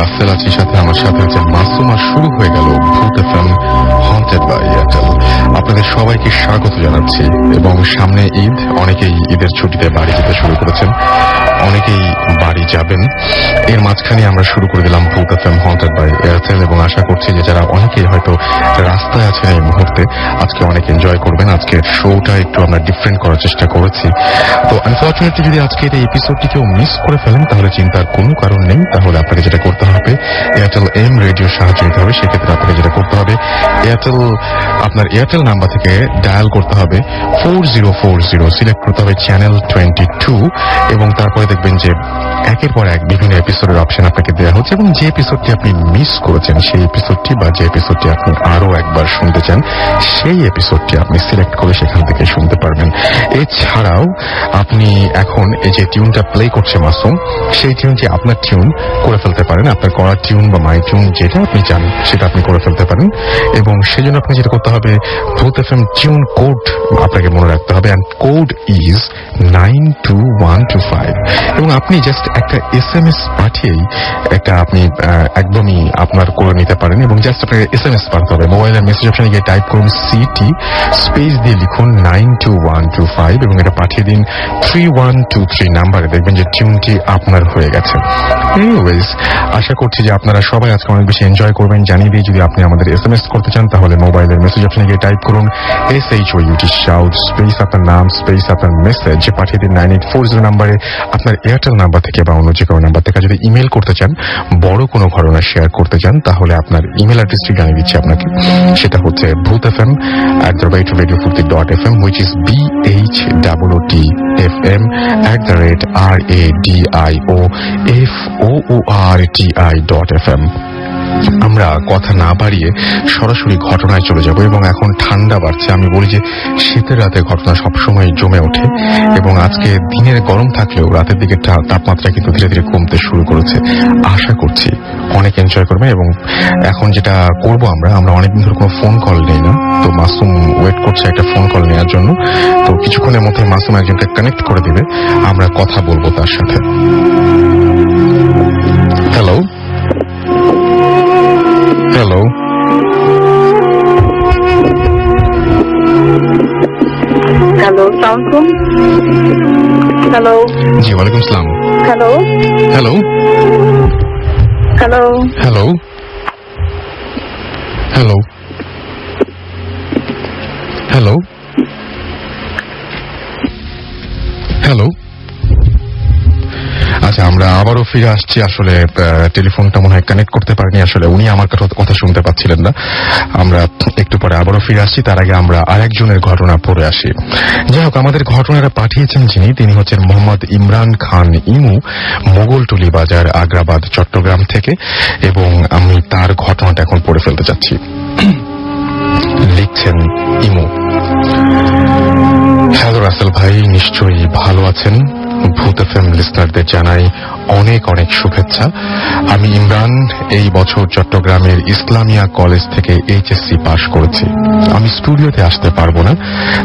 রাসেল আছি, সাথে আমার সাথে হচ্ছে মাসুম। আর শুরু হয়ে গেল ভূত এফএম হন্টেড বাই এয়ারটেল। আপনাদের সবাইকে স্বাগত জানাচ্ছি। এবং সামনে ঈদ, অনেকেই ঈদের ছুটিতে বাড়ি যেতে শুরু করেছেন, অনেকেই বাড়ি যাবেন। এর মাঝখানে আমরা শুরু করে দিলাম ভূত এফএম হন্টেড বাই এয়ারটেল, এবং আশা করছি যে যারা অনেকেই হয়তো রাস্তায় আছেন এই মুহূর্তে, আজকে অনেক এনজয় করবেন। আজকের শোটা একটু আমরা ডিফারেন্ট করার চেষ্টা করেছি। তো আনফর্চুনেটলি যদি আজকের এই এপিসোডটি কেউ মিস করে ফেলেন, তাহলে চিন্তার কোনো কারণ নেই। তাহলে আপনাকে যেটা করতে হবে, এয়ারটেল এম রেডিও সাহায্য নিতে হবে। সেক্ষেত্রে আপনাকে যেটা করতে হবে, আপনার এয়ারটেল নাম্বার থেকে ডায়াল করতে হবে 4040, সিলেক্ট করতে হবে চ্যানেল 22, এবং তারপরে দেখবেন যে একের পর এক বিভিন্ন এপিসোডের অপশন আপনাকে দেওয়া হচ্ছে, এবং যে এপিসোডটি আপনি মিস করেছেন সেই এপিসোডটি, বা যে এপিসোডটি আপনি আরো একবার শুনতে চান সেই এপিসোডটি আপনি সিলেক্ট করে সেখান থেকে শুনতে পারবেন। এছাড়াও আপনি এখন এই যে টিউনটা প্লে করছে মাসুম, সেই টিউনটি আপনার টিউন করে ফেলতে পারেন। আপনার করা টিউন বা মাই টিউন যেটা আপনি চান সেটা আপনি করে ফেলতে পারেন। এবং সেজন্য আপনি যেটা করতে হবে, ভূত এফএম টিউন কোড আপনাকে মনে রাখতে হবে, এন্ড কোড ইজ 92125। এবং আপনি জাস্ট একটা SMS পাঠিয়েই একটা আপনি একদমই আপনার করে নিতে পারেন। এবং জাস্ট আপনাকে SMS পাঠাতে হবে, মোবাইলের মেসেজ অপশনে গিয়ে টাইপ করুন সিটি স্পেস দিয়ে লিখুন 92125, এবং এটা পাঠিয়ে দিন 3123 নাম্বারে। দেখবেন যে টিউনটি আপনার হয়ে গেছে। এনিওয়েজ, আশা করছি যে আপনারা সবাই আজকে অনেক বেশি এনজয় করবেন। জানিয়ে দিই, যদি আপনি আমাদের SMS করতে চান তাহলে মোবাইলের মেসেজ অপশনে গিয়ে টাইপ করুন SHOUT শাউট স্পেস আপনার নাম স্পেস আপনার মেসেজ, পাঠিয়ে দিন 9840 নাম্বারে। আপনার এয়ারটেল নাম্বার থেকে বা অন্য যে কোনো নাম্বার থেকে যদি ইমেল করতে চান, বড় কোনো ঘটনা শেয়ার করতে চান, তাহলে আপনার ইমেল অ্যাড্রেসটি জানিয়ে দিচ্ছি আপনাকে। সেটা হচ্ছে bhootfm@radiofurti.fm, which is BHOOTFM@radioforti.fm। আমরা কথা না বাড়িয়ে সরাসরি ঘটনায় চলে যাব। এবং এখন ঠান্ডা বাড়ছে, আমি বলি যে শীতের রাতে ঘটনা সবসময় জমে ওঠে, এবং আজকে দিনের গরম থাকলেও রাতের দিকে তাপমাত্রা কিন্তু ধীরে ধীরে কমতে শুরু করেছে। আশা করছি অনেক এনজয় করবে। এবং এখন যেটা করব, আমরা অনেকদিন ধরে কোনো ফোন কল নেই না, তো মাসুম ওয়েট করছে একটা ফোন কল নেওয়ার জন্য। তো কিছুক্ষণের মধ্যে মাসুম একজনকে কানেক্ট করে দিবে, আমরা কথা বলবো তার সাথে। হ্যালো হ্যালো হ্যালো, সালাম। হ্যালো, জি ওয়ালাইকুম সালাম। Hello hello hello hello hello hello hello. আচ্ছা, আমরা আবারও ফিরে আসছি। আসলে টেলিফোনটা মনে হয় কানেক্ট করতে পারিনি, আসলে উনি আমার কথা শুনতে পাচ্ছিলেন না। আমরা একটু পরে আবারও ফিরে আসছি। তার আগে আমরা আরেকজনের ঘটনা পড়ে আসি। যাই হোক, আমাদের ঘটনাটা পাঠিয়েছেন তিনি হচ্ছেন মোহাম্মদ ইমরান খান ইমু, মোগলটুলি বাজার, আগ্রাবাদ, চট্টগ্রাম থেকে। এবং আমি তার ঘটনাটা এখন পড়ে ফেলতে চাচ্ছি। লিখছেন ইমু: হ্যালো রাসেল ভাই, নিশ্চয়ই ভালো আছেন। ভূত এফএম লিসনারদের জানাই অনেক অনেক শুভেচ্ছা। আমি ইমরান, এই বছর চট্টগ্রামের ইসলামিয়া কলেজ থেকে HSC পাশ করেছি। আমি স্টুডিওতে আসতে পারবো না,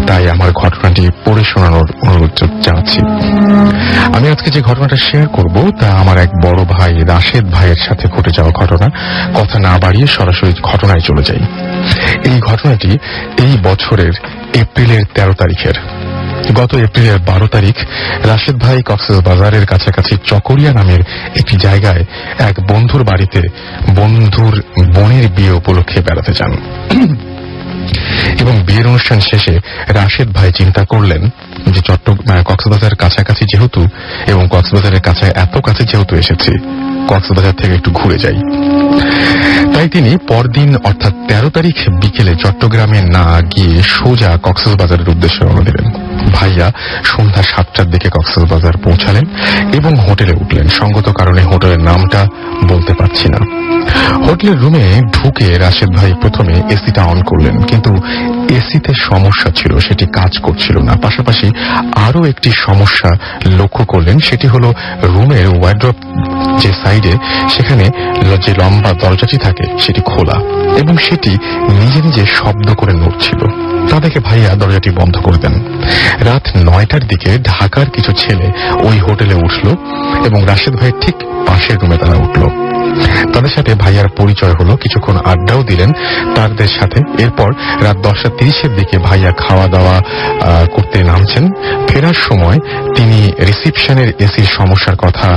তাই আমার ঘটনাটি পড়ে শোনানোর অনুরোধ জানাচ্ছি। আমি আজকে যে ঘটনাটা শেয়ার করব তা আমার এক বড় ভাই রাশেদ ভাইয়ের সাথে ঘটে যাওয়া ঘটনা। কথা না বাড়িয়ে সরাসরি ঘটনায় চলে যাই। এই ঘটনাটি এই বছরের এপ্রিলের 13 তারিখের। গত এপ্রিলের 12 তারিখ রাশেদ ভাই কক্সবাজারের কাছাকাছি চকরিয়া নামের একটি জায়গায় এক বন্ধুর বাড়িতে বন্ধুর বোনের বিয়ে উপলক্ষে বেড়াতে যান। এবং বিয়ের অনুষ্ঠান শেষে রাশেদ ভাই চিন্তা করলেন যে কক্সবাজারের কাছাকাছি যেহেতু, এবং কক্সবাজারের কাছে এত কাছে যেহেতু এসেছি, কক্সবাজার থেকে একটু ঘুরে যাই। তাই তিনি পরদিন অর্থাৎ 13 তারিখ বিকেলে চট্টগ্রামে না গিয়ে সোজা কক্সবাজারের উদ্দেশ্যে রওনা দিলেন। ভাইয়া সন্ধ্যা 7টার দিকে কক্সবাজার পৌঁছালেন এবং হোটেলে উঠলেন। সঙ্গত কারণে হোটেলের নামটা বলতে পারছি না। হোটেলের রুমে ঢুকে রাশেদ ভাই প্রথমে এসিটা অন করলেন, কিন্তু এসিতে সমস্যা ছিল, সেটি কাজ করছিল না। পাশাপাশি আরো একটি সমস্যা লক্ষ্য করলেন, সেটি হলো রুমের ওয়ার্ড্রপ যে সাইডে, সেখানে যে লম্বা দরজাটি থাকে সেটি খোলা, এবং সেটি নিজে নিজে শব্দ করে নড়ছিল। তা দেখে ভাইয়া দরজাটি বন্ধ করে দেন। রাত 9টার দিকে ঢাকার কিছু ছেলে ওই হোটেলে উঠল এবং রাশেদ ভাইয়ের ঠিক পাশের রুমে তারা উঠল। তাদের সাথে ভাইয়ার পরিচয় হলো, কিছুক্ষণ আড্ডাও দিলেন তাদের সাথে। এরপর রাত 10:30 দিকে ভাইয়া খাওয়া দাওয়া করতে নামছেন। ফেরার সময় তিনি রিসিপশনের এসির সমস্যার কথা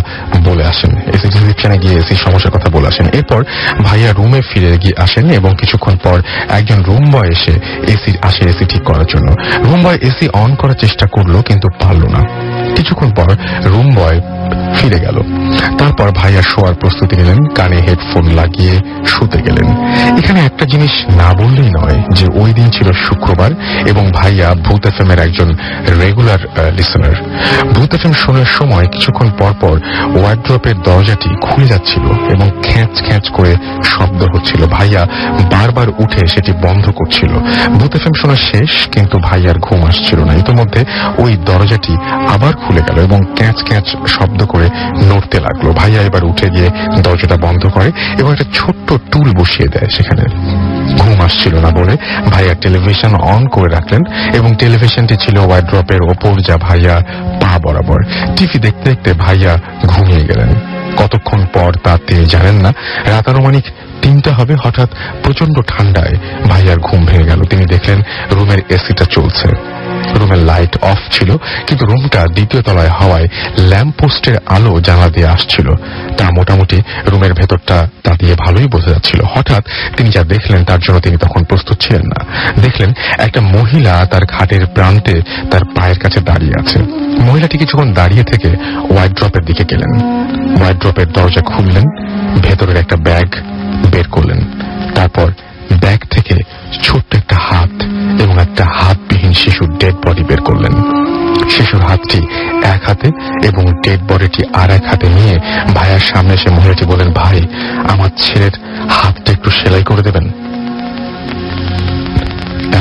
বলে আসেন, রিসিপশনে গিয়ে এসির সমস্যার কথা বলে আসেন। এরপর ভাইয়া রুমে ফিরে গিয়ে আসেন এবং কিছুক্ষণ পর একজন রুম বয় এসে এসি ঠিক করার জন্য। রুম বয় এসি অন করার চেষ্টা করলো কিন্তু পারল না। কিছুক্ষণ পর রুম বয় ফিরে গেল। তারপর ভাইয়া শোয়ার প্রস্তুতি নিলেন, কানে হেডফোন লাগিয়ে শুতে গেলেন। এখানে একটা জিনিস না বললেই নয় যে ওই দিন ছিল শুক্রবার এবং ভাইয়া ভূত এফএম এর একজন রেগুলার লিসনার। ভূত এফএম শোনার সময় কিছুক্ষণ পর পর ওয়ার্ড্রপের দরজাটি খুলে যাচ্ছিল এবং খ্যাঁচ খ্যাঁচ করে শব্দ হচ্ছিল। ভাইয়া বারবার উঠে সেটি বন্ধ করছিল। ভূত এফএম শোনা শেষ, কিন্তু ভাইয়ার ঘুম আসছিল না। ইতিমধ্যে ওই দরজাটি আবার খুলে গেল এবং ক্যাঁচ ক্যাঁচ শব্দ করে নড়তে লাগলো। ভাইয়া এবার উঠে গিয়ে দরজাটা বন্ধ করে এবং একটা ছোট্ট টুল বসিয়ে দেয় সেখানে। ঘুম আসছিল না বলে ভাইয়া টেলিভিশন অন করে রাখলেন এবং টেলিভিশনটি ছিল ওয়ার্ড্রপের ওপর, যা ভাইয়া পা বরাবর। টিভি দেখতে দেখতে ভাইয়া ঘুমিয়ে গেলেন। কতক্ষণ পর তা তিনি জানেন না। রাত আনুমানিক 3টা হবে। হঠাৎ প্রচন্ড ঠান্ডায় ভাইয়ার ঘুম ভেঙে গেল। তিনি দেখলেন রুমের এসিটা চলছে। রুমের লাইট অফ ছিল, কিন্তু রুমটা 2য় তলায় হওয়ায় ল্যাম্প পোস্টের আলো জানলা দিয়ে আসছিল। তা মোটামুটি রুমের ভেতরটা তা দিয়ে ভালোই বোঝা যাচ্ছিল। হঠাৎ তিনি যা দেখলেন তার জন্য তিনি তখন প্রস্তুত ছিলেন না। দেখলেন একটা মহিলা তার খাটের প্রান্তে তার পায়ের কাছে দাঁড়িয়ে আছে। মহিলাটি কিছুক্ষণ দাঁড়িয়ে থেকে ওয়ার্ড্রপের দিকে গেলেন। ওয়ার্ড্রপের দরজা খুললেন, ভেতরের একটা ব্যাগ বের করলেন। তারপর ব্যাগ থেকে ছোট্ট একটা হাত এবং একটা হাতবিহীন শিশুর ডেড বডি বের করলেন। শিশুর হাতটি এক হাতে এবং ডেড বডিটি আর এক হাতে নিয়ে ভাইয়ার সামনে এসে মহিলাটি বলেন, ভাই, আমার ছেলের হাতটা একটু সেলাই করে দেবেন।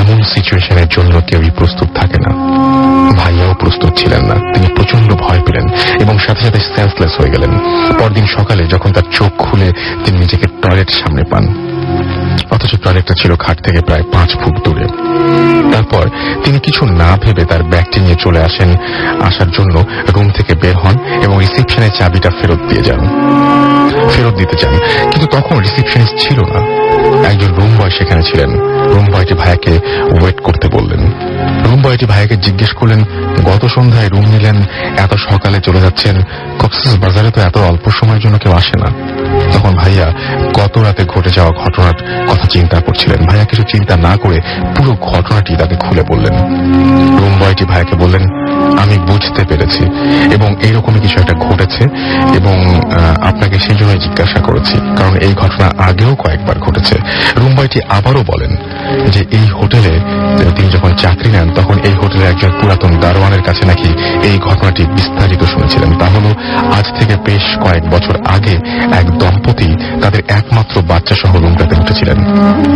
এমন সিচুয়েশনের জন্য কেউই প্রস্তুত থাকে না। ভাইয়াও প্রস্তুত ছিলেন না। তিনি প্রচন্ড ভয় পেলেন এবং সাথে সাথে সেন্সলেস হয়ে গেলেন। পরদিন সকালে যখন তার চোখ খুলে তিনি নিজেকে টয়লেট সামনে পান, অথচ টয়লেটটা ছিল খাট থেকে প্রায় 5 ফুট দূরে। তারপর তিনি কিছু না ভেবে তার ব্যাগটি নিয়ে চলে আসার জন্য রুম থেকে বের হন এবং রিসিপশনের চাবিটা ফেরত দিতে চান, কিন্তু তখন রিসিপশনিস্ট ছিল না। একজন রুম বয় সেখানে ছিলেন। রুম বয়টি ভাইয়াকে ওয়েট করতে বললেন। রুম বয়টি ভাইয়াকে জিজ্ঞেস করলেন, গত সন্ধ্যায় রুম নিলেন, এত সকালে চলে যাচ্ছেন, কক্সবাজারে তো এত অল্প সময়ের জন্য কেউ আসে না। তখন ভাইয়া গত রাতে ঘটে যাওয়া ঘটনার কথা চিন্তা করছিলেন। ভাইয়া কিছু চিন্তা না করে পুরো ঘটনাটি তাকে খুলে বললেন। রুম বয়টি ভাইয়াকে বললেন, আমি বুঝতে পেরেছি এবং এইরকমই কিছু একটা ঘটেছে এবং আপনাকে সেই জন্য জিজ্ঞাসা করেছি, কারণ এই ঘটনা আগেও কয়েকবার ঘটেছে। রুম বয়টি আবারও বলেন যে এই হোটেলে তিনি যখন চাকরি নেন তখন এই হোটেলে একজন পুরাতন দারোয়ানের কাছে নাকি এই ঘটনাটি বিস্তারিত শুনেছিলেন। তা হলো, আজ থেকে বেশ কয়েক বছর আগে এক দম্পতি তাদের একমাত্র বাচ্চা সহ রুমটাতে উঠেছিলেন।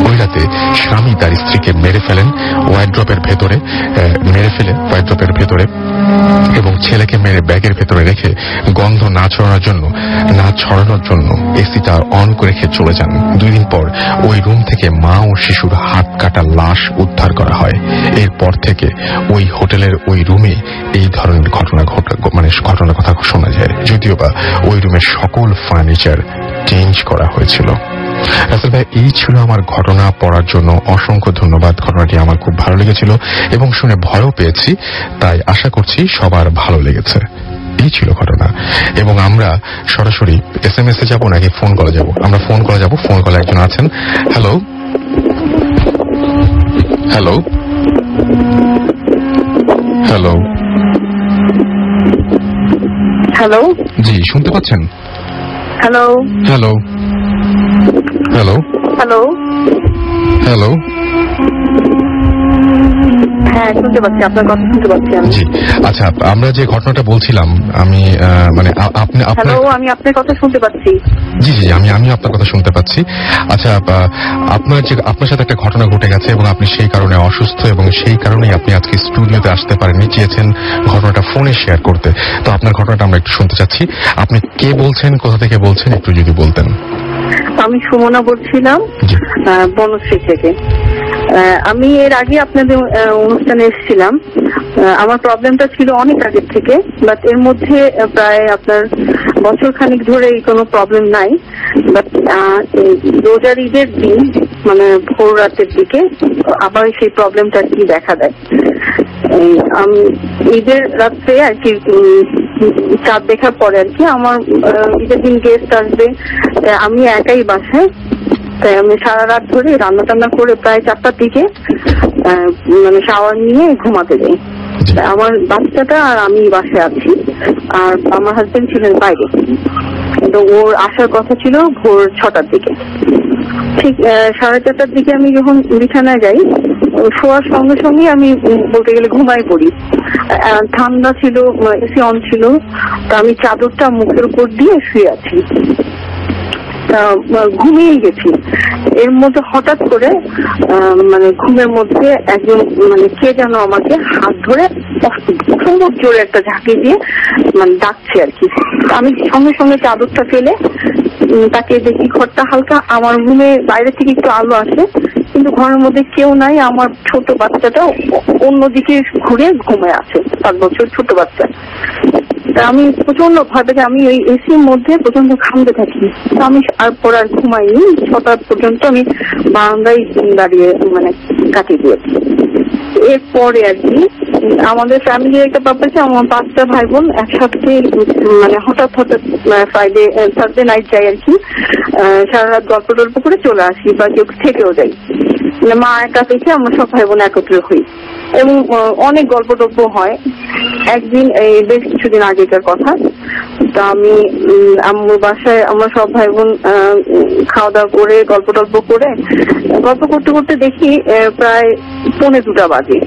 ওই রাতে স্বামী তার স্ত্রীকে মেরে ফেলে ওয়ার্ড্রপের ভেতরে এবং ছেলেকে মেরে ব্যাগের ভেতরে রেখে গন্ধ না ছড়ানোর জন্য এসিটা অন করে রেখে চলে যান। 2 দিন পর ওই রুম থেকে মা ও শিশুর হাত কাটা লাশ উদ্ধার করা হয়। এরপর থেকে ওই হোটেলের ওই রুমে এই ধরনের ঘটনার কথা শোনা যায়, যদিও বা ওই রুমের সকল ফার্নিচার চেঞ্জ করা হয়েছিল। রাসেল ভাই, এই ছিল আমার ঘটনা। পড়ার জন্য অসংখ্য ধন্যবাদ। ঘটনাটি আমার খুব ভালো লেগেছিল এবং শুনে ভয়ও পেয়েছি, তাই আশা করছি সবার ভালো লেগেছে। এই ছিল ঘটনা। এবং আমরা সরাসরি SMS এ যাবো নাকি ফোন কলে যাব? আমরা ফোন কলে যাব। ফোন কলে একজন আছেন। হ্যালো হ্যালো হ্যালো হ্যালো, জি, শুনতে পাচ্ছেন? Hello hello hello hello, hello, হ্যাঁ শুনতে পাচ্ছি, আপনার কথা শুনতে পাচ্ছি আমি। জি, আচ্ছা, আমরা যে ঘটনাটা বলছিলাম, আমি হ্যালো, আমি আপনার কথা শুনতে পাচ্ছি। জি জি, আমি আপনার কথা শুনতে পাচ্ছি। আচ্ছা, আপনার সাথে একটা ঘটনা ঘটে গেছে এবং আপনি সেই কারণে অসুস্থ এবং সেই কারণেই আপনি আজকে স্টুডিওতে আসতে পারেননি, চেয়েছেন ঘটনাটা ফোনে শেয়ার করতে। তো আপনার ঘটনাটা আমরা একটু শুনতে চাচ্ছি। আপনি কে বলছেন, কোথা থেকে বলছেন, একটু যদি বলতেন। আমি সুমনা বলছিলাম, বনশ্রী থেকে। আমি এর আগে আপনাদের অনুষ্ঠানে এসেছিলাম। আমার প্রবলেমটা ছিল অনেক আগের থেকে, বাট এর মধ্যে প্রায় আপনার বছর খানিক ধরে এই কোনো প্রবলেম নাই। রোজার ঈদের দিন মানে ভোর রাতের দিকে আবার সেই প্রবলেমটা কি দেখা দেয়। ঈদের রাত্রে আর কি চাঁদ দেখার পরে আর কি আমার ঈদের দিন গেস্ট আসবে, আমি একাই বাসায়, তাই আমি সারা রাত ধরে রান্না টান্না করে প্রায় 4টার দিকে মানে শাওয়ার নিয়ে ঘুমাতে যাই। আমার বাচ্চাটা আর আমি বাসায় আছি, আর আমার হাজবেন্ড ছিলেন বাইরে, কিন্তু ওর আসার কথা ছিল ভোর 6টার দিকে। ঠিক 4:30টার দিকে আমি যখন বিছানায় যাই, শোয়ার সঙ্গে সঙ্গে আমি বলতে গেলে ঘুমাই পড়ি। ঠান্ডা ছিল, এসি অন ছিল, তা আমি চাদরটা মুখের উপর দিয়ে শুয়ে আছি, ঘুমিয়ে গেছি। এর মধ্যে হঠাৎ করে মানে ঘুমের মধ্যে একজন মানে কে যেন আমাকে হাত ধরে সুন্দর জোরে একটা ঝাঁকি দিয়ে মানে ডাকছে আর কি। আমি সঙ্গে সঙ্গে চাদরটা ফেলে তাকে দেখি ঘরটা হালকা, আমার রুমে বাইরে থেকে একটু আলো আসে, কিন্তু ঘরের মধ্যে কেউ নাই। আমার ছোট বাচ্চাটা অন্যদিকে ঘুরে ঘুমিয়ে আছে, 5 বছর ছোট বাচ্চা। আমি প্রচন্ড ভয় পেয়ে আমি ওই এসির মধ্যে প্রচন্ড ঘামতে থাকি। আমি আর ঘুমাইনি, 6টা পর্যন্ত আমি বারান্দায় দাঁড়িয়ে মানে কাটিয়ে দিয়েছি। এরপরে আর কি আমাদের ফ্যামিলির একটা ব্যাপার আছে, আমার 5টা ভাই বোন একসাথে মানে হঠাৎ থার্সডে নাইট যাই আর কি, সারা রাত গল্প টল্প করে চলে আসি বা কেউ থেকেও যাই। মানে মা একা থেকে আমরা সব ভাই বোন একত্র হই এবং অনেক গল্প টল্প হয়। একদিন এই বেশ কিছুদিন আগেকার কথা, তা আমি আম্মুর বাসায় আমরা সব ভাই বোন খাওয়া দাওয়া করে গল্প টল্প করে গল্প করতে করতে দেখি প্রায় 1:45 বাজে।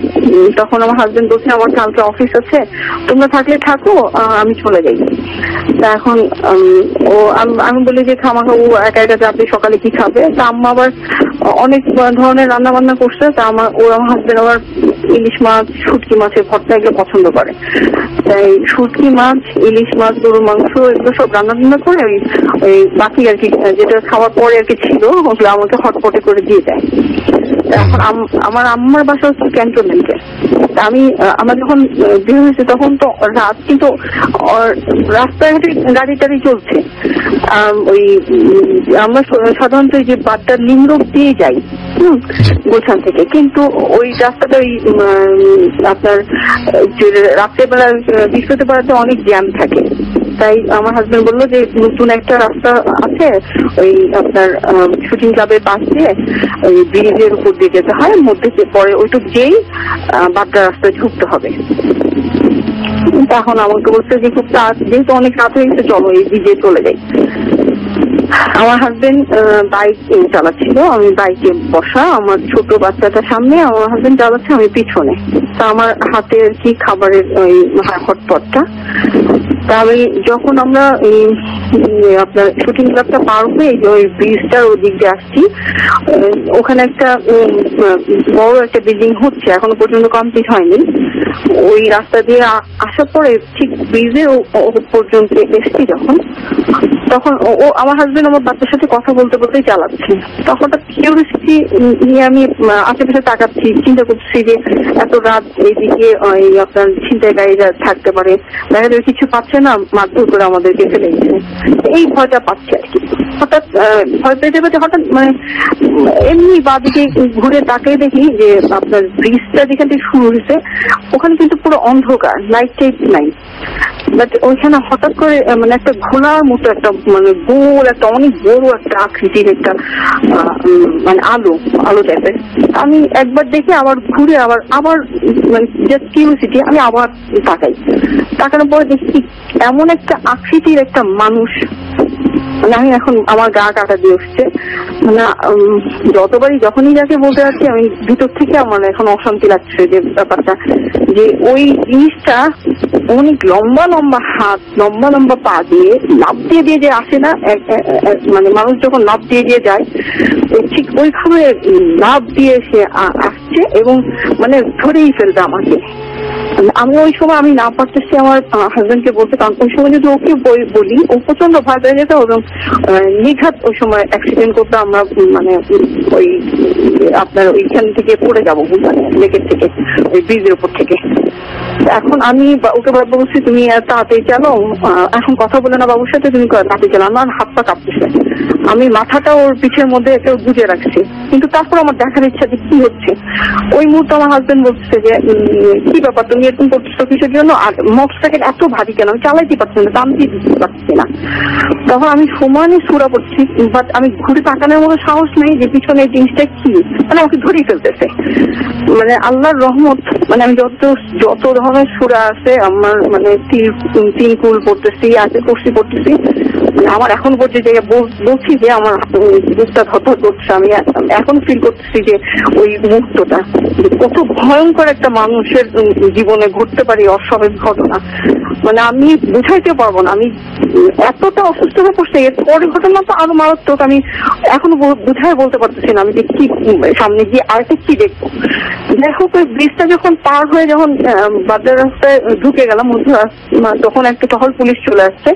তখন আমার হাজবেন্ড বলছে আমার কালকে অফিস আছে, তোমরা থাকলে থাকো, আমি চলে যাই। তা এখন আমি বলি যে খামাখা ও একা একা যাবে, সকালে কি খাবে। তা আম্মা আবার অনেক ধরনের রান্না বান্না করছে, তা আমার হাজবেন্ড আবার ইলিশ মাছ, শুটকি মাছের ভর্তা এগুলো পছন্দ করে, তাই শুটকি মাছ, ইলিশ মাছ, গরুর মাংস এগুলো সব রান্না বান্না করে ওই বাকি আর কি যেটা খাওয়ার পরে আর কি ছিল ওগুলো আমাকে হটপটে করে দিয়ে দেয়। এখন আমার আম্মার বাসা হচ্ছে ক্যান্টনমেন্টে। আমার যখন বিয়ে হয়েছে তখন তো রাত, কিন্তু রাস্তাঘাটে গাড়ি টাড়ি চলছে। ওই আমরা সাধারণত ওই যে বাড্ডার লিঙ্গরোড দিয়ে যাই গোলশান থেকে, কিন্তু ওই রাস্তাটা ওই আপনার রাত্রেবেলা বৃহস্পতিবারতে অনেক জ্যাম থাকে। তাই আমার হাজবেন্ড বললো যে নতুন একটা রাস্তা আছে ওই আপনার শুটিং ক্লাবের পাশ দিয়ে ওই ব্রিজের উপর দিয়ে যেতে হয়, মধ্যে পরে ওইটুক যেই বাড্ডা রাস্তায় ঢুকতে হবে। তখন আমাকে বলছে যে খুব রাত, যেহেতু অনেক রাত হয়ে গেছে, চলো এই ব্রিজে চলে যাই। আমার হাজবেন্ড বাইক চালাচ্ছিল, আমি বাইকে বসা, আমার ছোট বাচ্চাটার সামনে, আমার হাজবেন্ড চালাচ্ছে, আমি পিছনে। তা আমার হাতে আর কি খাবারের ওই হটপটটা। তা আমি যখন আমরা আপনার শুটিং ক্লাবটা পার হয়ে ওই ব্রিজটার ওদিক দিয়ে আসছি, ওখানে একটা বড় একটা বিল্ডিং হচ্ছে, এখনো পর্যন্ত কমপ্লিট হয়নি। ওই রাস্তা দিয়ে আসার পরে ঠিক ব্রিজের পর্যন্ত এসছি যখন, তখন আমার হাজবেন্ড আমার বাচ্চার সাথে কথা বলতে বলতেই চালাচ্ছে। তখন কিউরিয়াসিটি নিয়ে আমি আশেপাশে তাকাচ্ছি, চিন্তা করছি যে এত রাত এইদিকে আপনার ছিনতাইকারীরা থাকতে পারে, দেখা যাবে কিছু পাচ্ছে না, মারধর করে আমাদেরকে ফেলে গেছে, এই ভয়টা পাচ্ছে আর কি। হঠাৎ ভয় পেয়ে যাবে, হঠাৎ মানে এমনি বাদিকে ঘুরে তাকিয়ে দেখি যে আপনার ব্রিজটা যেখান থেকে শুরু হয়েছে ওখানে কিন্তু পুরো অন্ধকার, লাইট টাইট নাই। বাট ওইখানে হঠাৎ করে মানে একটা ঘোলার মতো একটা মানে গোল একটা অনেক বড় একটা আকৃতির একটা মানে আলো টাইপের। আমি একবার দেখে আবার ঘুরে আবার মানে জাস্ট কিউরিওসিটি আমি আবার তাকানোর পরে দেখি এমন একটা আকৃতির একটা মানুষ, মানে আমি এখন আমার গা কাটা দিয়ে উঠছে। মানে যখনই যাকে বলতে যাচ্ছি আমি ভিতর থেকে আমার এখন অশান্তি লাগছে যে ব্যাপারটা, যে ওই জিনিসটা অনেক লম্বা লম্বা হাত, লম্বা লম্বা পা দিয়ে লাফ দিয়ে যে আসে না, মানে মানুষ যখন লাফ দিয়ে যায় ঠিক ওইভাবে লাফ দিয়ে সে আসছে এবং মানে ধরেই ফেলবে আমাকে। আমি ওই সময় আমি না পারতেছি আমার হাজবেন্ডকে বলতে, কারণ ওই সময় যদি ওকে বলি ও প্রচন্ড ভয় পেয়ে যেত এবং নিঘাত ওই সময় অ্যাক্সিডেন্ট করতে আমরা মানে ওই আপনার ওইখান থেকে পড়ে যাবো, মানে লেকের থেকে, ওই ব্রিজের উপর থেকে। এখন আমি ওকে বলছি তুমি তাড়াতাড়ি চলো, এখন কথা বলে না বাবুর সাথে, তুমি তাড়াতাড়ি চলো। আমার হাত পা কাঁপতেছে, আমি মাথাটা ওর পিঠের মধ্যে একটা গুজে রাখছি, কিন্তু তারপর আমার দেখার ইচ্ছা যে কি হচ্ছে। ওই মুহূর্তে আমার হাজবেন্ড বলছে যে কি ব্যাপার তুমি এরকম করছো কিসের জন্য, আর মোটরসাইকেল এত ভারী কেন, আমি চালাইতে পারছি না, টানতে পারছি না। তখন আমি সমানে সুরা পড়ছি, বাট আমি ঘুরে তাকানোর মতো সাহস নেই যে পিছনে এই জিনিসটা কি, মানে আমাকে ধরেই ফেলতেছে। মানে আল্লাহর রহমত, মানে আমি যত ধরনের সুরা আছে আমার, মানে তিন কুল পড়তেছি, আজকে কুরসি পড়তেছি, আমার এখন পর্যন্ত বলছি যে আমার বুকটা ধরধর করছে। আমি এখন ফিল করতেছি যে ওই মুহূর্তটা কত ভয়ঙ্কর একটা মানুষের জীবনে ঘটতে পারে অস্বাভাবিক ঘটনা, মানে আমি বুঝাইতে পারবো না। আমি এতটা অসুস্থ হয়ে পড়ছি, এর পরে ঘটনা তো আরো মারাত্মক, আমি এখনো বুঝাই বলতে পারতেছি না আমি যে কি সামনে গিয়ে আরেকটা কি দেখবো। যাই হোক, ওই ব্রিজটা যখন পার হয়ে যখন বাজার রাস্তায় ঢুকে গেলাম তখন একটা টহল পুলিশ চলে আসছে।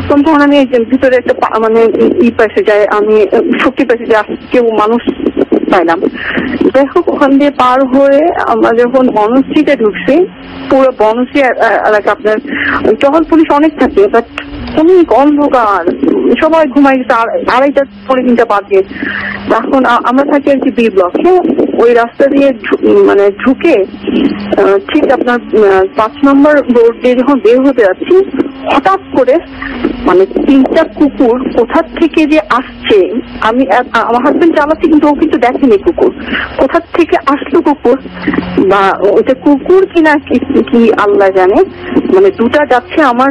তখন আমি ভিতরে একটা মানে পাইছে যায়, আমি শক্তি পাইছি যে কেউ মানুষ পাইলাম। যাই হোক, ওখান দিয়ে পার হয়ে আমরা যখন বনশ্রীতে ঢুকছি, পুরো বনশ্রী এলাকা আপনার টহল পুলিশ অনেক থাকে, বাট অনেক অন্ধকার, সবাই ঘুমাই গেছে, 2:30 পরে 3টা বাজে। তখন আমরা থাকি আর কি বি ব্লকে, ওই রাস্তা দিয়ে মানে ঢুকে ঠিক আপনার 5 নম্বর রোড দিয়ে যখন বের হতে যাচ্ছি, হঠাৎ করে মানে 3টা কুকুর কোথার থেকে যে আসছে, আমি আমার হাজবেন্ড চালাচ্ছি কিন্তু ও কিন্তু দেখেনি কুকুর কোথার থেকে আসলো, কুকুর বা ওইটা কুকুর কিনা কি আল্লাহ জানে। মানে দুটা যাচ্ছে আমার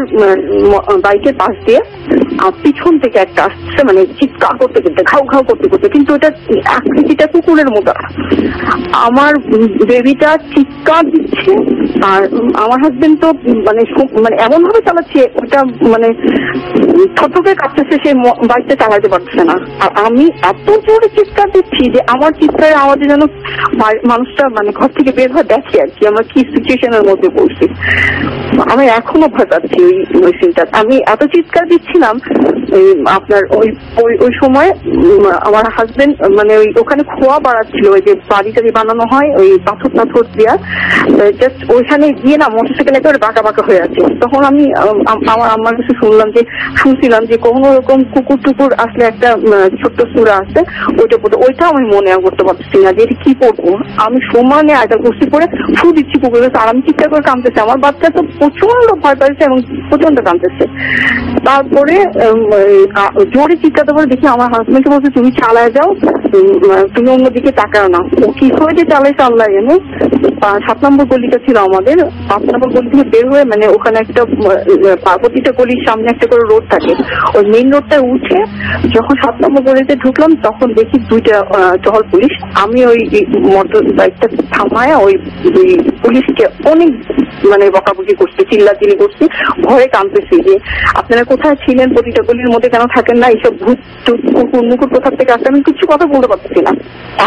বাইকের পাশ দিয়ে, আর পিছন থেকে একটা আসছে, মানে চিৎকার করতে করতে, ঘাউ ঘাউ করতে করতে, কিন্তু ওটা আকৃতিটা কুকুরের মতো। আমার বেবিটা চিৎকার দিচ্ছে, আর আমার হাজবেন্ড তো মানে এমন ভাবে চালাচ্ছে ওটা মানে থতকে কাঁপতেছে, সে বাইকটা চালাতে পারছে না। আর আমি এত জোরে চিৎকার দিচ্ছি যে আমার চিৎকারে আমাদের যেন মানুষটা মানে ঘর থেকে বের হয়ে দেখে আর কি আমরা কি সিচুয়েশনের মধ্যে পড়ছি। আমি এখনো ভয় পাচ্ছি ওই সিনটা। আমি এত চিৎকার দিচ্ছিলাম আপনার ওই সময় আমার হাজবেন্ড মানে ওখানে খোয়া বাড়াচ্ছিল, ওই যে বাড়ি টাড়ি বানানো হয় ওই পাথর দেওয়া, জাস্ট ওইখানে গিয়ে না মোটরসাইকেল একেবারে বাঁকা বাঁকা হয়ে আছে। তখন আমি আমার আম্মার কাছে শুনছিলাম যে কোনো রকম কুকুর টুকুর আসলে একটা ছোট্ট সুরা আছে, ওইটা আমি মনে করতে পারছি না যে এটা কি পড়বো। আমি সমানে আয়তাল কুস্তি করে ফু দিচ্ছি কুকুরের, আর আমি চিৎকার করে কাঁদতেছে। আমার বাচ্চা তো প্রচন্ড ভয় পাইছে এবং প্রচন্ড কাঁদতেছে। তারপরে জোরে চিৎকার করে দেখি আমার হাজবেন্ডকে বলছে তুমি চালায় যাও, তুমি অন্যদিকে তাকাও না। ও কি করে যে চালাইছে আল্লাহ জানে। 7 নম্বর গলিটা ছিল আমাদের, 5 নম্বর গলি থেকে বের হয়ে মানে ওখানে একটা পার্বতীটা গলির সামনে একটা করে রোড থাকে, ওই মেইন রোডটায় উঠে যখন 7 নম্বর গলিতে ঢুকলাম তখন দেখি 2টা টহল পুলিশ। আমি ওই মোটর বাইকটা থামায় ওই পুলিশকে অনেক মানে বকাবকি করছি, চিল্লাচিল্লি করছি, ভয়ে কাঁদতেছি যে আপনারা কোথায় ছিলেন, প্রতিটা গলির মধ্যে কেন থাকেন না, এইসব ভূত কুকুর মুকুর কোথার থেকে আসছে, আমি কিছু কথা বলতে পারতেছি না।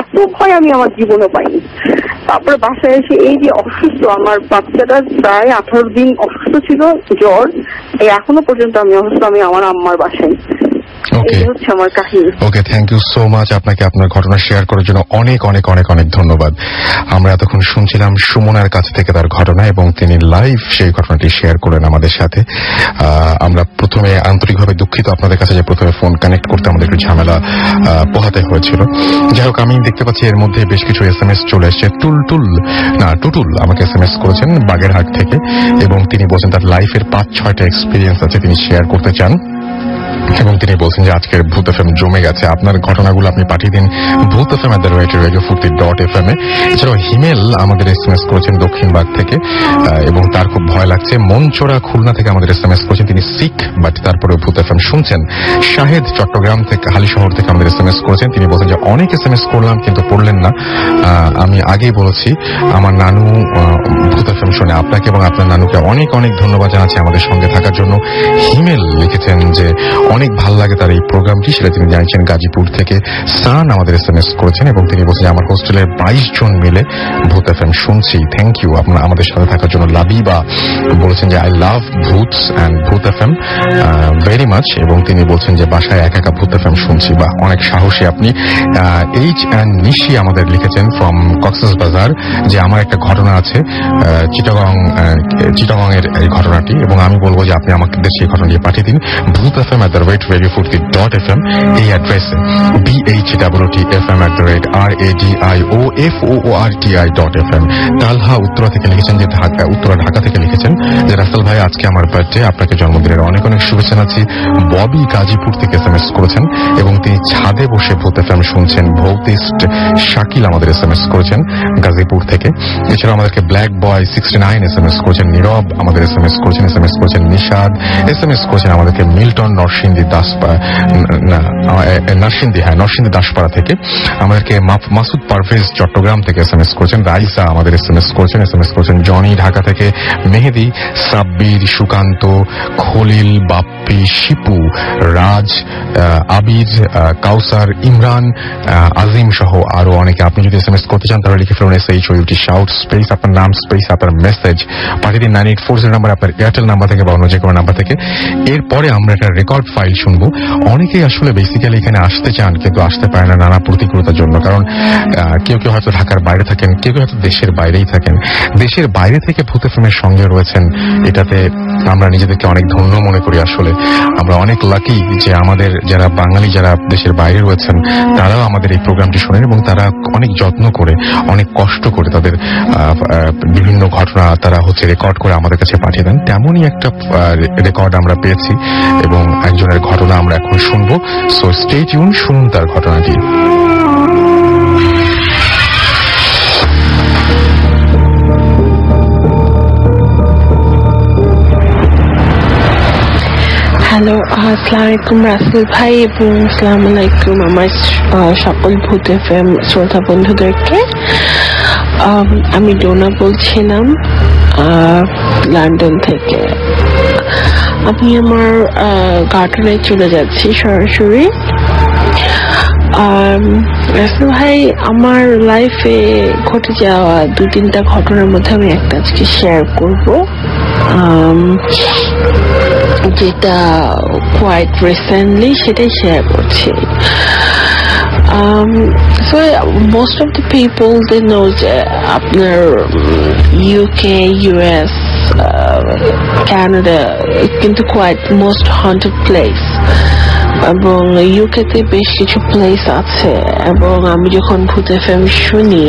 এত ভয় আমি আমার জীবনে পাইনি। তারপরে বাসায় এসে এই যে অসুস্থ, আমার বাচ্চাটা প্রায় 18 দিন অসুস্থ ছিল, জ্বর, এখনো পর্যন্ত আমি অসুস্থ, আমি আমার আম্মার বাসায়। ওকে, থ্যাংক ইউ সো মাচ। আপনাকে আপনার ঘটনা শেয়ার করার জন্য অনেক অনেক অনেক অনেক ধন্যবাদ। আমরা এতক্ষণ শুনছিলাম সুমনার কাছ থেকে তার ঘটনা, এবং তিনি লাইভ সেই ঘটনাটি শেয়ার করলেন আমাদের সাথে। আমরা প্রথমে আন্তরিকভাবে দুঃখিত আপনাদের কাছে যে প্রথমে ফোন কানেক্ট করতে আমাদের একটু ঝামেলা পোহাতে হয়েছিল। যাই হোক, আমি দেখতে পাচ্ছি এর মধ্যে বেশ কিছু SMS চলে এসছে। টুটুল আমাকে SMS করেছেন বাগেরহাট থেকে, এবং তিনি বলছেন তার লাইফের 5-6টা এক্সপিরিয়েন্স আছে তিনি শেয়ার করতে চান, এবং তিনি বলছেন যে আজকের ভূত এফএম জমে গেছে। আপনার ঘটনাগুলো আপনি পাঠিয়ে দিন bhutfm@radiofurti.fm এ। এছাড়াও হিমেল আমাদের SMS করেছেন দক্ষিণবাগ থেকে, এবং তার খুব ভয় লাগছে। মনচোরা খুলনা থেকে আমাদের SMS করেছেন, তিনি শিখ বাট তারপরে ভূত এফএম শুনছেন। শাহেদ চট্টগ্রাম থেকে, হালিশহর থেকে আমাদের SMS করেছেন, তিনি বলছেন যে অনেক SMS করলাম কিন্তু পড়লেন না। আমি আগেই বলেছি আমার নানু ভূত এফএম শুনে। আপনাকে এবং আপনার নানুকে অনেক অনেক ধন্যবাদ জানাচ্ছি আমাদের সঙ্গে থাকার জন্য। হিমেল লিখেছেন যে অনেক ভালো লাগে তার এই প্রোগ্রামটি, সেটা তিনি জানিয়েছেন গাজীপুর থেকে। সান আমাদের SMS করেছেন এবং তিনি বলছেন আমার হোস্টেলের 22 জন মিলে ভূত FM শুনছি। থ্যাংক ইউ আপনার আমাদের সাথে থাকার জন্য। লাবিবা বলেছেন যে আই লাভ ভূতস অ্যান্ড ভূত FM ভেরি মাচ, এবং তিনি বলছেন যে বাসায় একা একা ভূত FM শুনছি। বা অনেক সাহসী আপনি। HN নিশি আমাদের লিখেছেন ফ্রম কক্সবাজার যে আমার একটা ঘটনা আছে চিটাগং এর এই ঘটনাটি, এবং আমি বলবো যে আপনি আমাকে সেই ঘটনাটি পাঠিয়ে দিন bhutfm@radiofurti.fm এই অ্যাড্রেসে, BHWTFM@radioforti.fm। তালহা উত্তরা থেকে লিখেছেন যে উত্তরা ঢাকা থেকে লিখেছেন যে রাসেল ভাই আজকে আমার বার্থডে, আপনাকে জন্মদিনের অনেক অনেক শুভেচ্ছা জানাচ্ছি। ববি গাজীপুর থেকে SMS করেছেন এবং তিনি ছাদে বসে ভূত FM শুনছেন। ভৌতিস্ট শাকিল আমাদের SMS করেছেন গাজীপুর থেকে। এছাড়া আমাদেরকে ব্ল্যাক বয় 69 SMS করেছেন। নীরব আমাদের SMS করেছেন নিশাদ SMS করেছেন আমাদেরকে মিল্টন নরসিংদী দাসপাড়া থেকে। আমাদেরকে মাসুদ পারভেজ চট্টগ্রাম থেকে SMS করেছেন। রাইসা আমাদের SMS করেছেন জনি ঢাকা থেকে। মেহেদি, সাব্বির, সুকান্ত, খলিল, বাপ্পি, শিপু, রাজ, আবির, কাউসার, ইমরান, আজিম সহ আরো অনেকে। আপনি যদি SMS করতে চান তাহলে লিখে ফেলুন SHOUT শাউট স্পেস আপনার নাম স্পেস আপনার মেসেজ পাঠিয়ে দিন 9840 নাম্বার, আপনার এয়ারটেল নাম্বার থেকে বা অন্য যে কোনো নাম্বার থেকে। এরপরে আমরা একটা রেকর্ড ফাইল শুনবো। অনেকেই আসলে বেসিক্যালি এখানে আসতে চান কিন্তু আসতে পারে না নানা প্রতিকূলতার জন্য, কারণ কেউ কেউ হয়তো ঢাকার বাইরে থাকেন, কেউ কেউ হয়তো দেশের বাইরেই থাকেন। দেশের বাইরে থেকে ভূত এফএমের সঙ্গে রয়েছেন, এটাতে আমরা নিজেদেরকে অনেক ধন্য মনে করি। আসলে আমরা অনেক লাকি যে আমাদের যারা বাঙালি যারা দেশের বাইরে রয়েছেন তারাও আমাদের এই প্রোগ্রামটি শোনেন এবং তারা অনেক যত্ন করে অনেক কষ্ট করে তাদের বিভিন্ন ঘটনা তারা রেকর্ড করে আমাদের কাছে পাঠিয়ে দেন। তেমনই একটা রেকর্ড আমরা পেয়েছি এবং একজনের ঘটনা আমরা এখন শুনবো। সো স্টে টিউন, শুনুন তার ঘটনাটি। হ্যালো, আসসালামু আলাইকুম রাসেল ভাই এবং আসসালামু আলাইকুম আমার সকল ভূত এফএম শ্রোতা বন্ধুদেরকে। আমি ডোনা বলছিলাম লন্ডন থেকে। আমি আমার ঘটনায় চলে যাচ্ছি সরাসরি। রাসেল ভাই, আমার লাইফে ঘটে যাওয়া 2-3টা ঘটনার মধ্যে আমি একটা আজকে শেয়ার করব, যেটা কোয়াইট রিসেন্টলি সেটাই শেয়ার করছি। So most of the people they know যে আপনার UK, US, Canada কিন্তু কোয়াইট মোস্ট হন্টেড প্লেস, এবং ইউকেতে বেশ কিছু প্লেস আছে। এবং আমি যখন ভূত এফএম শুনি,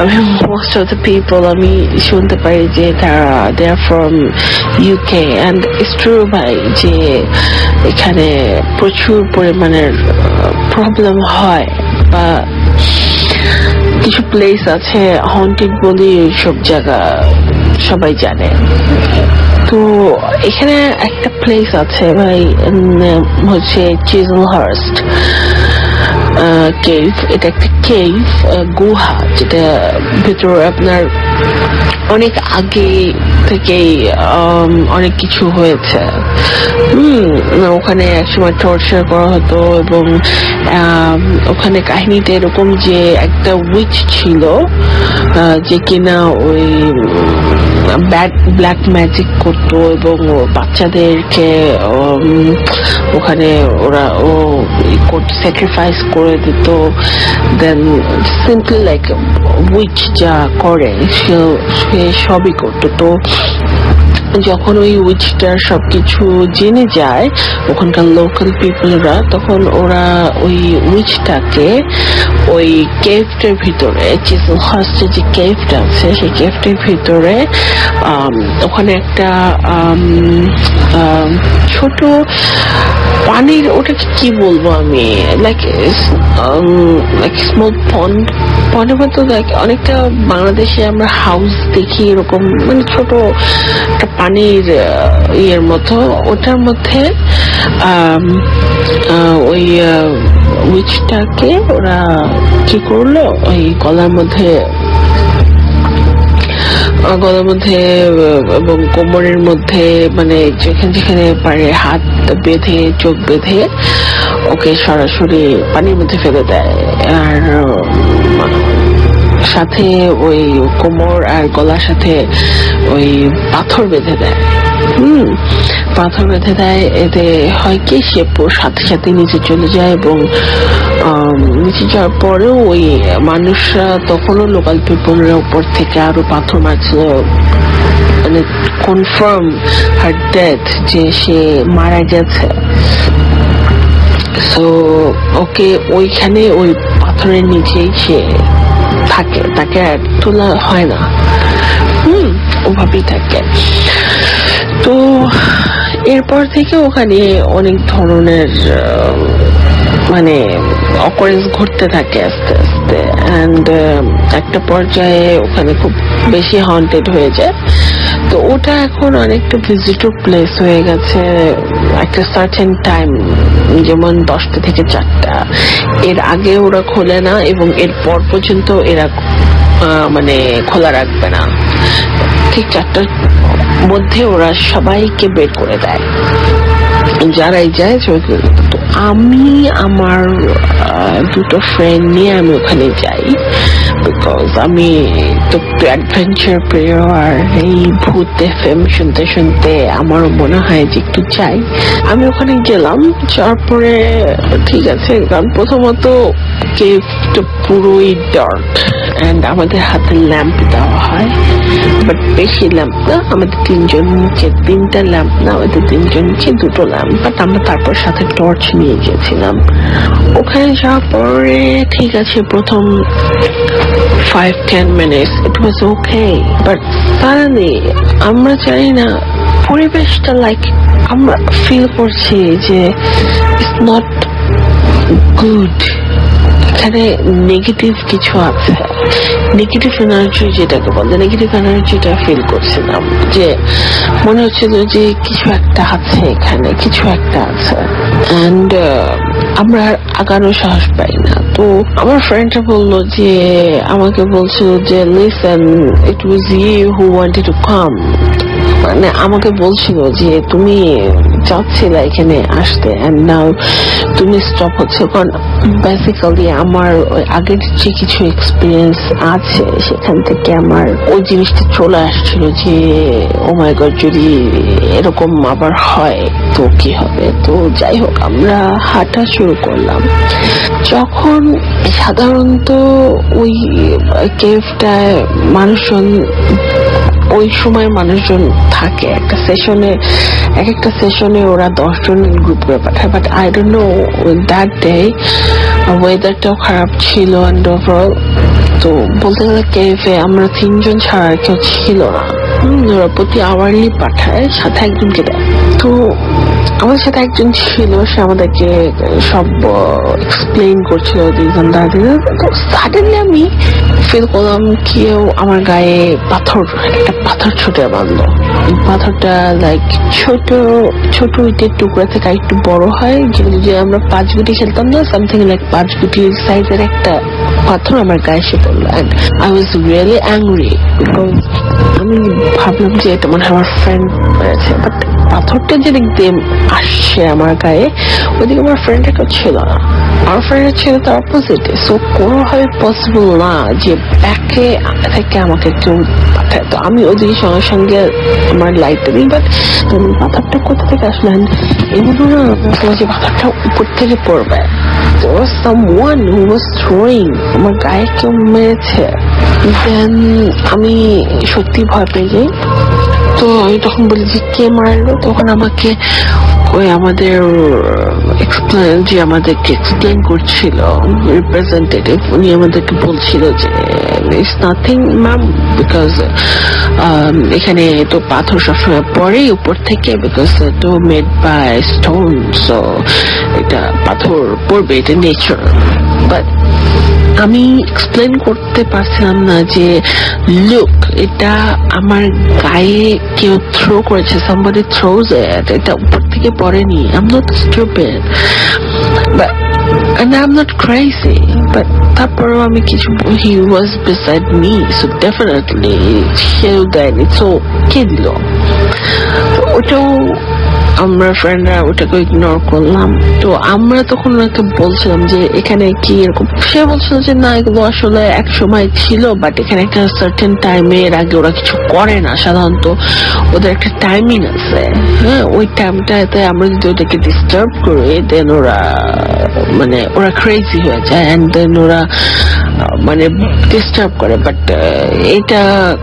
আমি মোস্ট অফ দ্য পিপল আমি শুনতে পারি যে তারা they are from UK, and it's true ভাই যে এখানে প্রচুর পরিমাণের প্রবলেম হয়, বা কিছু প্লেস আছে হন্টেড বলে সব জায়গা সবাই জানে। তো এখানে একটা প্লেস আছে ভাই, হচ্ছে চিজলহার্স্ট কেভ। এটা একটা কেভ, গুহা, যেটা ভিতরে আপনার অনেক আগে থেকেই অনেক কিছু হয়েছে। ওখানে একসময় টর্চার করা হতো, এবং ওখানে কাহিনীটা এরকম যে একটা উইচ ছিল যে কিনা ওই ব্ল্যাক ম্যাজিক করতো, এবং বাচ্চাদেরকে ওখানে ওরা স্যাক্রিফাইস করে দিত। দেন সিম্পল লাইক উইচ যা করে সে সবই করতো। তো যখন ওই উইচটার সবকিছু জেনে যায় ওখানকার লোকাল পিপলরা, তখন ওরা ওই উইচটাকে ওই কেভটার ভিতরে, চিজলহার্স্টের যে কেভটা আছে সেই কেভটার ভিতরে ওখানে একটা ছোট পানির, ওটাকে কি বলবো আমি, লাইক স্মল পন্ডের মতো, লাইক অনেকটা বাংলাদেশে আমরা হাউস দেখি এরকম, মানে ছোট একটা পানির ইয়ের মতো, ওটার মধ্যে ওই উইচটাকে ওরা কি করলো, ওই গলার মধ্যে গলার মধ্যে এবং কোমরের মধ্যে, মানে যেখানে যেখানে পারে হাত বেঁধে চোখ বেঁধে ওকে সরাসরি পানির মধ্যে ফেলে দেয়। আর সাথে ওই কোমর আর গলার সাথে ওই পাথর বেঁধে দেয়। পাথর বেঁধে দেয়। এতে হয় কি, সে সাথে সাথে নিচে চলে যায় এবং নিচে যাওয়ার পরেও ওই মানুষরা তখনও লোকাল পিপলরা উপর থেকে আরো পাথর মারছিল, মানে কনফার্ম হার ডেথ, যে সে মারা গেছে। সো ওকে ওইখানে ওই পাথরের নিচেই সে থাকে, তাকে আর তোলা হয় না, ওভাবেই থাকে। তো এরপর থেকে ওখানে অনেক ধরনের মানে অকারেন্স ঘটতে থাকে আস্তে আস্তে, অ্যান্ড একটা পর্যায়ে ওখানে খুব বেশি হন্টেড হয়ে যায়। তো ওটা এখন অনেকটা ভিজিটর প্লেস হয়ে গেছে একটা সার্টেন টাইম, যেমন 10টা থেকে 4টা, এর আগে ওরা খোলে না এবং এর পর পর্যন্ত এরা মানে খোলা রাখবে না। ঠিক 4টার মধ্যে ওরা সবাইকে বের করে দেয়, যারাই যায়। তো আমি আমার দুটো ফ্রেন্ড নিয়ে আমি ওখানে যাই, বিকজ আমি তো অ্যাডভেঞ্চার প্রিয়, আর এই ভূত এফএম শুনতে শুনতে আমারও মনে হয় যে একটু যাই। আমি ওখানে গেলাম, যাওয়ার পরে ঠিক আছে, কারণ প্রথমত কেভটা পুরোই ডার্ক, অ্যান্ড আমাদের হাতে ল্যাম্প দেওয়া হয়, বাট বেশি ল্যাম্প না, আমাদের 3জন নিচে 3টা ল্যাম্প না, আমাদের 3জন নিচে 2টো ল্যাম্প, বাট আমরা তারপর সাথে টর্চ নিয়ে গেছিলাম। ওখানে যাওয়ার পরে ঠিক আছে, প্রথম 5-10 minutes it was okay, but suddenly আমরা জানি না, পরিবেশটা লাইক আমরা ফিল করছি যে it's not good, এখানে নেগেটিভ কিছু আছে, নেগেটিভ এনার্জি যেটাকে বলে, নেগেটিভ এনার্জিটা ফিল করছিলাম, যে মনে হচ্ছিল যে কিছু একটা আছে এখানে, কিছু একটা আছে, অ্যান্ড আমরা আর আগানোর সাহস পাই না। তো আমার ফ্রেন্ডটা বললো যে, আমাকে বলছিল যে listen, it was you who wanted to come, মানে আমাকে বলছিল যে তুমি চাচ্ছিলে এখানে আসতে, এন্ড নাও তুমি স্টপ হচ্ছে। কারণ বেসিক্যালি আমার ওই আগের যে কিছু এক্সপিরিয়েন্স আছে সেখান থেকে আমার ওই জিনিসটা চলে আসছিল যে ও মাই গড, যদি এরকম আবার হয় তো কি হবে। তো যাই হোক, আমরা হাঁটা শুরু করলাম। যখন সাধারণত ওই কেভটায় মানুষজন, ওই সময় মানুষজন থাকে একটা সেশনে, একটা সেশনে ওরা 10 জনের গ্রুপ করে পাঠায়, but I don't know that day ওয়েদারটাও খারাপ ছিল অ্যান্ড ওভারঅল। তো বলতে গেলে কেভে আমরা 3 জন ছাড়া কেউ ছিল না, ওরা প্রতি আওয়ারলি পাঠায়, সাথে একজনকে দেয়। তো আমাদের সাথে একজন ছিল, সে আমাদেরকে সব এক্সপ্লেইন করছিল দিন দাদি। তো সাডেনলি আমি ফিল করলাম কেউ আমার গায়ে একটা পাথর ছুটে বাঁধলো। পাথরটা লাইক ছোট ছোট ইটের টুকরা থেকে একটু বড় হয়, যেগুলো যে আমরা 5 গুটি খেলতাম না, সামথিং লাইক 5 গুটির সাইজের একটা পাথর আমার গায়ে এসে পড়লো। And I was really angry, because আমি ভাবলাম যে এটা মনে হয় আমার ফ্রেন্ড মেরেছে, বাট পাথরটা যেদিক দিয়ে আসছে আমার গায়ে, ওইদিকে আমার ফ্রেন্ডটা কেউ ছিল না, আমার ফ্রেন্ডের ছিল তার অপোজিটে। সো কোনোভাবে পসিবল না যে ব্যাকে থেকে আমাকে কেউ পাঠায়। তো আমি ওদিকে সঙ্গে সঙ্গে আমার লাইটটা দিই, বাট পাথরটা কোথা থেকে আসলেন এগুলো না, যে পাথরটা উপর থেকে পড়বে। Someone who was throwing, আমার গায়ে কেউ মেরেছে। দেন আমি সত্যি ভয় পেয়ে যাই। তো আমি তখন বলি যে কে মারলো, তখন আমাকে ওই আমাদের যে আমাদেরকে এক্সপ্লেন করছিল রিপ্রেজেন্টেটিভ, উনি আমাদেরকে বলছিল যে ইটস নাথিং ম্যাম, বিকজ এখানে তো পাথর সবসময় পড়েই উপর থেকে, বিকজ তো মেড বাই স্টোন, সো এটা পাথর পড়বে, এটা নেচার। বাট আমি এক্সপ্লেন করতে পারছিলাম না যে লুক, এটা আমার গায়ে কেউ থ্রো করেছে, somebody throws it, এটা উপর থেকে পড়েনি, I'm not stupid. But and I'm not crazy, but তারপরেও আমি কিছু, he was beside me, so definitely সেও দেয়নি, so কে দিল? ওটাও আমরা ফ্রেন্ডরা ওটাকে ইগনোর করলাম। তো আমরা তখন ওনাকে বলছিলাম যে এখানে কি এরকম, সে বলছিল যে না এগুলো আসলে এক সময় ছিল, বাট এখানে একটা সার্টেন টাইমের আগে ওরা কিছু করে না, সাধারণত ওদের একটা টাইমিং আছে। হ্যাঁ, ওই টাইমটাতে আমরা যদি ওদেরকে ডিস্টার্ব করি দেন ওরা মানে ওরা ক্রেজি হয়ে যায়, অ্যান্ড দেন ওরা মানে ডিস্টার্ব করে। বাট এটা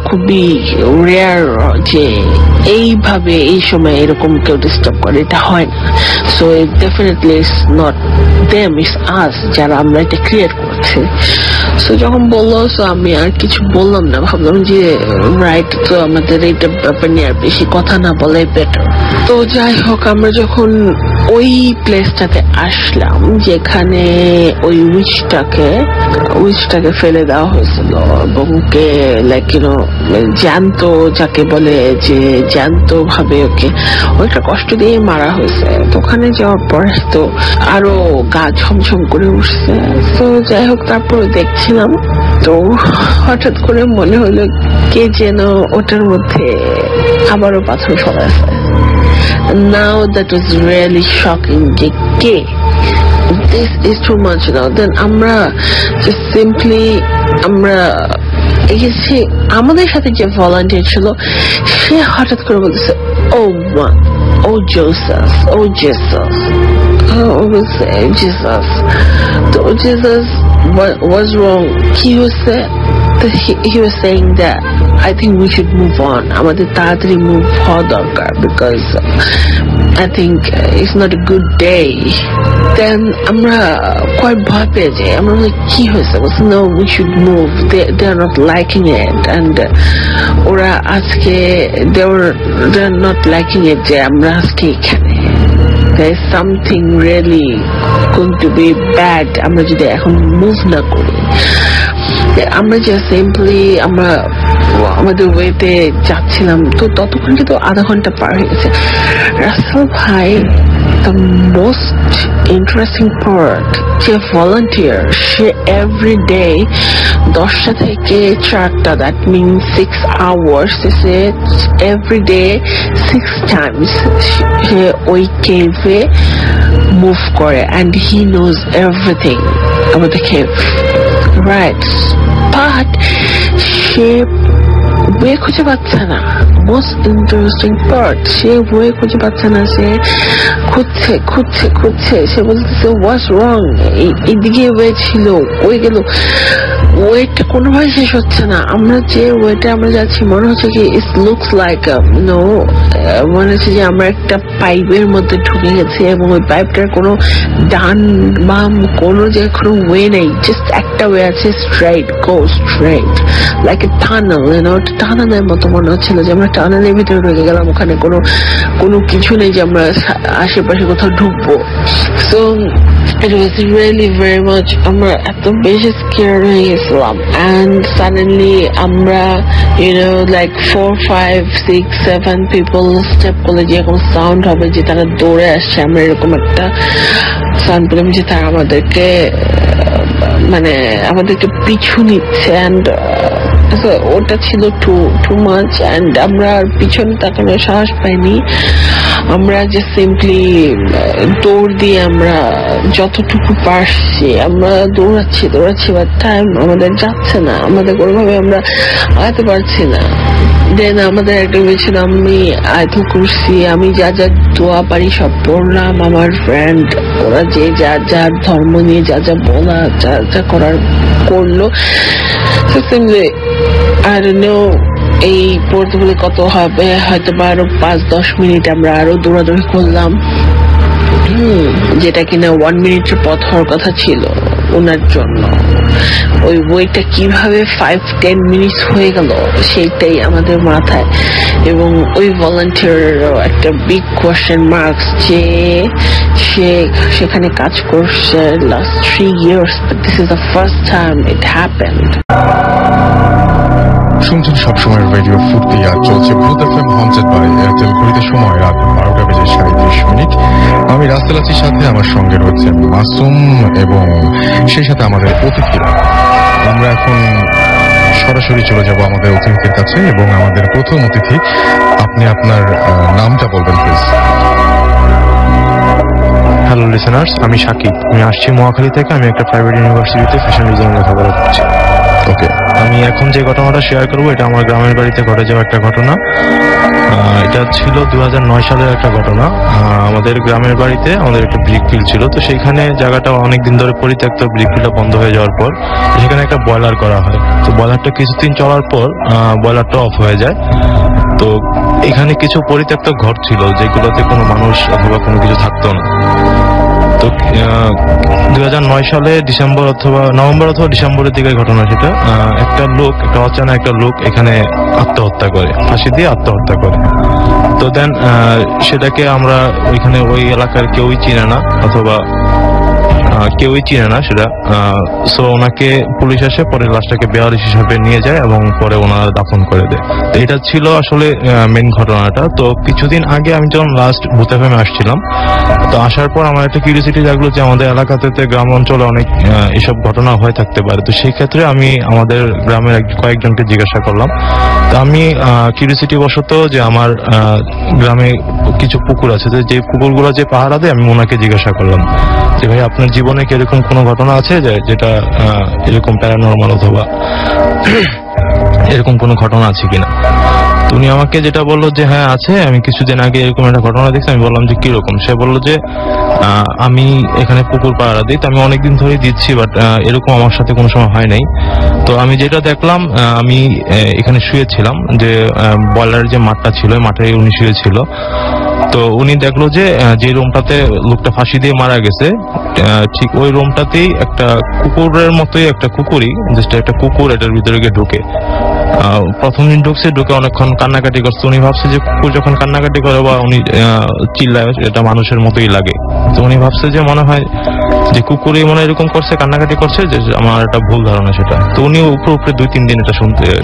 খুবই রেয়ার যে এইভাবে এই সময় এরকম কেউ ডিস্টার্ব করে, এটা হয় না। So definitely it's not them, it's us যারা আমরা এটা ক্রিয়েট করছি। সো যখন বললো, সো আমি আর কিছু বললাম না, ভাবলাম যে রাইট, তো আমাদের এইটা ব্যাপার নিয়ে আর বেশি কথা না বলাই বেটার। তো যাই হোক, আমরা যখন ওই প্লেসটাতে আসলাম যেখানে ওই উইচটাকে ফেলে দেওয়া হয়েছিল এবং কে লাইক ইউনো জ্যান্ত, যাকে বলে যে জ্যান্ত ভাবে ওকে ওইটা কষ্ট দিয়ে মারা হয়েছে। তো ওখানে যাওয়ার পরে তো আরো গা ছমছম করে উঠছে। তো যাই হোক, তারপরে দেখছিলাম, তো হঠাৎ করে মনে হলো কে যেন ওটার মধ্যে আবারও পাথর ফেলেছে। Now that was really shocking যে কে, this is too much now. Then আমরা just simply আমরা এসে আমাদের সাথে যে ভলান্টিয়ার ছিল সে হঠাৎ করে বলতেছে ও মা, ও জোসাস, ও Jesus, Jesus. So Jesus was wrong. He was saying that I think we should move on. আমাদের তাড়াতাড়ি মুভ হওয়া দরকার, because I think it's not a good day. Then আমরা quite ভয় পেয়ে যাই, আমরা বলি কি হয়েছে? বলছে no, we should move. They are not liking it, and ওরা আজকে they're not liking it যে আমরা আজকে এখানে। There is something really going to be bad আমরা যদি এখন মুভ না করি। আমরা যে সিম্পলি আমরা আমাদের ওয়েতে যাচ্ছিলাম, তো ততক্ষণ কিন্তু আধা ঘন্টা পার হয়ে গেছে। রাসেল ভাই, the most interesting part, যে ভলান্টিয়ার সে এভরিডে 10টা থেকে 4টা, দ্যাট মিনস 6 hours, সে এভরিডে 6 times সে ওই কেভে মুভ করে, and he knows everything about the cave, right? But say way খুঁজে পাচ্ছে না। মোস্ট ইন্টারেস্টিং পার্ট, সে ওয়ে খুঁজে পাচ্ছে না। সে খুঁজছে সে বলতেছে হোয়াটস রং, এইদিকে ওয়ে ছিল, ওই গেল, ওয়েটা কোনোভাবে শেষ হচ্ছে না। আমরা যে ওয়েটা আমরা যাচ্ছি মনে হচ্ছে কি ইট লুকস লাইক নো, মনে হচ্ছে যে আমরা একটা পাইপের মধ্যে ঢুকে গেছি এবং ওই পাইপটার কোনো ডান বাম কোনো যে কোনো ওয়ে নেই, জাস্ট একটা ওয়ে আছে, straight, go straight, like a tunnel, টানেলের মতো মনে হচ্ছিল যে আমরা টানেলের ভিতরে ঢুকে গেলাম, ওখানে কোনো কিছু নেই যে আমরা আশেপাশে কোথাও ঢুকবো। So it was really very much, আমরা এত বেশি scared হয়ে গেছিলাম, and suddenly আমরা like 4, 5, 6, 7 people step করলে যে কোনো সাউন্ড হবে যে তারা দৌড়ে আসছে, আমরা এরকম একটা সাউন্ড পেলাম যে তারা আমাদেরকে পিছু নিচ্ছে, and ওটা ছিল টু মাচ, অ্যান্ড আমরা আর পিছনে তাকানোর সাহস পাইনি। আমরা যে সিম্পলি দৌড় দিয়ে আমরা যতটুকু পারছি আমরা দৌড়াচ্ছি, বাট টাইম আমাদের যাচ্ছে না, আমাদের কোনোভাবে আমরা আগাতে পারছি না। দেন আমাদের একটা হয়েছিল, আমি আয়াতুল কুরসি, আমি যা যা দোয়া পারি সব পড়লাম, আমার ফ্রেন্ড ওরা যে যার ধর্ম নিয়ে যা যা বলা যা করার করলো। I don't know, এই পড়তে বলে কত হবে, হয়তো বা আরো 5-10 মিনিট আমরা আরো দৌড়াদৌড়ি করলাম, যেটা কিনা 1 মিনিটের পথ হওয়ার কথা ছিল ওনার জন্য। ওই বইটা কিভাবে 5-10 মিনিট হয়ে গেল সেইটাই আমাদের মাথায়, এবং ওই ভলান্টিয়ারেরও একটা বিগ কোয়েশ্চেন মার্কস যে সে সেখানে কাজ করছে last 3 years, but this is the first time it happened. শুনছেন সবসময় রেডিও ফুর্তি, আর চলছে ভূত এফএম হন্টেড বাই এয়ারটেল। ঘড়িতে সময় রাত 12টা বেজে 37 মিনিট। আমি রাসেল চাচির সাথে আমার সঙ্গে রয়েছে মাসুম এবং সেই সাথে আমাদের অতিথিরা। আমরা এখন সরাসরি চলে যাব আমাদের অতিথির কাছে এবং আমাদের প্রথম অতিথি, আপনি আপনার নামটা বলবেন প্লিজ। হ্যালো লিসেনার্স, আমি সাকিব। আমি আসছি মহাখালী থেকে। আমি একটা প্রাইভেট ইউনিভার্সিটিতে ফ্যাশন ডিজাইন লেখাপড়া করছি। ওকে, আমি এখন যে ঘটনাটা শেয়ার করবো এটা আমার গ্রামের বাড়িতে ঘটে যাওয়া একটা ঘটনা। এটা ছিল 2009 সালের একটা ঘটনা। আমাদের গ্রামের বাড়িতে আমাদের একটা ব্রিক ফিল্ড ছিল, তো সেইখানে জায়গাটা অনেকদিন ধরে পরিত্যক্ত। ব্রিক ফিল্ডটা বন্ধ হয়ে যাওয়ার পর সেখানে একটা বয়লার করা হয়। তো বয়লারটা কিছুদিন চলার পর বয়লারটা অফ হয়ে যায়। তো এখানে কিছু পরিত্যক্ত ঘর ছিল যেগুলোতে কোনো মানুষ অথবা কোনো কিছু থাকতো না। তো 2009 সালে ডিসেম্বর অথবা নভেম্বর অথবা ডিসেম্বরের দিকে ঘটনা সেটা। একটা অচেনা একটা লোক এখানে আত্মহত্যা করে, ফাঁসি দিয়ে আত্মহত্যা করে। তো দেন সেটাকে আমরা ওইখানে ওই এলাকার কেউই চিনে না অথবা কেউই চিনে না সেটা। সো ওনাকে পুলিশ এসে পরে লাশটাকে বেওয়ারিশ হিসাবে নিয়ে যায় এবং পরে ওনারা দাফন করে দেয়। তো এটা ছিল আসলে মেন ঘটনাটা। তো কিছুদিন আগে আমি যখন লাস্ট ভূত এফএম আসছিলাম, তো আসার পর আমার একটা কিউরিওসিটি জাগলো যে আমাদের এলাকাতে গ্রাম অঞ্চলে অনেক এসব ঘটনা হয়ে থাকতে পারে। তো সেই ক্ষেত্রে আমি আমাদের গ্রামের কয়েকজনকে জিজ্ঞাসা করলাম। তো আমি কিউরিওসিটি বশত যে আমার গ্রামে কিছু পুকুর আছে, যে পুকুরগুলো যে পাহারা দেয়, আমি ওনাকে জিজ্ঞাসা করলাম যে ভাই আপনার জীবনে কি এরকম কোনো ঘটনা আছে যেটা এরকম প্যারানরমাল অথবা এরকম কোনো ঘটনা আছে কিনা। তো উনি আমাকে যেটা বললো যে হ্যাঁ আছে, আমি কিছুদিন আগে এরকম একটা ঘটনা দেখছি। আমি বললাম যে কিরকম। সে বললো যে আমি এখানে পুকুর পাহারা দিই, তো আমি অনেকদিন ধরেই দিচ্ছি, বাট এরকম আমার সাথে কোনো সময় হয় নাই। তো আমি যেটা দেখলাম, আমি এখানে শুয়েছিলাম, যে বয়লারের যে মাঠটা ছিল মাঠে উনি শুয়েছিল। তো উনি দেখলো যে রুমটাতে লোকটা ফাঁসি দিয়ে মারা গেছে, ঠিক ওই রুমটাতেই একটা কুকুরের মতোই একটা কুকুরই, জাস্ট একটা কুকুর এটার ভিতরে গিয়ে ঢুকে। প্রথম দিন ঢুকে অনেকক্ষণ কান্নাকাটি করছে। উনি ভাবছে যে কুকুর যখন কান্নাকাটি করে বা উনি চিল্লায়, এটা মানুষের মতোই লাগে। তো উনি ভাবছে যে মনে হয় যে কুকুরই মনে এরকম করছে, কান্নাকাটি করছে, যে আমার একটা ভুল ধারণা সেটা। তো উনি উপরে 2-3 দিন এটা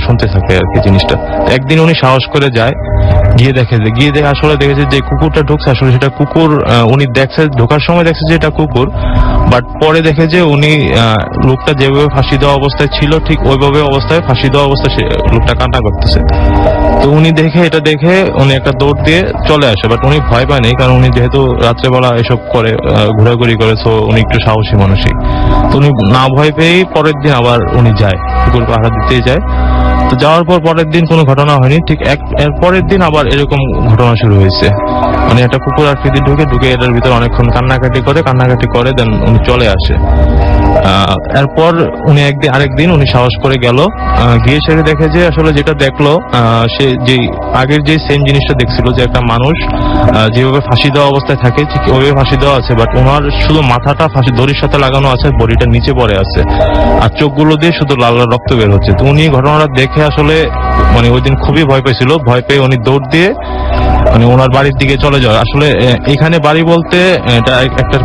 শুনতে থাকে আর কি জিনিসটা। একদিন উনি সাহস করে যায়, গিয়ে দেখে আসলে দেখেছে যে কুকুরটা ঢুকছে, আসলে সেটা কুকুর। উনি দেখছে, ঢোকার সময় দেখছে যে এটা কুকুর, বাট পরে দেখে যে উনি লোকটা যেভাবে ফাঁসি দেওয়া অবস্থায় ছিল ঠিক ওইভাবে অবস্থায় ফাঁসি দেওয়া অবস্থায় লোকটা কান্না করতেছে। তো উনি এটা দেখে উনি একটা দৌড় দিয়ে চলে আসে, বাট উনি ভয় পায় নাই, কারণ উনি যেহেতু রাত্রেবেলা এসব করে, ঘোরাঘুরি করে, তো উনি একটু সাহসী মানসিক। তো উনি না ভয় পেয়েই পরের দিন আবার উনি যায়, কুকুর পাহারা দিতেই যায়। তো যাওয়ার পর পরের দিন কোনো ঘটনা হয়নি, ঠিক এর পরের দিন আবার এরকম ঘটনা শুরু হয়েছে। মানে একটা কুকুর আকৃতি ঢুকে এটার ভিতরে অনেকক্ষণ কান্নাকাটি করে দেন উনি চলে আসে। এরপর উনি আরেকদিন উনি সাহস করে গেল, গিয়ে সেটা দেখে যে আসলে যেটা দেখলো, সে যে আগের যে সেম জিনিসটা দেখছিল, যে একটা মানুষ যেভাবে ফাঁসি দেওয়া অবস্থায় থাকে ঠিক ওইভাবে ফাঁসি দেওয়া আছে, বাট ওনার শুধু মাথাটা ফাঁসি দড়ির সাথে লাগানো আছে, বডিটা নিচে পড়ে আছে, আর চোখগুলো দিয়ে শুধু লাল লাল রক্ত বের হচ্ছে। তো উনি ঘটনাটা দেখে আসলে মানে ওই দিন খুবই ভয় পেয়েছিল। ভয় পেয়ে উনি দৌড় দিয়ে মানে ওনার বাড়ির দিকে চলে যাওয়া। আসলে এখানে বাড়ি বলতে এটা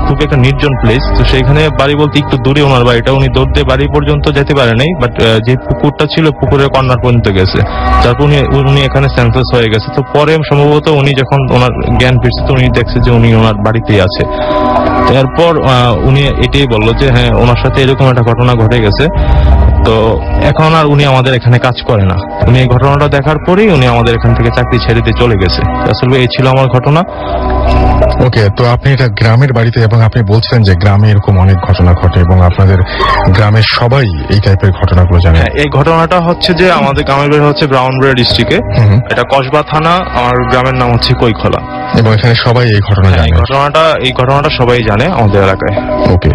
খুব একটা নির্জন প্লেস, তো সেইখানে বাড়ি বলতে একটু দূরে ওনার বাড়িটা। উনি দৌড় দিয়ে বাড়ি পর্যন্ত যেতে পারে নাই, বাট যে পুকুরটা ছিল পুকুরের কর্নার পর্যন্ত গেছে। তারপর উনি এখানে সেন্সাস হয়ে গেছে। তো পরে সম্ভবত উনি যখন ওনার জ্ঞান ফিরছে, তো উনি দেখছে যে উনি ওনার বাড়িতেই আছে। এরপর উনি এটাই বললো যে হ্যাঁ ওনার সাথে এরকম একটা ঘটনা ঘটে গেছে। তো এখন আর উনি আমাদের এখানে কাজ করে না। উনি এই ঘটনাটা দেখার পরেই উনি আমাদের এখান থেকে চাকরি ছেড়ে দিয়ে চলে গেছে। আসলে এই ছিল আমার ঘটনা। ওকে, তো আপনি এটা গ্রামের বাড়িতে, এবং আপনি বলছেন যে গ্রামে এরকম অনেক ঘটনা ঘটে এবং আপনাদের গ্রামের সবাই এই টাইপের ঘটনাগুলো জানে। এই ঘটনাটা হচ্ছে যে আমাদের গ্রামের বাড়ি হচ্ছে ব্রাউনবাড়িয়া ডিস্ট্রিক্টে, এটা কসবা থানা, আমার গ্রামের নাম হচ্ছে কৈখলা, এবং এখানে সবাই এই ঘটনা জানে। এই ঘটনাটা সবাই জানে আমাদের এলাকায়। ওকে,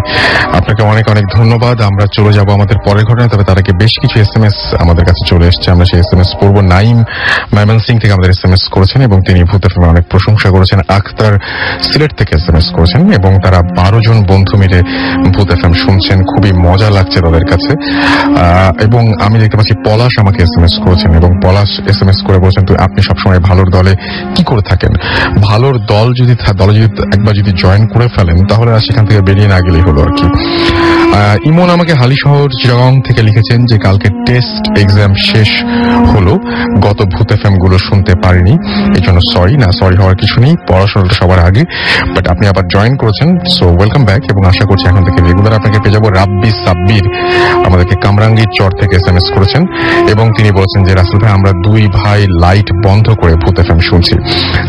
আপনাকে অনেক অনেক ধন্যবাদ। আমরা চলে যাব আমাদের পরের ঘটনা, তবে তার আগে বেশ কিছু SMS আমাদের কাছে চলে এসেছে। আমরা সেই SMS পড়ব। নাইম ময়মনসিং থেকে আমাদের SMS করেছেন এবং তিনি ভূত এফএম অনেক প্রশংসা করেছেন। আখতার সিলেট থেকে SMS করেছেন এবং তারা 12 জন বন্ধু মিলে ভূত এফএম শুনছেন, খুবই মজা লাগছে তাদের কাছে। এবং আমি দেখতে পাচ্ছি পলাশ আমাকে SMS করেছেন এবং পলাশ SMS করে বলছেন তো আপনি সবসময় ভালোর দলে কি করে থাকেন? ভালোর দল যদি একবার যদি জয়েন করে ফেলেন তাহলে আর সেখান থেকে বেরিয়ে না গেলেই হলো আর কি। ইমন আমাকে হালিশহর চিটাগং থেকে লিখেছেন যে কালকে টেস্ট এক্সাম শেষ হলো, গত ভূত এফএম গুলো শুনতে পারিনি, এই জন্য সরি হওয়ার কিছু নেই, পড়াশোনাটা সবার আগে। বাট আপনি আবার জয়েন করেছেন, সো ওয়েলকাম ব্যাক, এবং আশা করছি এখন থেকে রেগুলার আপনাকে পেয়ে যাবো। রাব্বি সাব্বির আমাদেরকে কামরাঙ্গীর চর থেকে SMS করেছেন এবং তিনি বলেছেন যে রাসেল ভাই আমরা দুই ভাই লাইট বন্ধ করে ভূত এফএম শুনছি।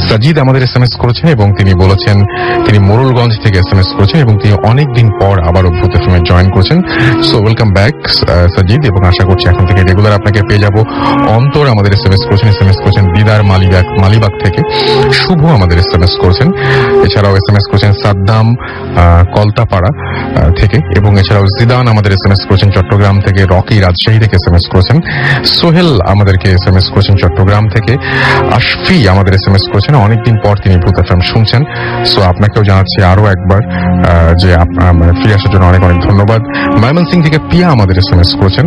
সাজিদ আমাদের SMS করেছেন এবং তিনি বলেছেন তিনি মোরলগঞ্জ থেকে SMS করেছেন এবং তিনি অনেকদিন পর আবারও ভূত এফএম এ জয়েন করেছেন। সো ওয়েলকাম ব্যাক সাজিদ, এবং আশা করছি এখন থেকে রেগুলার আপনাকে পেয়ে যাবো। অন্তর আমাদের SMS করেছেন দিদার মালিবাগ থেকে। শুভ আমাদের SMS করেছেন, এছাড়াও SMS করেছেন সাদ্দাম কলতাপাড়া থেকে, এবং এছাড়াও জিদান আমাদের SMS করেছেন চট্টগ্রাম থেকে। রকি রাজশাহী থেকে SMS করেছেন। সোহেল আমাদেরকে SMS করেছেন চট্টগ্রাম থেকে। আশফি আমাদের SMS করেছেন, অনেকদিন পর তিনি ভূত এফএম শুনছেন। সো আপনাকেও জানাচ্ছি আরো একবার যে ফিরে আসার জন্য অনেক অনেক ধন্যবাদ। ময়মনসিংহ থেকে পিয়া আমাদের SMS করেছেন।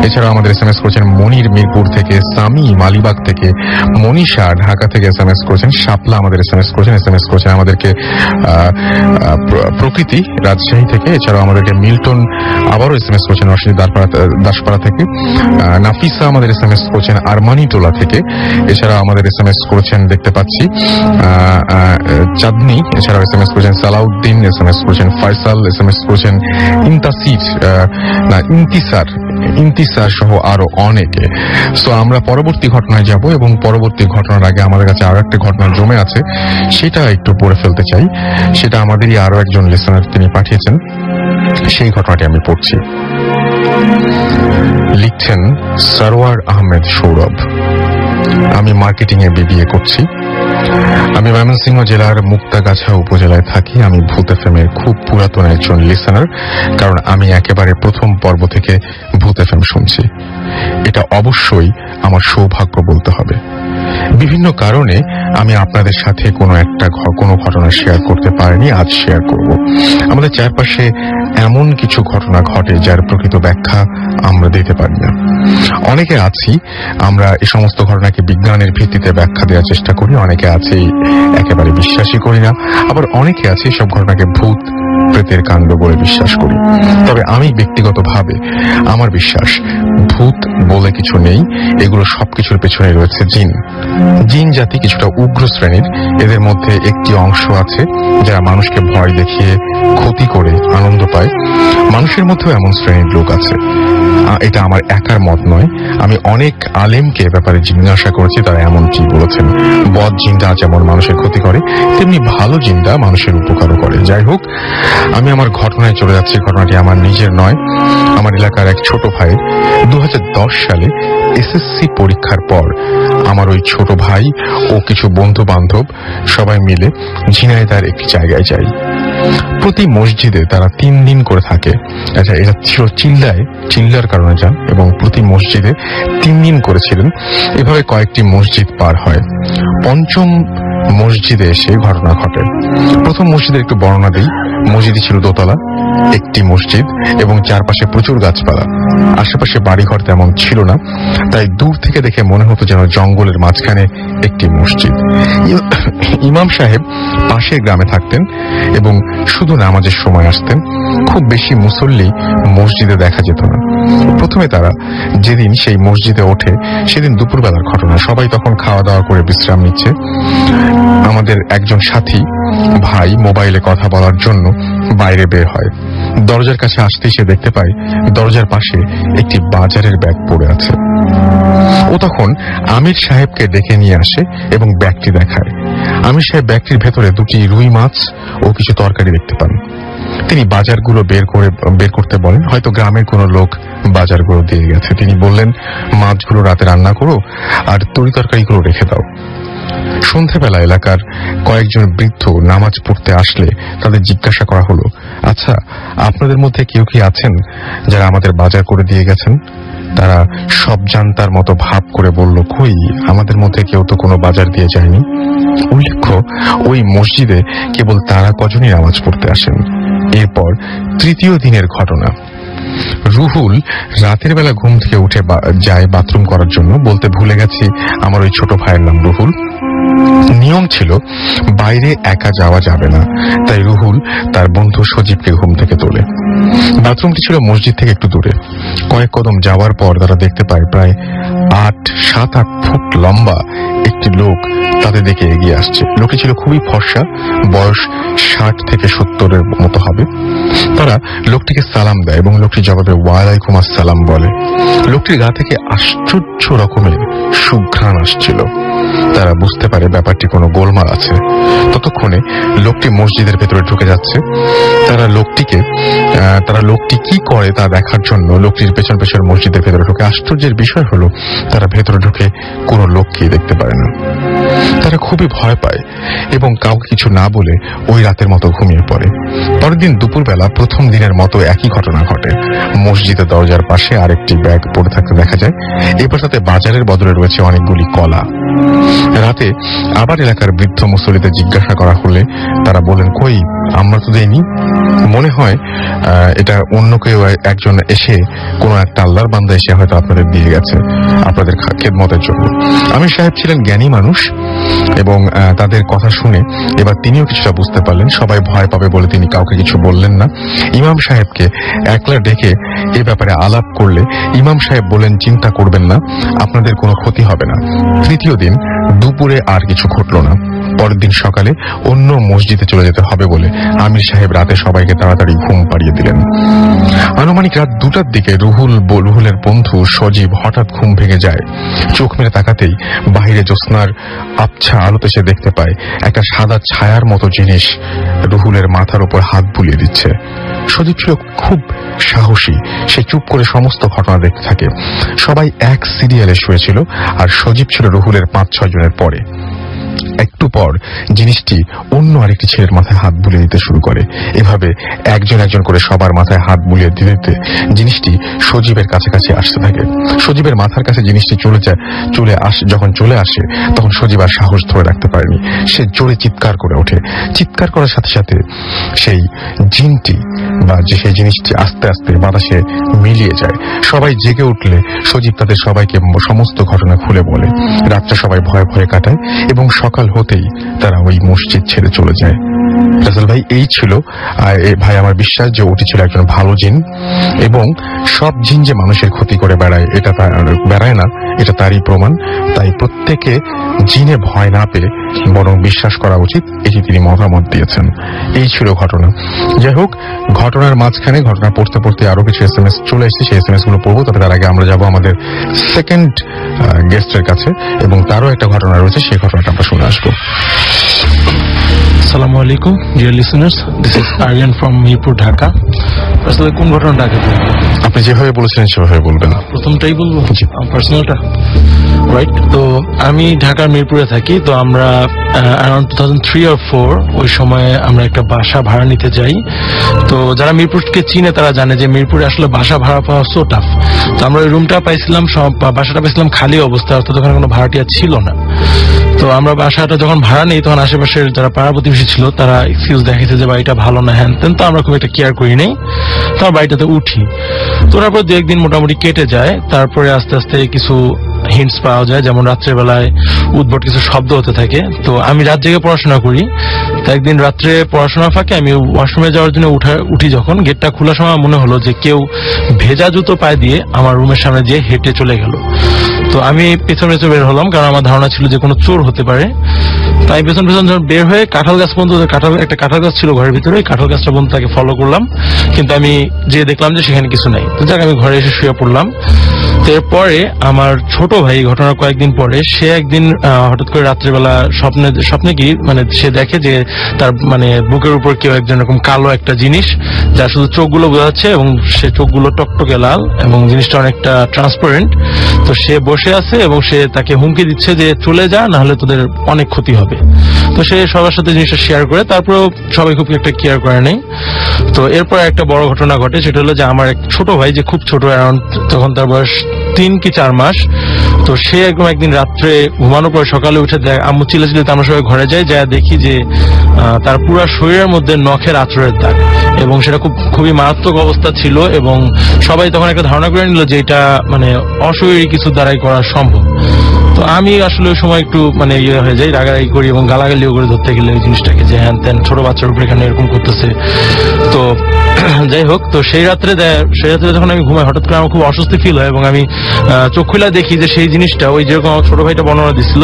এছাড়াও আমাদের SMS করেছেন মনির মিরপুর থেকে, সামি মালিবাগ থেকে, মনীষা ঢাকা থেকে SMS করেছেন, শাপলা আমাদের SMS করেছেন আমাদেরকে প্রকৃতি রাজশাহী থেকে। এছাড়াও আমাদেরকে মিল্টন আবারও SMS করেছেন রশিদ দাসপাড়া থেকে। নাফিসা আমাদের SMS করেছেন আরমানিটোলা থেকে। এছাড়াও আমাদের SMS করেছেন দেখতে পাচ্ছি চাঁদনি, এছাড়াও SMS করেছেন সালাউদ্দিন, SMS করেছেন ফয়সাল, SMS করেছেন ইন্তিসার সহ আরো অনেকে। সো আমরা পরবর্তী ঘটনায় যাব, এবং পরবর্তী ঘটনার আগে আমাদের কাছে আরো একটা ঘটনা জমে আছে, সেটা একটু পড়ে ফেলতে চাই। সেটা আমাদেরই আরো একজন লিসেনার তিনি পাঠিয়েছেন, সেই ঘটনাটি আমি পড়ছি। লিখছেন সরওয়ার আহমেদ সৌরভ, আমি মার্কেটিং এ BBA করছি। আমি ময়মনসিংহ জেলার মুক্তাগাছা উপজেলায় থাকি। আমি ভূত এফএম এর খুব পুরাতন একজন লিসেনার, কারণ আমি একেবারে প্রথম পর্ব থেকে ভূত এফএম শুনছি। এটা অবশ্যই আমার সৌভাগ্য বলতে হবে। বিভিন্ন কারণে আমি আপনাদের সাথে কোনো ঘটনা শেয়ার করতে পারিনি, আজ শেয়ার করব। আমাদের চারপাশে এমন কিছু ঘটনা ঘটে যার প্রকৃত ব্যাখ্যা আমরা দিতে পারি না। অনেকে আছি আমরা এই সমস্ত ঘটনাকে বিজ্ঞানের ভিত্তিতে ব্যাখ্যা দেওয়ার চেষ্টা করি, অনেকে আছে একেবারে বিশ্বাসই করি না, আবার অনেকে আছে সব ঘটনাকে ভূত প্রেতের কাণ্ড বলে বিশ্বাস করি। তবে আমি ব্যক্তিগতভাবে আমার বিশ্বাস ভূত বলে কিছু নেই, এগুলো সবকিছুর পেছনে রয়েছে জিন জাতি কিছুটা উগ্র শ্রেণীর। এদের মধ্যে একটি অংশ আছে যারা মানুষকে ভয় দেখিয়ে ক্ষতি করে আনন্দ পায়। মানুষের মধ্যেও এমন শ্রেণীর লোক আছে। এটা আমার একার মত নয়, আমি অনেক আলেমকে ব্যাপারে জিজ্ঞাসা করেছি, তারা এমন কি বলেছেন। বদ জিনটা যেমন মানুষের ক্ষতি করে, তেমনি ভালো জিনটা মানুষের উপকারও করে। যাই হোক, আমি আমার ঘটনায় চলে যাচ্ছি। ঘটনাটি আমার নিজের নয়, আমার এলাকার এক ছোট ভাইয়ের। 2010 সালে SSC পরীক্ষার পর আমার ওই ছোট ভাই ও কিছু বন্ধু বান্ধব সবাই মিলে ঝিনাইদহের একটি জায়গায় যাই। প্রতি মসজিদে তারা 3 দিন করে থাকে। আচ্ছা, এটা ছিল চিল্লার কারণে যান, এবং প্রতি মসজিদে 3 দিন করেছিলেন। এভাবে কয়েকটি মসজিদ পার হয়। পঞ্চম মসজিদে এসে ঘটনা ঘটে। প্রথম মসজিদের একটু বর্ণনা দিই। মসজিদটি ছিল দোতলা একটি মসজিদ এবং চারপাশে প্রচুর গাছপালা। আশেপাশে বাড়িঘর তেমন ছিল না, তাই দূর থেকে দেখে মনে হতো যেন জঙ্গলের মাঝখানে একটি মসজিদ। ইমাম সাহেব পাশের গ্রামে থাকতেন এবং শুধু নামাজের সময় আসতেন। খুব বেশি মুসল্লি মসজিদে দেখা যেত না। প্রথমে তারা যেদিন সেই মসজিদে ওঠে সেদিন দুপুরবেলার ঘটনা। সবাই তখন খাওয়া দাওয়া করে বিশ্রাম নিচ্ছে। আমাদের একজন সাথী ভাই মোবাইলে কথা বলার জন্য বাইরে বের হয়। দরজার কাছে আসতেই সে দেখতে পায় দরজার পাশে একটি বাজারের ব্যাগ পড়ে আছে। ও তখন আমির সাহেবকে ডেকে নিয়ে আসে এবং ব্যাগটি দেখায়। আমির সাহেব ব্যাগটির ভেতরে 2টি রুই মাছ ও কিছু তরকারি দেখতে পান। তিনি বাজারগুলো বের করতে বলেন। হয়তো গ্রামের কোনো লোক বাজারগুলো দিয়ে গেছে। তিনি বললেন, মাছগুলো রাতে রান্না করো আর তরি তরকারিগুলো রেখে দাও। সন্ধ্যাবেলা এলাকার কয়েকজন বৃদ্ধ নামাজ পড়তে আসলে তাদের জিজ্ঞাসা করা হলো, আচ্ছা, আপনাদের মধ্যে কেউ কি আছেন যারা আমাদের বাজার করে দিয়ে গেছেন? তারা সব জানতার মতো ভাব করে বলল, কই, আমাদের মধ্যে কেউ তো কোনো বাজার দিয়ে যায়নি। উল্লেখ্য, ওই মসজিদে কেবল তারা কজনই নামাজ পড়তে আসেন। এরপর তৃতীয় দিনের ঘটনা। রুহুল রাতের বেলা ঘুম থেকে উঠে যায় বাথরুম করার জন্য। বলতে ভুলে গেছি আমার ওই ছোট ভাইয়ের নাম রুহুল। নিয়ম ছিল বাইরে একা যাওয়া যাবে না, তাই রুহুল তার বন্ধু সজীবকে ঘুম থেকে তোলে। বাথরুমটি ছিল মসজিদ থেকে একটু দূরে। কয়েক কদম যাওয়ার পর তারা দেখতে পায় প্রায় 7-8 ফুট লম্বা একটি লোক তাদের দিকে এগিয়ে আসছে। লোকটি ছিল খুবই ফর্সা, বয়স 60 থেকে 70-এর মতো হবে। তারা লোকটিকে সালাম দেয় এবং লোকটি জবাবে ওয়ালাইকুম আসসালাম বলে। লোকটির গা থেকে আশ্চর্য রকমের সুঘ্রাণ আসছিল। তারা বুঝতে পারে ব্যাপারটি কোনো গোলমাল আছে। ততক্ষণে লোকটি মসজিদের ভেতরে ঢুকে যাচ্ছে। তারা লোকটি কি করে তা দেখার জন্য লোকটির পেছন পেছন মসজিদের ভেতরে ঢুকে। আশ্চর্যের বিষয় হলো তারা ভেতরে ঢুকে কোনো লোককেই দেখতে পারে না। তারা খুবই ভয় পায় এবং কাউকে কিছু না বলে ওই রাতের মতো ঘুমিয়ে পড়ে। পরের দিন দুপুরবেলা প্রথম দিনের মতো একই ঘটনা ঘটে। মসজিদের দরজার পাশে আরেকটি ব্যাগ পড়ে থাকতে দেখা যায়। এবার তাতে বাজারের বদলে রয়েছে অনেকগুলি কলা। রাতে আবার এলাকার বৃদ্ধ মুসল্লিদের জিজ্ঞাসা করা হলে তারা বলেন, কই, আমরা তো দেইনি। মনে হয় এটা অন্য কেউ একজন এসে কোনো একটা আল্লাহর বান্দা এসে হয়তো আপনাদের দিয়ে গেছে আপনাদের খেদমতের জন্য। আমির সাহেব ছিলেন জ্ঞানী মানুষ এবং তাদের কথা শুনে এবার তিনিও কিছুটা বুঝতে পারলেন। সবাই ভয় পাবে বলে তিনি কাউকে কিছু বললেন না। ইমাম সাহেবকে একলা ডেকে এ ব্যাপারে আলাপ করলে ইমাম সাহেব বলেন, চিন্তা করবেন না, আপনাদের কোনো ক্ষতি হবে না। তৃতীয় দিন দুপুরে আর কিছু ঘটল না। পরের দিন সকালে অন্য মসজিদে চলে যেতে হবে বলে আমির সাহেব রাতে সবাইকে তাড়াতাড়ি ঘুম পাড়িয়ে দিলেন। আনুমানিক রাত 2টার দিকে রুহুলের বন্ধু সজীব হঠাৎ ঘুম ভেঙে যায়। চোখ মেরে তাকাতেই বাহিরে জ্যোৎস্নার আবছা আলোতে সে দেখতে পায় একটা সাদা ছায়ার মতো জিনিস রুহুলের মাথার উপর হাত বুলিয়ে দিচ্ছে। সজীব ছিল খুব সাহসী। সে চুপ করে সমস্ত ঘটনা দেখতে থাকে। সবাই এক সিরিয়ালে শুয়েছিল আর সজীব ছিল রুহুলের 5-6 জনের পরে। একটু পর জিনিসটি অন্য আরেকটি ছেলের মাথায় হাত বুলিয়ে দিতে শুরু করে। এভাবে একজন একজন করে সবার মাথায় হাত বুলিয়ে দিতে জিনিসটি সজীবের কাছাকাছি আসতে থাকে। সজীবের মাথার কাছে জিনিসটি যখন চলে আসে তখন সজীব আর সাহস ধরে রাখতে পারেনি। সে জোরে চিৎকার করে ওঠে। চিৎকার করার সাথে সাথে সেই জিনটি বা সেই জিনিসটি আস্তে আস্তে বাতাসে মিলিয়ে যায়। সবাই জেগে উঠলে সজীব তাদের সবাইকে সমস্ত ঘটনা খুলে বলে। রাতটা সবাই ভয়ে ভয়ে কাটায় এবং সকাল হতেই তারা ওই মসজিদ ছেড়ে চলে যায়। রাসেল ভাই, এই ছিল ভাই আমার বিশ্বাস যে ওটি ছিল একজন ভালো জিন এবং সব জিন যে মানুষের ক্ষতি করে বেড়ায় না এটা তারই প্রমাণ। তাই প্রত্যেকে জিনে ভয় না পেয়ে বরং বিশ্বাস করা উচিত, এটি তিনি মতামত দিয়েছেন। এই ছিল ঘটনা। যাই হোক, ঘটনার মাঝখানে ঘটনা পড়তে পড়তে আরো কিছু SMS চলে এসেছে, সেই SMS গুলো পড়বো। তবে তার আগে আমরা যাব আমাদের সেকেন্ড গেস্টের কাছে এবং তারও একটা ঘটনা রয়েছে, সেই ঘটনাটা আমরা শুনে আসবো। আসসালামু আলাইকুম dear listeners, this is Aryan from Mirpur, Dhaka. আসলে কোন ঘটনাটা আগে বলবো? আপনি যেভাবে বলেছিলেন সেভাবে বলবেন। প্রথমটাই বলবো, পার্সোনালটা, রাইট? তো আমি ঢাকার মিরপুরে থাকি। তো আমরা অ্যারাউন্ড 2003 or 2004 ওই সময় আমরা একটা বাসা ভাড়া নিতে যাই। তো যারা মিরপুরকে চিনে তারা জানে যে মিরপুরে আসলে বাসা ভাড়া পাওয়া সো টাফ। তো আমরা ওই রুমটা পাইছিলাম, বাসাটা পাইছিলাম খালি অবস্থা, অর্থাৎ ওখানে কোনো ভাড়াটিয়া ছিল না। তো আমরা বাসাটা যখন ভাড়া নিই তখন আশেপাশের যারা পাড়া প্রতিবেশী ছিল তারা এক্সকিউজ দেখাইছে যে বাড়িটা ভালো না, হ্যান তেন। তো আমরা খুব একটা কেয়ার করি নাই, তো বাড়িটাতে উঠি। তো তারপর 2-1 দিন মোটামুটি কেটে যায়। তারপরে আস্তে আস্তে কিছু হিন্টস পাওয়া যায়, যেমন রাত্রে বেলায় উদ্ভট কিছু শব্দ হতে থাকে। তো আমি রাত জেগে পড়াশোনা করি। তো একদিন রাত্রে পড়াশোনার ফাঁকে আমি ওয়াশরুমে যাওয়ার জন্য উঠি, যখন গেটটা খোলার সময় মনে হলো যে কেউ ভেজা জুতো পায়ে দিয়ে আমার রুমের সামনে দিয়ে হেঁটে চলে গেল। তো আমি পেছনে বের হলাম, কারণ আমার ধারণা ছিল যে কোনো চোর হতে পারে। তাই পেছন বের হয়ে কাঁঠাল গাছ পর্যন্ত, একটা কাঁঠাল গাছ ছিল ঘরের ভিতরে, কাঁঠাল গাছটা পর্যন্ত তাকে ফলো করলাম, কিন্তু আমি যে দেখলাম যে সেখানে কিছু নাই। তো যাক, আমি ঘরে এসে শুয়ে পড়লাম। তো এরপরে আমার ছোট ভাই, ঘটনার কয়েকদিন পরে, সে একদিন হঠাৎ করে রাত্রেবেলা স্বপ্নে কি মানে সে দেখে যে তার মানে বুকের উপর কেউ একজন এরকম কালো একটা জিনিস, যার শুধু চোখগুলো বোঝা যাচ্ছে এবং সে চোখগুলো টকটকে লাল এবং জিনিসটা অনেকটা ট্রান্সপারেন্ট। তো সে বসে আছে এবং সে তাকে হুমকি দিচ্ছে যে চলে যা, না হলে তোদের অনেক ক্ষতি হবে। তো সে সবার সাথে জিনিসটা শেয়ার করে, তারপরেও সবাই খুব একটা কেয়ার করে নেই। তো এরপর একটা বড় ঘটনা ঘটে, সেটা হলো যে আমার এক ছোট ভাই, যে খুব ছোট, অ্যারাউন্ড তখন তার বয়স 3 কি 4 মাস। তো সে একদিন রাত্রে ঘুমানোর পর সকালে উঠে আম্মু চিল্লাচিল্লিতে আমরা সবাই ঘরে যাই, যা দেখি যে তার পুরো শরীরের মধ্যে নখের আঁচড়ের দাগ, এবং সেটা খুবই মারাত্মক অবস্থা ছিল। এবং সবাই তখন একটা ধারণা করে নিল যে এটা মানে অশরীরী কিছু দ্বারাই করা সম্ভব। তো তো আমি আসলে ওই সময় একটু মানে ইয়ে হয়ে যাই, রাগারাগি করি এবং গালাগালিও করে ধরতে গেলে ওই জিনিসটাকে যে হ্যান ত্যান ছোট বাচ্চার উপরে এখানে এরকম করতেছে। তো যাই হোক, তো সেই রাত্রে যখন আমি ঘুমাই হঠাৎ করে আমার খুব অস্বস্তি ফিল হয় এবং আমি চোখ খুলে দেখি যে সেই জিনিসটা ওই যেরকম আমার ছোট ভাইটা বর্ণনা দিচ্ছিল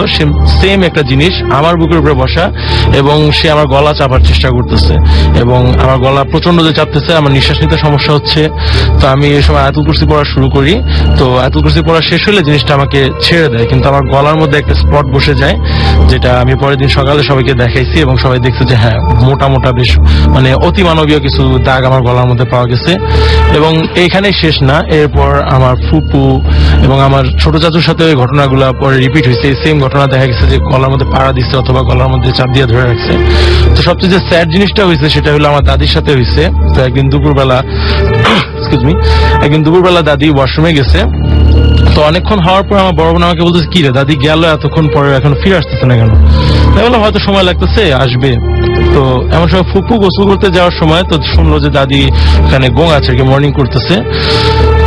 সেম একটা জিনিস আমার বুকের উপরে বসা, এবং সে আমার গলা চাপার চেষ্টা করতেছে এবং আমার গলা প্রচন্ড যে চাপতেছে, আমার নিঃশ্বাস নিতে সমস্যা হচ্ছে। তো আমি এই সময় আয়াতুল কুরসি পড়া শুরু করি। তো আয়াতুল কুরসি পড়া শেষ হলে জিনিসটা আমাকে ছেড়ে দেয়, কিন্তু আমার গলার মধ্যে একটা স্পট বসে যায়, যেটা আমি পরের দিন সকালে সবাইকে দেখাইছি এবং সবাই দেখছে যে হ্যাঁ মোটা মোটা বেশ মানে অতি মানবীয় কিছু দাগ আমার গলার মধ্যে পাওয়া গেছে। এবং এইখানেই শেষ না, এরপর আমার ফুপু এবং আমার ছোট চাচুর সাথে ওই ঘটনাগুলো পরে রিপিট হয়েছে। এই সেম ঘটনা দেখা গেছে যে গলার মধ্যে পাড়া দিচ্ছে অথবা গলার মধ্যে চাপ দিয়ে ধরে রাখছে। তো সবচেয়ে যে স্যাড জিনিসটা হয়েছে সেটা হলো আমার দাদির সাথে হয়েছে। তো একদিন দুপুরবেলা দাদি ওয়াশরুমে গেছে। তো অনেকক্ষণ হওয়ার পর আমার বড় বোন আমাকে বলতেছে কি রে দাদি গেল এতক্ষণ পরে এখনো ফিরে আসতেছে না কেন? তাই বললাম হয়তো সময় লাগতেছে, আসবে। তো এমন সময় ফুপু গোসল করতে যাওয়ার সময় তো শুনলো যে দাদি এখানে গোং আছে, মর্নিং করতেছে।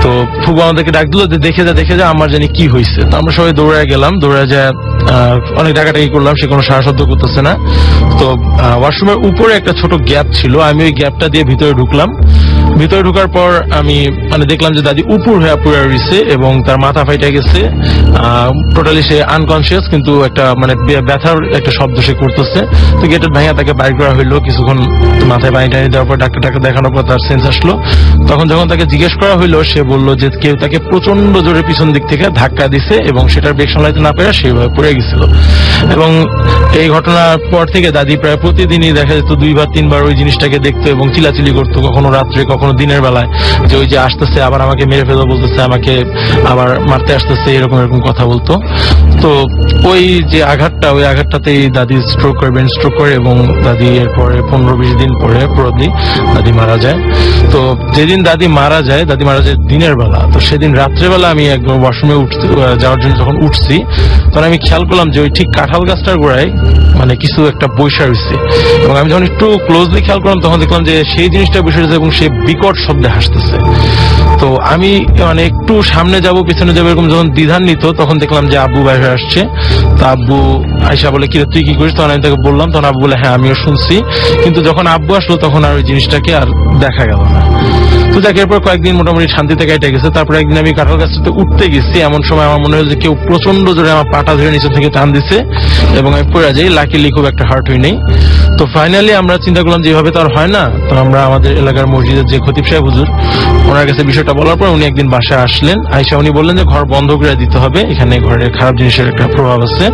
তো ফুপু আমাদেরকে ডাক দিল যে দেখে যা আমার জানি কি হয়েছে। তো আমরা সবাই দৌড়ায় গেলাম, দৌড়ায় যায় অনেক ডাকাডাকি করলাম, সে কোনো সারা শব্দ করতেছে না। তো ওয়াশরুমের উপরে একটা ছোট গ্যাপ ছিল, আমি ওই গ্যাপটা দিয়ে ভিতরে ঢুকলাম। ভিতরে ঢোকার পর আমি মানে দেখলাম যে দাদি উপর হয়ে পুরো রয়েছে এবং তার মাথা ফাইটা গেছে, টোটালি সে আনকনসিয়াস, কিন্তু একটা মানে ব্যথার একটা শব্দ সে করতেছে। তো গেটের ভাঙা তাকে বাইর করা হইলো, কিছুক্ষণ মাথায় পানি টানি দেওয়ার পর ডাক্তার দেখানোর পর তার সেন্স আসলো। তখন যখন তাকে জিজ্ঞেস করা হইলো সে বললো যে কেউ তাকে প্রচন্ড জোরে পিছন দিক থেকে ধাক্কা দিছে এবং সেটার ব্রেক সামলাইতে না পেরে সেইভাবে পড়ে গেছিল। এবং এই ঘটনার পর থেকে দাদি প্রায় প্রতিদিনই দেখা যেত 2-3 ওই জিনিসটাকে দেখতো এবং চিলাচিলি করতো, কখনো রাত্রে কখনো দিনের বেলায়, যে ওই যে আসতেছে আবার আমাকে মেরে ফেলবো বলতেছে, আমাকে আবার মারতে আসতেছে, এরকম কথা বলতো। তো ওই যে আঘাতটা, ওই আঘাতটাতেই দাদি ব্রেন স্ট্রোক করে এবং দাদি এরপরে 15-20 দিন পরে পুরোপুরি দাদি মারা যায়। তো যেদিন দাদি মারা যায় দিনের বেলা। তো সেদিন রাত্রেবেলা আমি একবার ওয়াশরুমে যাওয়ার জন্য যখন উঠছি তখন আমি খেয়াল করলাম যে ওই ঠিক কাঁঠাল গাছটার গোড়ায় মানে কিছু একটা বৈশা রয়েছে, এবং আমি যখন একটু ক্লোজলি খেয়াল করলাম তখন দেখলাম যে সেই জিনিসটা বসে রয়েছে এবং সে বিকট শব্দে হাসতেছে। তো আমি মানে একটু সামনে যাব পিছনে যাবো এরকম যখন দ্বিধান্বিত, তখন দেখলাম যে আব্বু বাইরে আসছে। তো আব্বু আয়সা বলে কি তুই কি করিস? তখন আমি তাকে বললাম, তখন আব্বু বলে হ্যাঁ আমিও শুনছি। কিন্তু যখন আব্বু আসলো তখন আর ওই জিনিসটাকে আর দেখা গেল না। তো যাকে এরপর কয়েকদিন মোটামুটি শান্তিতে কেটে গেছে। তারপর একদিন আমি কাঁঠাল গাছটাতে উঠতে গেছি, এমন সময় আমার মনে হলো যে কেউ প্রচন্ড জোরে আমার পাটা ধরে নিচে থেকে টান দিছে এবং আমি পড়ে যাই। লাকিলি খুব একটা হার্ট হই নেই। তো ফাইনালি আমরা চিন্তা করলাম যে এভাবে তো আর হয় না। তো আমরা আমাদের এলাকার মসজিদের যে খতিব সাহেব হুজুর, ওনার কাছে বিষয়টা বলার পর উনি একদিন বাসায় আসলেন। আয়সা উনি বললেন যে ঘর বন্ধ করে দিতে হবে, এখানে ঘরের খারাপ জিনিসের একটা প্রভাব আছে।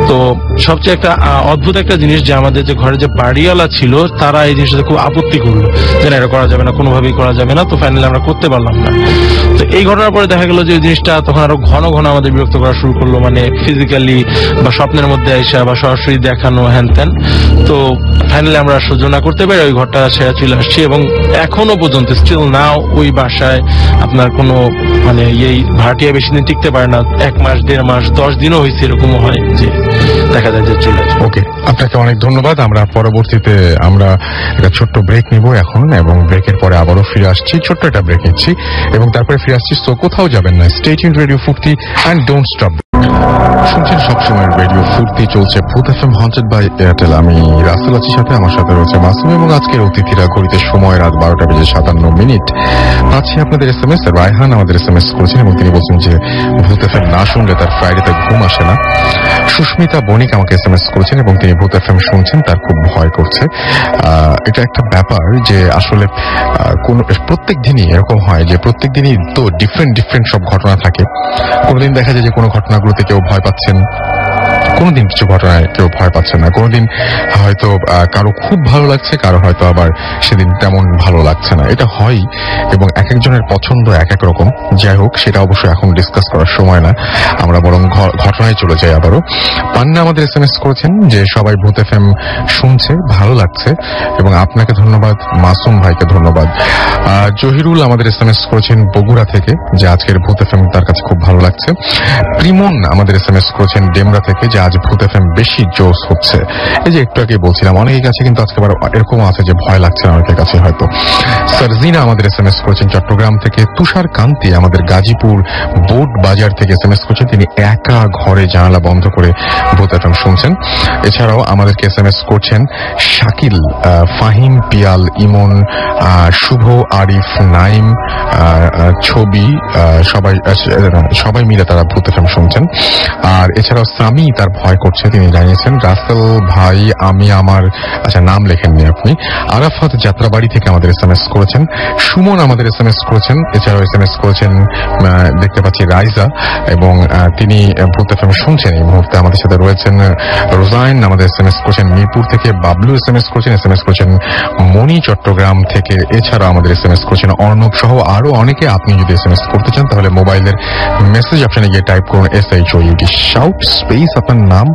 তো সবচেয়ে একটা অদ্ভুত একটা জিনিস যে আমাদের যে ঘরে যে বাড়িওয়ালা ছিল তারা এই জিনিসটাতে খুব আপত্তি করলো যে না এটা করা যাবে না, কোনোভাবেই করা যাবে না। তো ফাইনালি আমরা করতে পারলাম না। তো এই ঘটনার পরে দেখা গেল যে ওই জিনিসটা তখন আরো ঘন ঘন আমাদের বিরক্ত করা শুরু করলো, মানে ফিজিক্যালি বা স্বপ্নের মধ্যে আইসা বা সরাসরি দেখানো হ্যান ত্যান। তো ফাইনালি আমরা সহ্য না করতে পারি ওই ঘরটা ছেড়ে চলে আসছি এবং এখনো পর্যন্ত স্টিল নাও ওই বাসায় আপনার কোনো মানে এই ভাড়াটিয়া বেশি দিন টিকতে পারে না। 1 মাস 1.5 মাস 10 দিনও হয়েছে, এরকমও হয় যে দেখা যায় যে চলে আসে। ওকে, আপনাকে অনেক ধন্যবাদ। আমরা পরবর্তীতে একটা ছোট্ট ব্রেক নিব এখন, এবং ব্রেকের পরে আবারও ফিরে আসছি। ছোট্ট একটা ব্রেক নিচ্ছি এবং তারপরে ফিরে আসছি। তো কোথাও যাবেন না, স্টে টিউনড রেডিও ফুর্তি অ্যান্ড ডোন্ট স্টপ। শুনছেন সবসময় রেডিও ফুর্তি, চলছে ভূত এফএম হন্টেড বাই এয়ারটেল। আমি রাসেল আছি সাথে, আমার সাথে রয়েছে মাসুম এবং আজকের অতিথিরা। ঘড়িতে সময় রাত 12:57 পাচ্ছি আপনাদের SMS। রায়হান আমাদের SMS করেছেন এবং তিনি বলছেন যে ভূত এফএম না শুনলে তার ফ্রাইডেতে ঘুম আসে না। সুস্মিতা বণিক আমাকে SMS করেছেন এবং তিনি ভূত এফএম শুনছেন, তার খুব ভয় করছে। এটা একটা ব্যাপার যে আসলে কোন প্রত্যেক দিনই এরকম হয় যে প্রত্যেক দিনই তো ডিফারেন্ট সব ঘটনা থাকে। কোনোদিন দেখা যায় যে কোনো ঘটনাগুলোতে কেউ ভয় পাচ্ছেন, কোনোদিন কিছু ঘটনায় কেউ ভয় পাচ্ছে না, কোনোদিন হয়তো কারো খুব ভালো লাগছে, কারো হয়তো আবার সেদিন তেমন ভালো লাগছে না। এটা হয় এবং এক একজনের পছন্দ এক এক রকম। যাই হোক, সেটা অবশ্যই এখন ডিসকাস করার সময় না, আমরা বরং ঘটনায় চলে যাই আবারও। পান্না আমাদের SMS করেছেন যে সবাই ভূত এফএম শুনছে, ভালো লাগছে, এবং আপনাকে ধন্যবাদ, মাসুম ভাইকে ধন্যবাদ। জহিরুল আমাদের SMS করেছেন বগুড়া থেকে যে আজকের ভূত এফএম তার কাছে খুব ভালো লাগছে। প্রিমন আমাদের SMS করেছেন ডেমরা থেকে যে আজ ভূত এফএম বেশি জোস হচ্ছে। এই যে একটু আগে বলছিলাম, অনেকের কাছে কিন্তু আজকে আবার এরকম আছে যে ভয় লাগছে অনেকের কাছে হয়তো। সারজিনা আমাদের SMS করেছেন চট্টগ্রাম থেকে। তুষার কান্তি আমাদের গাজীপুর বোট বাজার থেকে SMS করেছেন, তিনি একা ঘরে জানালা বন্ধ করে ভূত এফএম শুনছেন। এছাড়াও আমাদেরকে SMS করছেন শাকিল, ফাহিম, পিয়াল, ইমন, শুভ, আরিফ, নাইম, ছবি, সবাই মিলে তারা ভূত এফএম শুনছেন। আর এছাড়াও সামি তার ভয় করছে, তিনি জানিয়েছেন। রাসেল ভাই, আমি আমার নাম লেখেননি আপনি। আরাফাত যাত্রাবাড়ি থেকে আমাদের SMS করেছেন। সুমন আমাদের SMS করেছেন। এছাড়াও SMS করেছেন দেখতে পাচ্ছি রাইজা, এবং তিনি ভূত এফএম শুনছেন এই মুহূর্তে। আমাদের সাথে রয়েছেন রোজাইন আমাদের SMS করেছেন মিরপুর থেকে। বাবলু SMS করেছেন। SMS করেছেন মনি চট্টগ্রাম থেকে। এছাড়া আমাদের SMS করেছেন অর্ণব সহ আরো অনেকে। আপনি যদি SMS করতে চান তাহলে মোবাইলের মেসেজ অপশনে গিয়ে টাইপ করুন SHOUT শাউট স্পেস আপনার নাম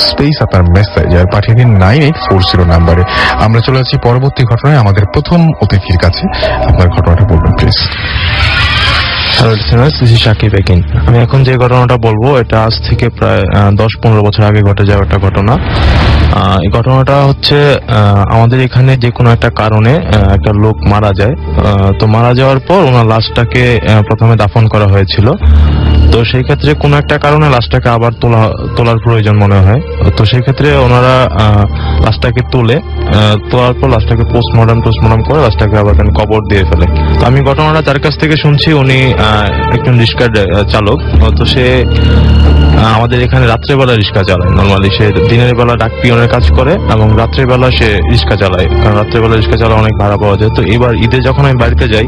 স্পেস আপনার মেসেজ, আর পাঠিয়ে দিন 9840 নাম্বারে। আমরা চলে যাচ্ছি পরবর্তী ঘটনায় আমাদের প্রথম অতিথির কাছে। আপনার ঘটনাটা বলবেন please. Hello listeners, this is Shakib Ekin. আমি এখন যে ঘটনাটা বলবো এটা আজ থেকে প্রায় 10-15 বছর আগে ঘটে যাওয়া একটা ঘটনা। এই ঘটনাটা হচ্ছে আমাদের এখানে যে কোনো একটা কারণে একটা লোক মারা যায়। তো মারা যাওয়ার পর ওনার লাশটাকে প্রথমে দাফন করা হয়েছিল। তো সেই ক্ষেত্রে কোনো একটা কারণে লাশটাকে আবার তোলার প্রয়োজন মনে হয়। তো সেই ক্ষেত্রে ওনারা লাশটাকে তোলার পর লাশটাকে পোস্টমর্টম করে লাশটাকে আবার কবর দিয়ে ফেলে। তো আমি ঘটনাটা যার কাছ থেকে শুনছি উনি একজন রিক্সা চালক। তো সে আমাদের এখানে রাত্রেবেলা রিক্সা চালায়। নর্মালি সে দিনের বেলা ডাক পিয়নের কাজ করে এবং রাত্রেবেলা সে রিক্সা চালায়, কারণ রাত্রেবেলা রিক্সা চালা অনেক ভাড়া পাওয়া যায়। তো এবার ঈদে যখন আমি বাড়িতে যাই,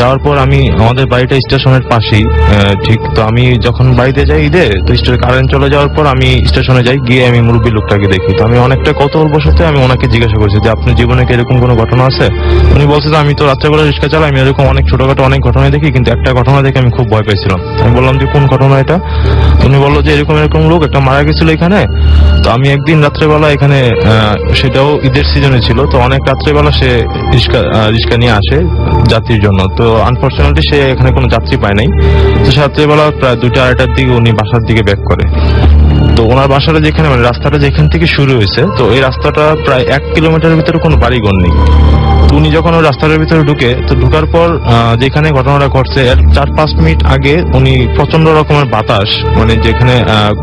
যাওয়ার পর আমাদের বাড়িটা স্টেশনের পাশেই ঠিক। তো আমি যখন বাড়িতে যাই ঈদে, তো কারেন্ট চলে যাওয়ার পর আমি স্টেশনে যাই, গিয়ে আমি মুরব্বী লোকটাকে দেখি। তো আমি অনেকটা কৌতূহলবশত আমি ওনাকে জিজ্ঞাসা করছি যে আপনার জীবনে কি এরকম কোনো ঘটনা আছে? উনি বলছে যে আমি তো রাত্রেবেলা রিক্সা চালাই, আমি এরকম অনেক ছোটখাটো অনেক ঘটনা দেখি, কিন্তু একটা ঘটনা দেখে আমি খুব ভয় পেয়েছিলাম। আমি বললাম যে কোন ঘটনা এটা? উনি বললো যে এরকম লোক একটা মারা গেছিল এখানে। তো আমি একদিন রাত্রেবেলা এখানে, সেটাও ঈদের সিজনে ছিল, তো অনেক রাত্রেবেলা সে রিক্সা নিয়ে আসে যাত্রীর জন্য। তো আনফরচুনেটলি সে এখানে কোনো যাত্রী পায় নাই। তো রাত্রেবেলা প্রায় 2-2:30টার দিকে উনি বাসার দিকে ব্যাক করে। তো ওনার বাসাটা যেখানে, মানে রাস্তাটা যেখান থেকে শুরু হয়েছে, তো এই রাস্তাটা প্রায় 1 কিলোমিটারের ভিতরে কোনো বাড়িঘর নেই। তো উনি যখন ওই রাস্তাটার ভিতরে ঢুকার পর যেখানে ঘটনাটা ঘটছে এর 4-5 মিনিট আগে উনি প্রচন্ড রকমের বাতাস, মানে যেখানে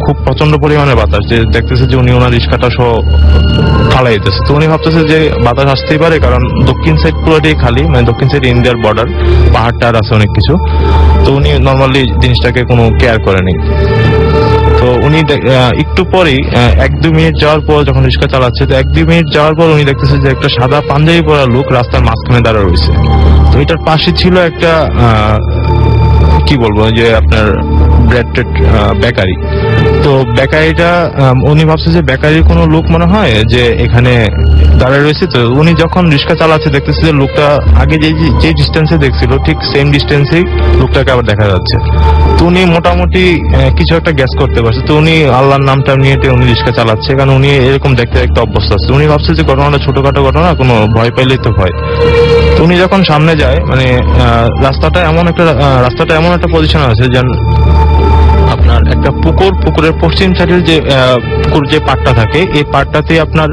খুব প্রচন্ড পরিমাণের বাতাস, যে দেখতেছে যে উনি ওনার রিক্সাটা সহ ফালাই দিতেছে। তো উনি ভাবতেছে যে বাতাস আসতেই পারে, কারণ দক্ষিণ সাইড পুরোটাই খালি, মানে দক্ষিণ সাইড ইন্ডিয়ার বর্ডার, পাহাড় টাহাড় আছে অনেক কিছু। তো উনি নর্মালি জিনিসটাকে কোনো কেয়ার করেনি। তো উনি একটু পরেই 1-2 মিনিট যাওয়ার পর যখন রিক্সা চালাচ্ছে, তো 1-2 মিনিট যাওয়ার পর উনি দেখতেছে যে একটা সাদা পাঞ্জাবি পরা লোক রাস্তার মাঝখানে দাঁড়া রয়েছে। তো এটার পাশে ছিল একটা কি বলবো, যে আপনার ব্রেড বেকারি। তো বেকারিটা উনি ভাবছে যে বেকারির কোনো লোক মনে হয় যে এখানে দাঁড়ায় রয়েছে। তো উনি যখন রিক্সা চালাচ্ছে দেখতেছে যে লোকটা আগে যে ডিস্টেন্সে দেখছিল ঠিক সেম ডিস্টেন্সেই লোকটাকে আবার দেখা যাচ্ছে। তো উনি মোটামুটি কিছু একটা গ্যাস করতে পারছে। তো উনি আল্লাহর নামটা নিয়ে উনি রিক্সা চালাচ্ছে, কারণ উনি এরকম দেখতে অভ্যস্ত আছে। উনি ভাবছে যে ঘটনাটা ছোটখাটো ঘটনা, কোনো ভয় পাইলেই তো ভয়। তো উনি যখন সামনে যায়, মানে রাস্তাটা এমন একটা পজিশন আছে যেন আপনার একটা পুকুরের পশ্চিম সাইডের যে পুকুর যে পাড়টা থাকে, এই পাড়টাতে আপনার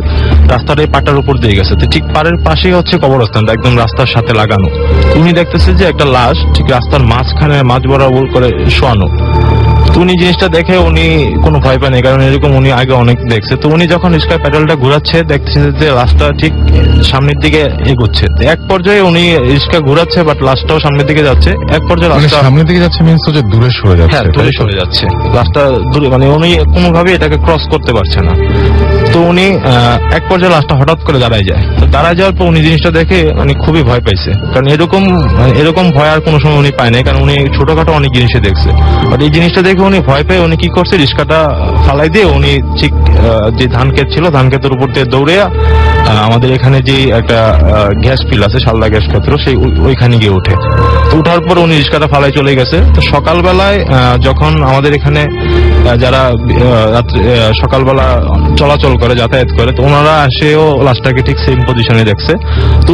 রাস্তার এই পাড়টার উপর দিয়ে গেছে। তো ঠিক পাড়ের পাশেই হচ্ছে কবরস্থানটা, একদম রাস্তার সাথে লাগানো। উনি দেখতেছে যে একটা লাশ ঠিক রাস্তার মাঝ বরাবর করে শোয়ানো। তো উনি জিনিসটা দেখে উনি কোনো ভয় পায়নি, কারণ এরকম উনি আগে অনেক দেখছে। তো উনি যখন রিক্সার প্যাডেলটা ঘোরাচ্ছে দেখতেছে যে রাস্তা ঠিক সামনের দিকে এগোচ্ছে। এক পর্যায়ে উনি রিক্সা ঘোরাচ্ছে, বাট লাশটাও সামনের দিকে যাচ্ছে। এক পর্যায়ে রাস্তা সামনের দিকে যাচ্ছে মিন্স হচ্ছে দূরে সরে যাচ্ছে। হ্যাঁ, দূরে সরে যাচ্ছে রাস্তা দূরে, মানে উনি কোনোভাবে এটাকে ক্রস করতে পারছে না। তো উনি এক পর্যায়ে লাশটা হঠাৎ করে দাঁড়ায় যায়। তো দাঁড়ায় যাওয়ার পর উনি জিনিসটা দেখে মানে খুবই ভয় পাইছে, কারণ এরকম ভয় আর কোনো সময় উনি পায় নাই, কারণ উনি ছোটখাটো অনেক জিনিসই দেখছে। বাট এই জিনিসটা দেখে উনি ভয় পেয়ে উনি কি করছে, রিক্সাটা ফালাই দিয়ে উনি ঠিক যে ধান ক্ষেত ছিল, ধান ক্ষেতের উপর দিয়ে দৌড়ে আমাদের এখানে যে একটা গ্যাস ফিল আছে, শালদা গ্যাস ক্ষেত্র, সেই ওইখানে গিয়ে ওঠে। তো উঠার পর উনি রিক্সাটা ফালাই চলে গেছে। তো সকালবেলায় যখন আমাদের এখানে যারা সকালবেলা চলাচল করে, যাতায়াত করে, তো ওনারা এসেও লাশটাকে ঠিক সেম পজিশনে দেখছে। তো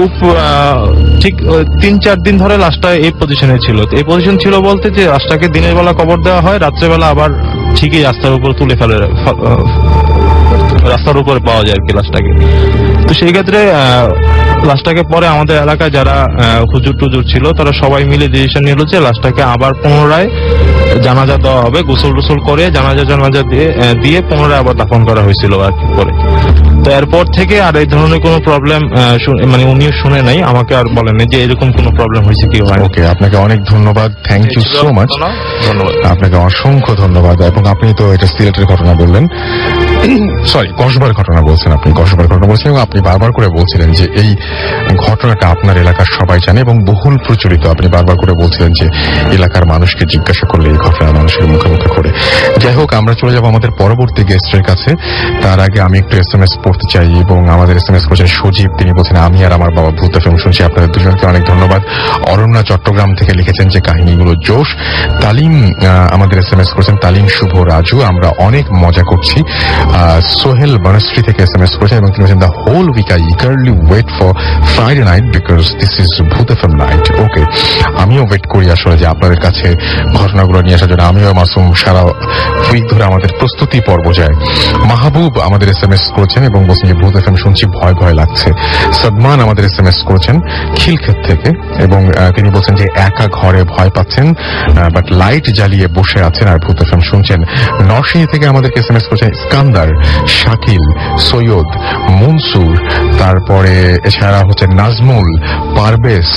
ঠিক 3-4 দিন ধরে লাশটা এই পজিশনে ছিল। তো এই পজিশন ছিল বলতে যে লাশটাকে দিনের বেলা কবর দেওয়া হয়, রাত্রেবেলা আবার ঠিকই রাস্তার উপর তুলে ফেলে, রাস্তার উপরে পাওয়া যায় আর কি লাশটাকে। তো সেই ক্ষেত্রে লাশটাকে পরে আমাদের এলাকায় যারা হুজুর টুজুর ছিল তারা সবাই মিলে ডিসিশন নিল যে লাশটাকে আবার পুনরায় জানাজা দেওয়া হবে, গোসল টোসল করে জানাজা দিয়ে পুনরায় আবার দাফন করা হয়েছিল আর কি পরে। তো এরপর থেকে আর এই ধরনের কোনো প্রবলেম মানে উনিও শুনে নাই, আমাকে আর বলেন যে এরকম কোনো প্রবলেম হয়েছে কি হয়। ওকে, আপনাকে অনেক ধন্যবাদ, থ্যাংক ইউ সো মাচ, ধন্যবাদ আপনাকে অসংখ্য ধন্যবাদ। এবং আপনি তো এটা সিলেটের ঘটনা বললেন, সরি কসবার ঘটনা বলছেন, আপনি কসবার ঘটনা বলছেন এবং আপনি বারবার করে বলছিলেন যে এই ঘটনাটা আপনার এলাকার সবাই জানে এবং বহুল প্রচলিত। আপনি বারবার করে বলছিলেন যে এলাকার মানুষকে জিজ্ঞাসা করলে এই ঘটনা মানুষের মুখে মুখে করে। যাই হোক, আমরা চলে যাব আমাদের পরবর্তী গেস্টের কাছে। তার আগে আমি একটু SMS পড়তে চাই এবং আমাদের SMS করেছেন সজীব, তিনি বলছেন আমি আর আমার বাবা ভূত FM শুনছি। আপনাদের দুজনকে অনেক ধন্যবাদ। অরণ্যা চট্টগ্রাম থেকে লিখেছেন যে কাহিনীগুলো জোশ। তালিম আমাদের SMS করেছেন, তালিম শুভ রাজু, আমরা অনেক মজা করছি। সোহেল বনশ্রী থেকে SMS করেছেন এবং তিনি বলছেন the whole week I eagerly wait for Friday night because this is Bhoot FM night. Okay, আমিও ওয়েট করি আসলে যে আপনাদের কাছে ঘটনাগুলো নিয়ে আসার জন্য। আমিও মাসুম সারা উইক ধরে আমাদের প্রস্তুতি পর্ব যায়। মাহবুব আমাদের SMS করেছেন এবং বলছেন যে ভূত FM শুনছি, ভয় ভয় লাগছে। সদমান আমাদের SMS করেছেন খিলক্ষেত থেকে এবং তিনি বলছেন যে একা ঘরে ভয় পাচ্ছেন বাট লাইট জ্বালিয়ে বসে আছেন আর ভূত FM শুনছেন। নরসিংহী থেকে আমাদেরকে SMS করেছেন ইস্কান্দার, শাকিল, সৈয়দ, মনসুর, তারপরে এছাড়া হচ্ছে নাজমুল, পারভেজ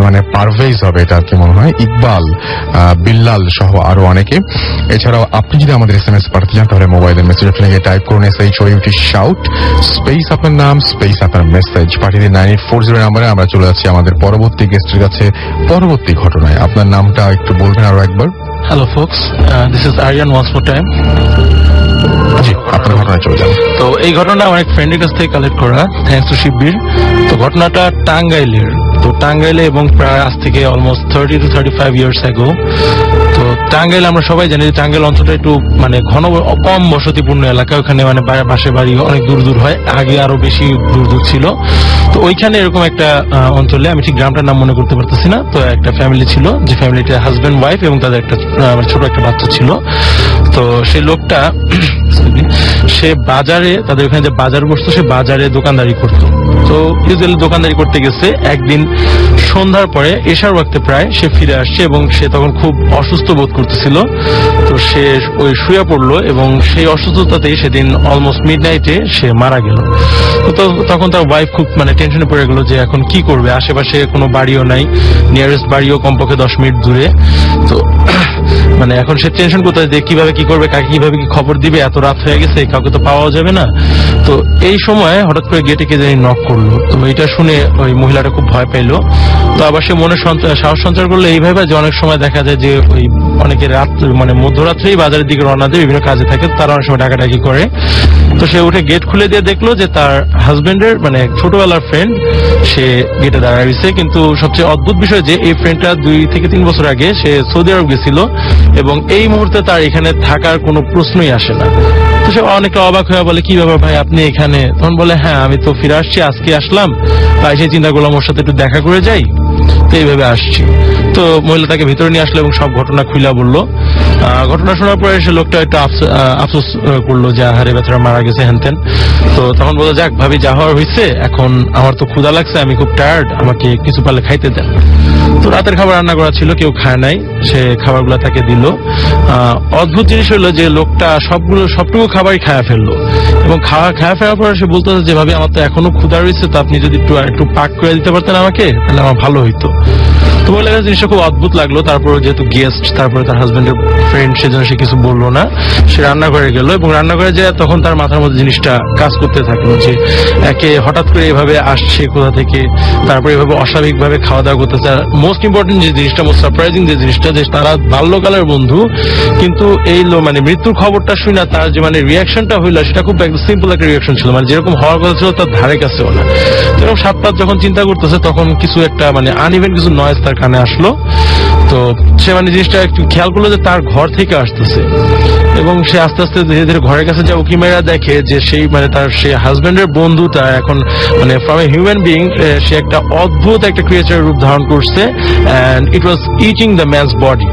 মানে পারভেজ হবে এটা কি মনে হয়, ইকবাল, বিল্লাল সহ আরো অনেকে। এছাড়াও আপনি যদি আমাদের SMS পাঠাতে চান তাহলে মোবাইলের মেসেজ অপশনে গিয়ে টাইপ করুন SHOUT শাউট স্পেস আপনার নাম স্পেস আপনার মেসেজ পাঠিয়ে দিন 9840 নাম্বারে। আমরা চলে যাচ্ছি আমাদের পরবর্তী গেস্টের কাছে পরবর্তী ঘটনায়। আপনার নামটা একটু বলবেন আরো একবার। Hello folks, this is Ariyan once more time. জি, আপনার ঘটনায় চলে যান। তো এই ঘটনা আমার এক ফ্রেন্ডের কাছ থেকে কালেক্ট করা, থ্যাঙ্কস টু শিববীর। তো ঘটনাটা টাঙ্গাইলের, তো টাঙ্গাইলে এবং প্রায় আজ থেকে অলমোস্ট 30 to 35 years ago। তো টাঙ্গাইল আমরা সবাই জানি যে টাঙ্গাইল অঞ্চলটা একটু মানে কম বসতিপূর্ণ এলাকা, ওখানে মানে বাসে বাড়ি অনেক দূর দূর হয়, আগে আরো বেশি দূর দূর ছিল। তো ওইখানে এরকম একটা অঞ্চলে, আমি ঠিক গ্রামটার নাম মনে করতে পারতেছি না, তো একটা ফ্যামিলি ছিল, যে ফ্যামিলিটা হাজবেন্ড ওয়াইফ এবং তাদের একটা ছোট একটা বাচ্চা ছিল। তো সেই লোকটা সে বাজারে, তাদের ওখানে যে বাজার বসতো, সে বাজারে দোকানদারি করতো। তো ইউজুয়ালি দোকানদারি করতে গেছে, একদিন সন্ধ্যার পরে এশার ওয়াক্তে প্রায় সে ফিরে আসছে এবং সে তখন খুব অসুস্থ বোধ করতেছিল। তো সে ওই শুয়ে পড়লো এবং সেই অসুস্থতাতেই সেদিন অলমোস্ট মিডনাইটে সে মারা গেল। তো তখন তার ওয়াইফ খুব মানে টেনশনে পড়ে গেল যে এখন কি করবে, আশেপাশে কোনো বাড়িও নাই, নিয়ারেস্ট বাড়িও কমপক্ষে 10 মিনিট দূরে। তো মানে এখন সে টেনশন করতে যে কিভাবে কি করবে, কাকে কিভাবে কি খবর দিবে, এত রাত হয়ে গেছে, কাউকে তো পাওয়া যাবে না। তো এই সময় হঠাৎ করে গেটে কে জানি নক করলো। তো এটা শুনে ওই মহিলাটা খুব ভয় পাইলো। তো আবার সে মনে সাহস সঞ্চার করলো এইভাবে যে অনেক সময় দেখা যায় যে ওই অনেকে রাত মানে মধ্যরাত্রেই বাজারের দিকে রওনা দেয়, বিভিন্ন কাজে থাকে, তারা অনেক সময় ডাকাডাকি করে। তো সে উঠে গেট খুলে দিয়ে দেখলো যে তার হাজবেন্ডের মানে ছোটবেলার ফ্রেন্ড সে গেটে দাঁড়ায় রয়েছে। কিন্তু সবচেয়ে অদ্ভুত বিষয় যে এই ফ্রেন্ডটা 2 থেকে 3 বছর আগে সে সৌদি আরব গেছিল এবং এই মুহূর্তে তার এখানে থাকার কোনো প্রশ্নই আসে না। তো সে অনেকটা অবাক হয়ে বলে কি ব্যাপার ভাই, আপনি এখানে? তখন বলে হ্যাঁ, আমি তো ফিরে আসছি, আজকে আসলাম, তাই সেই চিন্তা করলাম ওর সাথে একটু দেখা করে যাই, তো এইভাবে আসছি। তো মহিলা তাকে ভিতরে নিয়ে আসলো এবং সব ঘটনা খুলে বললো। ঘটনা শোনার পরে সে লোকটা একটু আফসোস করলো যে আহারে বেচারা মারা গেছে হেনতেন। তো তখন বললো যাক ভাবি, যা হওয়ার হয়েছে, এখন আমার তো ক্ষুধা লাগছে, আমি খুব টায়ার্ড, আমাকে কিছু পারলে খাইতে দেন। তো রাতের খাবার রান্না করা ছিল, কেউ খায় নাই, সে খাবারগুলো তাকে দিল। অদ্ভুত জিনিস হলো যে লোকটা সবটুকু খাবারই খায়া ফেললো এবং খাওয়া ফেরার পরে সে বলতো যে ভাবি আমার তো এখনো ক্ষুধা রয়েছে, তো আপনি যদি একটু পাক করে দিতে পারতেন আমাকে, তাহলে আমার ভালো হইতো। তো বলে জিনিসটা খুব অদ্ভুত লাগলো। তারপরে যেহেতু গেস্ট, তারপরে তার হাজবেন্ডের ফ্রেন্ড, সেজন্য সে কিছু বললো না, সে রান্নাঘরে গেল এবং রান্নাঘরে যে তখন তার মাথার মধ্যে জিনিসটা কাজ করতে থাকলো যে একে হঠাৎ করে এভাবে আসছে কোথা থেকে, তারপরে এভাবে অস্বাভাবিকভাবে খাওয়া দাওয়া করতেছে। মোস্ট ইম্পর্টেন্ট যে জিনিসটা, মোস্ট সারপ্রাইজিং যে জিনিসটা, যে তারা বাল্যকালের বন্ধু, কিন্তু এই মানে মৃত্যুর খবরটা শুনে তার যে মানে রিয়াকশনটা হইলো সেটা খুব একদম সিম্পল একটা রিয়াকশন ছিল, মানে যেরকম হওয়ার কথা ছিল তার ধারে কাছেও না। এরকম 7-5 যখন চিন্তা করতেছে তখন কিছু একটা মানে আনইভেন কিছু নয়েজ তার কানে আসলো। তো সে মানে জিনিসটা একটু খেয়াল করলো যে তার ঘর থেকে আসতেছে এবং সে আস্তে আস্তে ধীরে ধীরে ঘরের কাছে যা উকি মেরা দেখে যে সেই মানে তার সেই হাজবেন্ডের বন্ধুটা এখন মানে ফ্রম এ হিউম্যান বিইং সে একটা অদ্ভুত একটা ক্রিয়েচারের রূপ ধারণ করছে, and it was eating the man's body,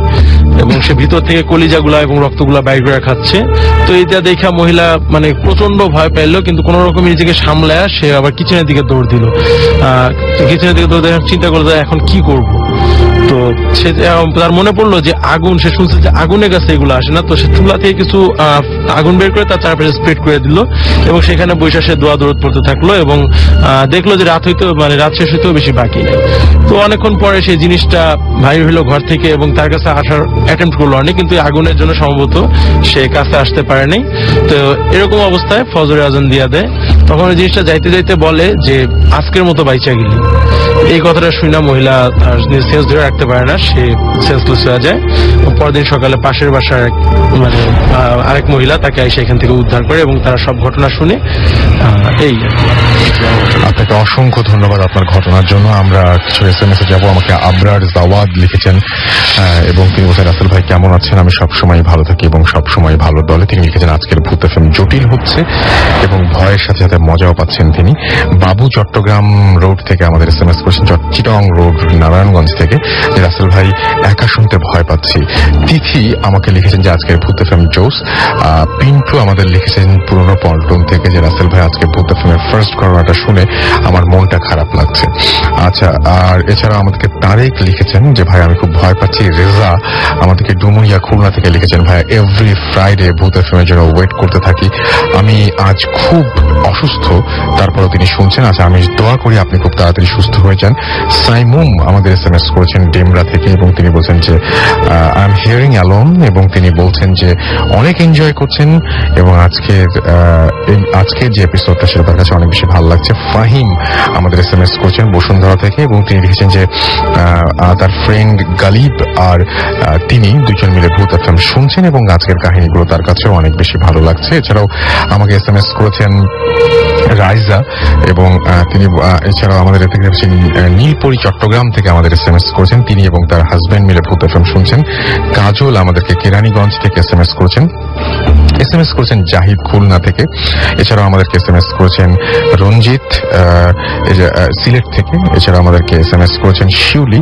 এবং সে ভিতর থেকে কলিজাগুলা এবং রক্তগুলা বাইর করে খাচ্ছে। তো এটা দেখা মহিলা মানে প্রচন্ড ভয় পেলো, কিন্তু কোন রকম নিজেকে সামলায় সে আবার কিচেনের দিকে দৌড় দিল। কিচেনের দিকে দৌড় দিয়ে চিন্তা করলো এখন কি করব। তো সে তার মনে পড়লো যে আগুন, সে শুনছে যে আগুনের কাছে এগুলো আসে না, তো সে চুলা থেকে কিছু আগুন বের করে তার চারপাশে স্প্রেড করে দিল, এবং সেখানে বৈশা সে দোয়া দৌড় পড়তে থাকলো, এবং দেখলো যে রাত শেষ হইতেও বেশি বাকি নেই। তো অনেকক্ষণ পরে সেই জিনিসটা বাইরে হইলো ঘর থেকে, এবং তার কাছে আসার অ্যাটেম্প করলো অনেক, কিন্তু আগুনের জন্য সম্ভবত সে কাছে আসতে পারেনি। তো এরকম অবস্থায় ফজরের আজান দিয়া দেয়। তখন ওই জিনিসটা যাইতে যাইতে বলে যে আজকের মতো বাইচা গেলি। এই কথাটা শুনে মহিলা তার সেন্স ধরে রাখতে পারে না, সে সেন্সলেস হয়ে যায়। পরদিন সকালে পাশের বাসার মানে আরেক মহিলা তাকে এসে এখান থেকে উদ্ধার করে, এবং তারা সব ঘটনা শুনে এই। আপনাকে অসংখ্য ধন্যবাদ আপনার ঘটনার জন্য। আমরা কিছু SMS এ যাবো। আমাকে আবরার জাওয়াদ লিখেছেন এবং তিনি বলছেন রাসেল ভাই কেমন আছেন, আমি সবসময় ভালো থাকি এবং সবসময় ভালো দলে। তিনি লিখেছেন আজকের ভূত এফএম জটিল হচ্ছে এবং ভয়ের সাথে সাথে মজাও পাচ্ছেন তিনি। বাবু চট্টগ্রাম রোড থেকে আমাদের SMS করেছেন, চিটং রোড নারায়ণগঞ্জ থেকে, যে রাসেল ভাই একা শুনতে ভয় পাচ্ছি। তিথি আমাকে লিখেছেন যে আজকের ভূত এফএম জোস। পিন্টু আমাদের লিখেছেন পুরনো পল্টন থেকে, যে রাসেল ভাই আজকে ভূত এফএম এর ফার্স্ট ঘটনাটা শুনে আমার মনটা খারাপ লাগছে। আচ্ছা, আর এছাড়া আমাদেরকে তারেক লিখেছেন যে ভাই আমি খুব ভয় পাচ্ছি। রেজা আমাদেরকে ডুমুরিয়া খুলনা থেকে লিখেছেন ভাই এভরি ফ্রাইডে ভূত এফএম এর জন্য ওয়েট করতে থাকি, আমি আজ খুব অসুস্থ, তারপরেও তিনি শুনছেন। আচ্ছা, আমি দোয়া করি আপনি খুব তাড়াতাড়ি সুস্থ হয়ে যান। সাইমুম আমাদের SMS করেছেন ডেমরা থেকে, এবং তিনি বলছেন যে আই এম হিয়ারিং অ্যালোন, এবং তিনি বলছেন যে অনেক এনজয় করছেন এবং আজকের যে এপিসোডটা সেটা তার কাছে অনেক বেশি ভালো লাগছে। ফাহিম আমাদের SMS করেছেন বসুন্ধরা থেকে, এবং তিনি লিখেছেন যে তার ফ্রেন্ড গালিব আর তিনি দুজন মিলে ভূত এফএম শুনছেন এবং আজকের কাহিনীগুলো তার কাছেও অনেক বেশি ভালো লাগছে। এছাড়াও আমাকে SMS করেছেন রাইজা, এবং তিনি এছাড়াও আমাদের নীলপরি চট্টগ্রাম থেকে আমাদের SMS করেছেন, তিনি এবং তার হাজবেন্ড মিলে ভূত এফএম শুনছেন। কাজল আমাদেরকে কেরানীগঞ্জ থেকে SMS করেছেন। SMS করেছেন জাহিদ খুলনা থেকে। এছাড়াও আমাদেরকে SMS করেছেন রঞ্জিত সিলেট থেকে। এছাড়াও আমাদেরকে SMS করেছেন শিউলি,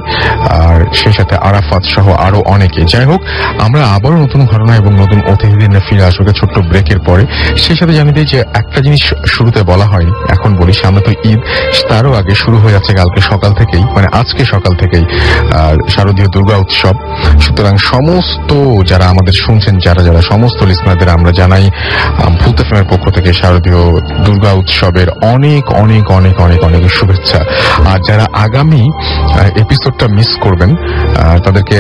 আর সেই সাথে আরাফাত সহ আরো অনেকে। যাই হোক, আমরা আবারও নতুন ঘটনা এবং নতুন অতিথিদের নিয়ে ফিরে আসবো ছোট্ট ব্রেকের পরে। সেই সাথে জানিয়ে দিই যে একটা জিনিস শুরুতে বলা হয়নি, এখন বলি, সামনে তো ঈদ, তারও আগে শুরু হয়ে যাচ্ছে কালকে সকাল থেকেই, মানে আজকে সকাল থেকেই শারদীয় দুর্গা উৎসব। সুতরাং সমস্ত যারা আমাদের শুনছেন, যারা সমস্ত লিসনারদের আমরা জানাই ভূত এফএম এর পক্ষ থেকে শারদীয় দুর্গা উৎসবের অনেক অনেক অনেক অনেক অনেক শুভেচ্ছা। আর যারা আগামী এপিসোডটা মিস করবেন তাদেরকে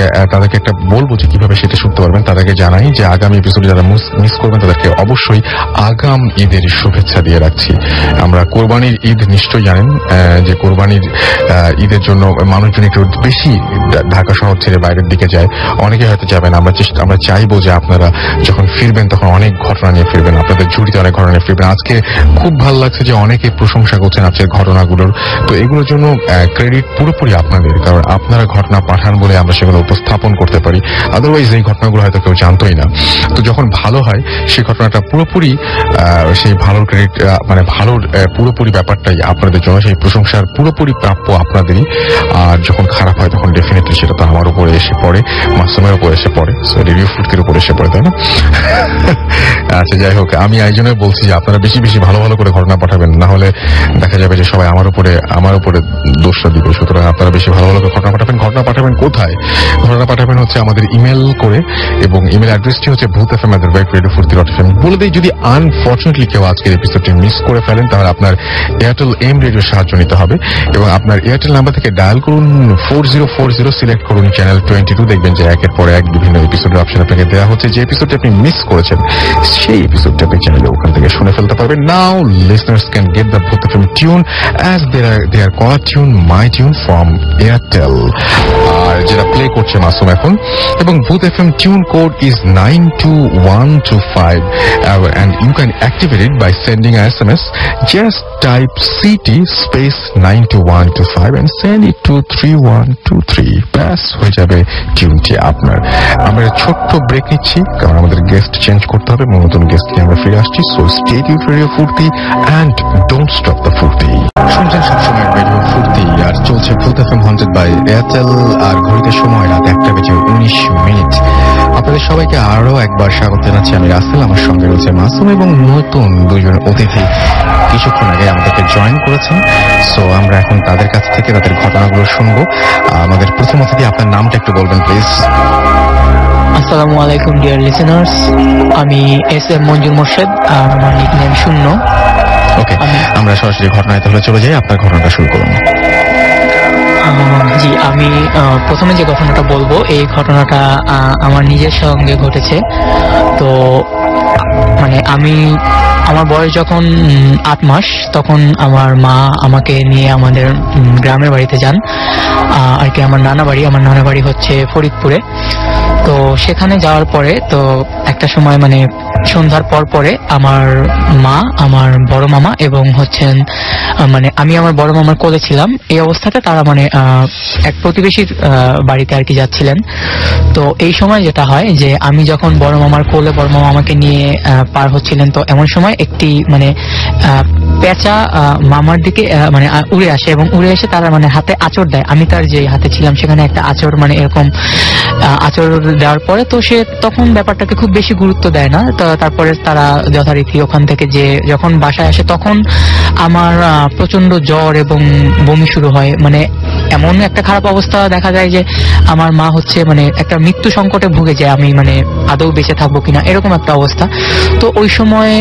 একটা বলবো যে কিভাবে সেটা শুনতে পারবেন। তাদেরকে জানাই যে আগামী এপিসোডে যারা মিস করবেন তাদেরকে অবশ্যই আগাম ঈদের শুভেচ্ছা দিয়ে রাখছি। আমরা কোরবানির ঈদ নিশ্চয়ই জানেন যে কোরবানির ঈদের জন্য মানুষজন একটু বেশি ঢাকা শহর ছেড়ে বাইরের দিকে যায়, অনেকে হয়তো যাবেন। আমরা চাইবো যে আপনারা যখন ফিরবেন তখন অনেক ঘটনা নিয়ে ফিরবেন, আপনাদের ঝুড়িতে অনেক ঘটনা নিয়ে ফিরবেন। আজকে খুব ভালো লাগছে যে অনেকে প্রশংসা করছেন আজকের ঘটনাগুলোর, তো এগুলোর জন্য ক্রেডিট পুরোপুরি আপনাদের, কারণ আপনারা ঘটনা পাঠান বলে আমরা সেগুলো উপস্থাপন করতে পারি, আদারওয়াইজ এই ঘটনাগুলো হয়তো কেউ জানতোই না। তো যখন ভালো হয় সেই ঘটনাটা পুরোপুরি সেই ভালোর ক্রেডিট মানে ভালোর পুরোপুরি ব্যাপারটাই আপনাদের জন্য, সেই প্রশংসার পুরোপুরি প্রাপ্য আপনাদেরই। আর যখন খারাপ হয় তখন ডেফিনেটলি সেটা তো আমার উপরে এসে পড়ে, মাসুমের উপর এসে পড়ে, রিভিউ ফুটকির উপর এসে পড়ে, তাই না? আচ্ছা, যাই হোক, আমি এই জন্য বলছি যে আপনারা বেশি বেশি ভালো ভালো করে ঘটনা পাঠাবেন, না হলে দেখা যাবে যে সবাই আমার উপরে দোষটা দিবে। সুতরাং আপনারা বেশি ভালো ভালো করে ঘটনা পাঠাবেন। ঘটনা পাঠাবেন কোথায়? ঘটনা পাঠাবেন হচ্ছে আমাদের ইমেল করে, এবং ইমেল অ্যাড্রেসটি হচ্ছে bhutfm@radio40.fm। বলে দিই, যদি আনফর্চুনেটলি কেউ আজকের এপিসোডটি মিস করে ফেলেন তাহলে আপনার এয়ারটেল এম রেডিওর সাহায্য নিতে হবে, এবং আপনার এয়ারটেল নাম্বার থেকে ডায়াল করুন 4040, সিলেক্ট করুন চ্যানেল 22। দেখবেন যে একের পর এক বিভিন্ন এপিসোডের অপশন আপনাকে দেওয়া হচ্ছে। যে এপিসোডটি আপনি মিস করেছেন সেই এপিসোডটি আপনি চ্যানেলে ওখান থেকে শুনে ফেলতে পারবেন। Now listeners can get the Bhoot FM tune as they are your tune my tune from Airtel, আর যেটা প্লে করছে মাসুম এখন। এবং Bhoot FM tune code is 92125 and you can activate it by sending an SMS. Just type CT space 92125 and send it to 3123. ব্যাস হয়ে যাবে টিউনটি আপনার। আমরা ছোট্ট ব্রেক নিচ্ছি কারণ আমাদের গেস্ট চেঞ্জ করতে হবে, নতুন গেস্ট নিয়ে আমরা ফিরে আসছি। সো স্টে টিউনড রেডিও ফুর্তি and don't stop the ফুর্তি। শুনছেন সবসময় রেডিও ফুর্তি, আর চলছে ভূত এফএম 100 বাই এয়ারটেল, আর ঘড়িতে সময় রাত 1:19। আপনাদের সবাইকে আরো একবার স্বাগত জানাচ্ছি। আমি রাসেল, আমার সঙ্গে রয়েছে মাসুম এবং নতুন দুজন অতিথি কিছুক্ষণ আগে আমাদেরকে জয়েন করেছেন। সো আমরা এখন তাদের কাছ থেকে তাদের ঘটনাগুলো শুনবো। আমাদের প্রথম অতিথি, আপনার নামটা একটু বলবেন প্লিজ। আসসালামু আলাইকুম ডিয়ার লিসেনার্স, আমি SM মঞ্জুর মোর্শেদ, আর আমার নিকনেম শূন্য। ওকে, আমরা সরাসরি ঘটনায় তাহলে চলে যাই। আপনার ঘটনাটা শুরু করুন। জি, আমি প্রথমে যে ঘটনাটা বলবো এই ঘটনাটা আমার নিজের সঙ্গে ঘটেছে। তো মানে আমার বয়স যখন 8 মাস, তখন আমার মা আমাকে নিয়ে আমাদের গ্রামের বাড়িতে যান আর কি। আমার নানা বাড়ি হচ্ছে ফরিদপুরে। তো সেখানে যাওয়ার পরে তো একটা সময় মানে সন্ধ্যার পরে আমার মা, আমার বড় মামা এবং হচ্ছেন মানে আমি আমার বড় মামার কোলে ছিলাম। এই অবস্থাটা তারা মানে এক প্রতিবেশীর বাড়িতে আর কি যাচ্ছিলেন। তো এই সময় যেটা হয় যে আমি যখন বড় মামার কোলে, বড় মামা আমাকে নিয়ে পার হচ্ছিলেন, তো এমন সময় একটি মানে পেঁচা মামার দিকে মানে উড়ে আসে এবং উড়ে এসে তারা মানে হাতে আঁচড় দেয়। আমি তার যে হাতে ছিলাম সেখানে একটা আঁচড় মানে এরকম আঁচড় দেওয়ার পরে তো সে তখন ব্যাপারটাকে খুব বেশি গুরুত্ব দেয় না। তো তারপরে তারা যথারীতি ওখান থেকে যে যখন বাসায় আসে তখন আমার প্রচন্ড জ্বর এবং বমি শুরু হয়। মানে এমন একটা খারাপ অবস্থা দেখা যায় যে আমার মা হচ্ছে মানে একটা মৃত্যু সংকটে ভুগে যায়, আমি মানে আদৌ বেঁচে থাকবো কিনা এরকম একটা অবস্থা। তো ওই সময়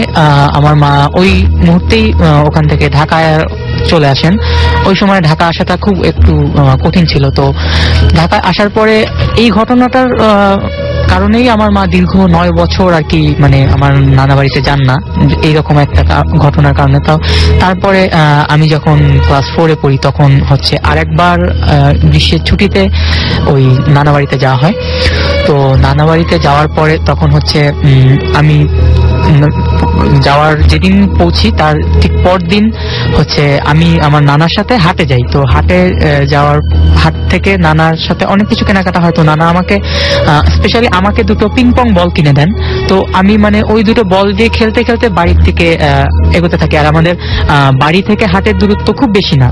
আমার মা ওই মুহূর্তেই ওখান থেকে ঢাকায় চলে আসেন। ওই সময় ঢাকা আসাটা খুব একটু কঠিন ছিল। তো ঢাকায় আসার পরে এই ঘটনাটার কারণেই আমার মা দীর্ঘ 9 বছর আর কি মানে আমার নানা বাড়িতে যান না, এইরকম একটা ঘটনার কারণে। তারপরে আমি যখন ক্লাস 4-এ পড়ি তখন হচ্ছে আরেকবার গ্রীষ্মের ছুটিতে ওই নানা বাড়িতে যাওয়া হয়। তো নানা বাড়িতে যাওয়ার পরে তখন হচ্ছে আমি যাওয়ার যেদিন পৌঁছি তার ঠিক পর দিন হচ্ছে আমি আমার নানার সাথে হাটে যাই। তো হাটে যাওয়ার হাট থেকে নানার সাথে অনেক কিছু কেনাকাটা হয়। তো নানা আমাকে স্পেশালি আমাকে 2টো পিং-পং বল কিনে দেন। তো আমি মানে ওই 2টো বল দিয়ে খেলতে খেলতে বাড়ির দিকে এগোতে থাকি। আর আমাদের বাড়ি থেকে হাটের দূরত্ব খুব বেশি না।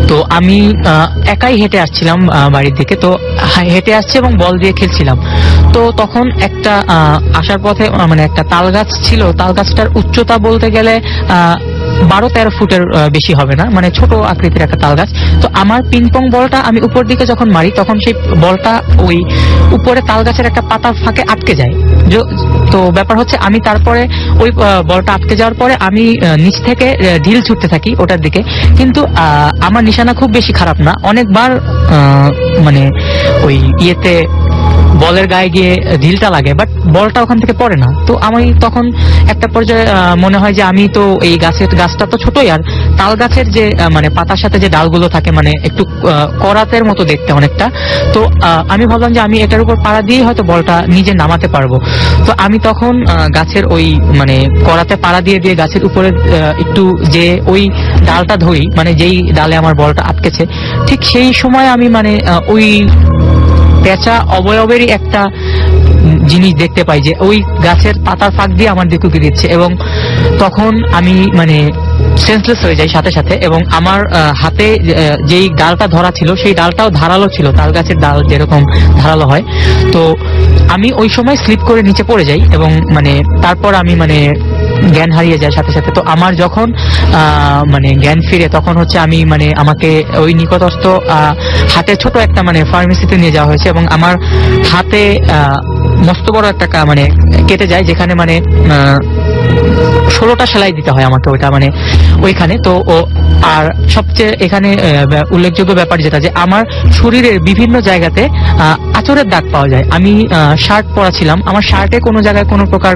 তো আমি একাই হেঁটে আসছিলাম বাড়ির দিকে। তো হেঁটে আসছি এবং বল দিয়ে খেলছিলাম। তো তখন একটা আসার পথে মানে একটা তাল গাছ ছিল। তাল গাছটার উচ্চতা বলতে গেলে 12-13 ফুটের বেশি হবে না, মানে ছোট আকৃতির একটা তাল গাছ। তো আমার পিং-পং বলটা আমি উপর দিকে যখন মারি তখন সেই বলটা ওই উপরে তাল গাছের একটা পাতার ফাঁকে আটকে যায়। তো ব্যাপার হচ্ছে আমি তারপরে ওই বলটা আটকে যাওয়ার পরে আমি নিচ থেকে ঢিল ছুটতে থাকি ওটার দিকে। কিন্তু আমার নিশানা খুব বেশি খারাপ না, অনেকবার মানে ওই ইয়েতে বলের গায়ে গিয়ে ঢিলটা লাগে, বাট বলটা ওখান থেকে পড়ে না। তো আমি তখন একটা পর্যায়ে মনে হয় যে আমি তো এই গাছটা তো ছোটই, আর তাল গাছের যে মানে পাতার সাথে যে ডালগুলো থাকে মানে একটু করাতের মতো দেখতে অনেকটা। তো আমি ভাবলাম যে আমি এটার উপর পাড়া দিয়েই হয়তো বলটা নিজে নামাতে পারবো। তো আমি তখন গাছের ওই মানে করাতে পাড়া দিয়ে গাছের উপরে একটু যে ওই ডালটা ধরি, মানে যেই ডালে আমার বলটা আটকেছে, ঠিক সেই সময় আমি মানে ওই পেঁচা অবয়বেরই একটা জিনিস দেখতে পাই যে ওই গাছের পাতার ফাঁক দিয়ে আমার দিকে উঁকি দিচ্ছে। এবং তখন আমি মানে সেন্সলেস হয়ে যাই সাথে সাথে। এবং আমার হাতে যেই ডালটা ধরা ছিল সেই ডালটাও ধারালো ছিল, তাল গাছের ডাল যেরকম ধারালো হয়। তো আমি ওই সময় স্লিপ করে নিচে পড়ে যাই এবং মানে তারপর আমি মানে জ্ঞান হারিয়ে যায় সাথে সাথে। তো আমার যখন মানে জ্ঞান ফিরে তখন হচ্ছে আমি মানে আমাকে ওই নিকটস্থ হাতে ছোট একটা মানে ফার্মেসিতে নিয়ে যাওয়া হয়েছে এবং আমার হাতে মস্ত বড় একটা মানে কেটে যায়, যেখানে মানে 16টা সেলাই দিতে হয় আমাকে ওইটা মানে ওইখানে। তো আর সবচেয়ে এখানে উল্লেখযোগ্য ব্যাপার যেটা, যে আমার শরীরের বিভিন্ন জায়গাতে আঁচড়ের দাগ পাওয়া যায়। আমি শার্ট পরা ছিলাম, আমার শার্টে কোনো জায়গায় কোনো প্রকার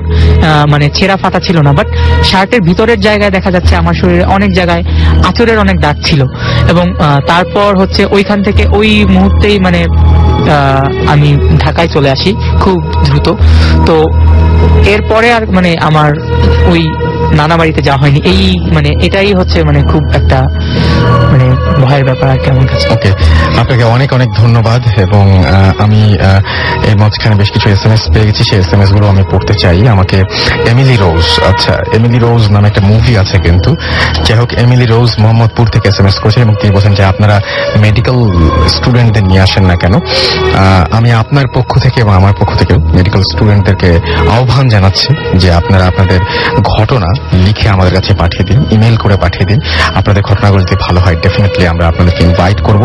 মানে ছেঁড়া ফাটা ছিল না, বাট শার্টের ভিতরের জায়গায় দেখা যাচ্ছে আমার শরীরে অনেক জায়গায় আঁচড়ের অনেক দাগ ছিল। এবং তারপর হচ্ছে ওইখান থেকে ওই মুহূর্তেই মানে আমি ঢাকায় চলে আসি খুব দ্রুত। তো এরপরে আর মানে আমার ওই নানা বাড়িতে যাওয়া হয়নি। এই মানে এটাই হচ্ছে মানে খুব একটা মানে ভয়ের ব্যাপার আর কি আমার কাছে। ওকে, আপনাকে অনেক অনেক ধন্যবাদ। এবং আমি এই মাঝখানে বেশ কিছু SMS পেয়ে গেছি, সেই SMS গুলো আমি পড়তে চাই। আমাকে এমিলি রোজ, আচ্ছা এমিলি রোজ নামে একটা মুভি আছে কিন্তু, যাই হোক এমিলি রোজ মোহাম্মদপুর থেকে SMS করেছেন এবং তিনি বলছেন যে আপনারা মেডিকেল স্টুডেন্টদের নিয়ে আসেন না কেন। আমি আপনার পক্ষ থেকে এবং আমার পক্ষ থেকে মেডিকেল স্টুডেন্টদেরকে আহ্বান জানাচ্ছি যে আপনারা আপনাদের ঘটনা লিখে আমাদের কাছে পাঠিয়ে দিন, ইমেল করে পাঠিয়ে দিন। আপনাদের ঘটনাগুলো যদি ভালো হয় ডেফিনেটলি আমরা আপনাদেরকে ইনভাইট করব।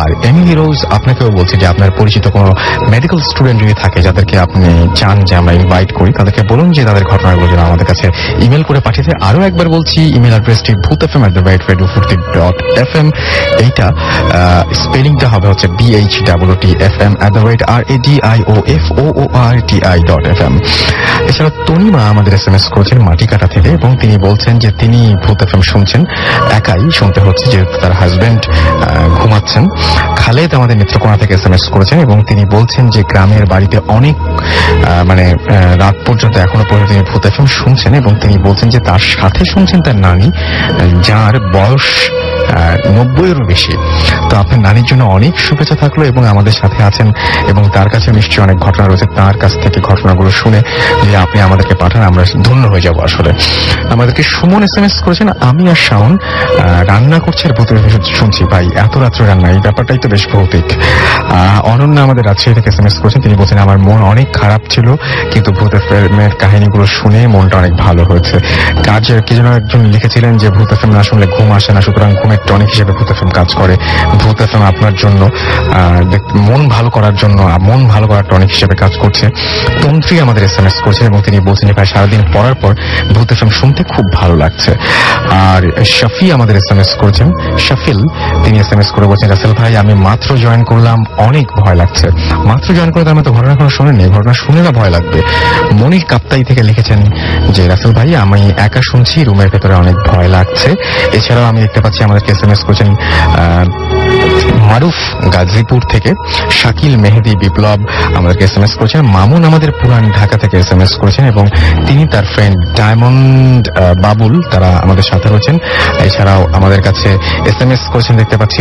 আর এমিলি রোজ আপনাকেও বলছি যে আপনার পরিচিত কোনো মেডিকেল স্টুডেন্ট যদি থাকে যাদেরকে আপনি চান যে আমরা ইনভাইট করি, তাদেরকে বলুন যে তাদের ঘটনাগুলো যেন আমাদের কাছে ইমেল করে পাঠিয়ে দেয়। আরো একবার বলছি, ইমেল অ্যাড্রেসটি bhutfm@radiofurti.fm। এইটা স্পেলিংটা হবে হচ্ছে BHWTFM@radioforti.fm। এছাড়া তনিমা আমাদের SMS করেছেন মাটিকাটা থেকে এবং তিনি বলছেন যে তিনি ভূত FM শুনছেন, একাই শুনতে হচ্ছে যেহেতু তার হাজবেন্ড ঘুমাচ্ছেন। খালেদ আমাদের নেত্রকোনা থেকে SMS করেছেন এবং তিনি বলছেন যে গ্রামের বাড়িতে অনেক মানে রাত পর্যন্ত এখনো পর্যন্ত তিনি ভূত FM শুনছেন এবং তিনি বলছেন যে তার সাথে শুনছেন তার নানি, যার বয়স 90-এরও বেশি। তো আপনার নানির জন্য অনেক শুভেচ্ছা থাকলো এবং আমাদের সাথে আছেন এবং তার কাছে নিশ্চয়ই অনেক ঘটনা রয়েছে। তার কাছ থেকে ঘটনাগুলো শুনে যে আপনি আমাদেরকে পাঠান, আমরা ধন্য হয়ে যাব। আসলে আমাদেরকে সুমন SMS করেছেন, আমি আর শাওন রান্না করছি আর ভূতের শুনছি। ভাই এত রাত্রে রান্না, এই ব্যাপারটাই তো বেশ ভৌতিক। অনন্যা আমাদের রাজশাহী থেকে SMS করেছেন, তিনি বলছেন আমার মন অনেক খারাপ ছিল কিন্তু ভূতের ফিল্মের কাহিনীগুলো শুনে মনটা অনেক ভালো হয়েছে। কাজের কি যেন একজন লিখেছিলেন যে ভূত FM না শুনলে ঘুম আসে না, সুতরাং ঘুমের টনিক হিসেবে ভূত FM কাজ করে। ভূত FM আপনার জন্য মন ভালো করার জন্য, মন ভালো করার টনিক হিসেবে কাজ করছে। তন্ত্রী আমাদের SMS করছেন এবং তিনি বলছেন যে ভাই সারাদিন পড়ার পর ভূত FM শুনতে খুব ভালো লাগছে। আর শফি আমাদের SMS করেছেন, শফিল তিনি SMS করে বলছেন রাসেল ভাই আমি মাত্র জয়েন করলাম, অনেক ভয় লাগছে। মাত্র জয়েন করে তার মতো ঘটনা কোনো শোনেনি, ঘটনা শুনে না ভয় লাগবে। মনির কাপ্তাই থেকে লিখেছেন যে রাসেল ভাই আমি একা শুনছি, রুমের ভেতরে অনেক ভয় লাগছে। এছাড়াও আমি দেখতে পাচ্ছি আমাদেরকে SMS করেছেন মারুফ গাজীপুর থেকে, শাকিল মেহেদি বিপ্লব আমাদেরকে SMS করেছেন, মামুন আমাদের পুরান ঢাকা থেকে SMS করেছেন এবং তিনি তার ফ্রেন্ড ডায়মন্ড বাবুল তারা আমাদের সাথে রয়েছেন। এছাড়াও আমাদের কাছে SMS করেছেন দেখতে পাচ্ছি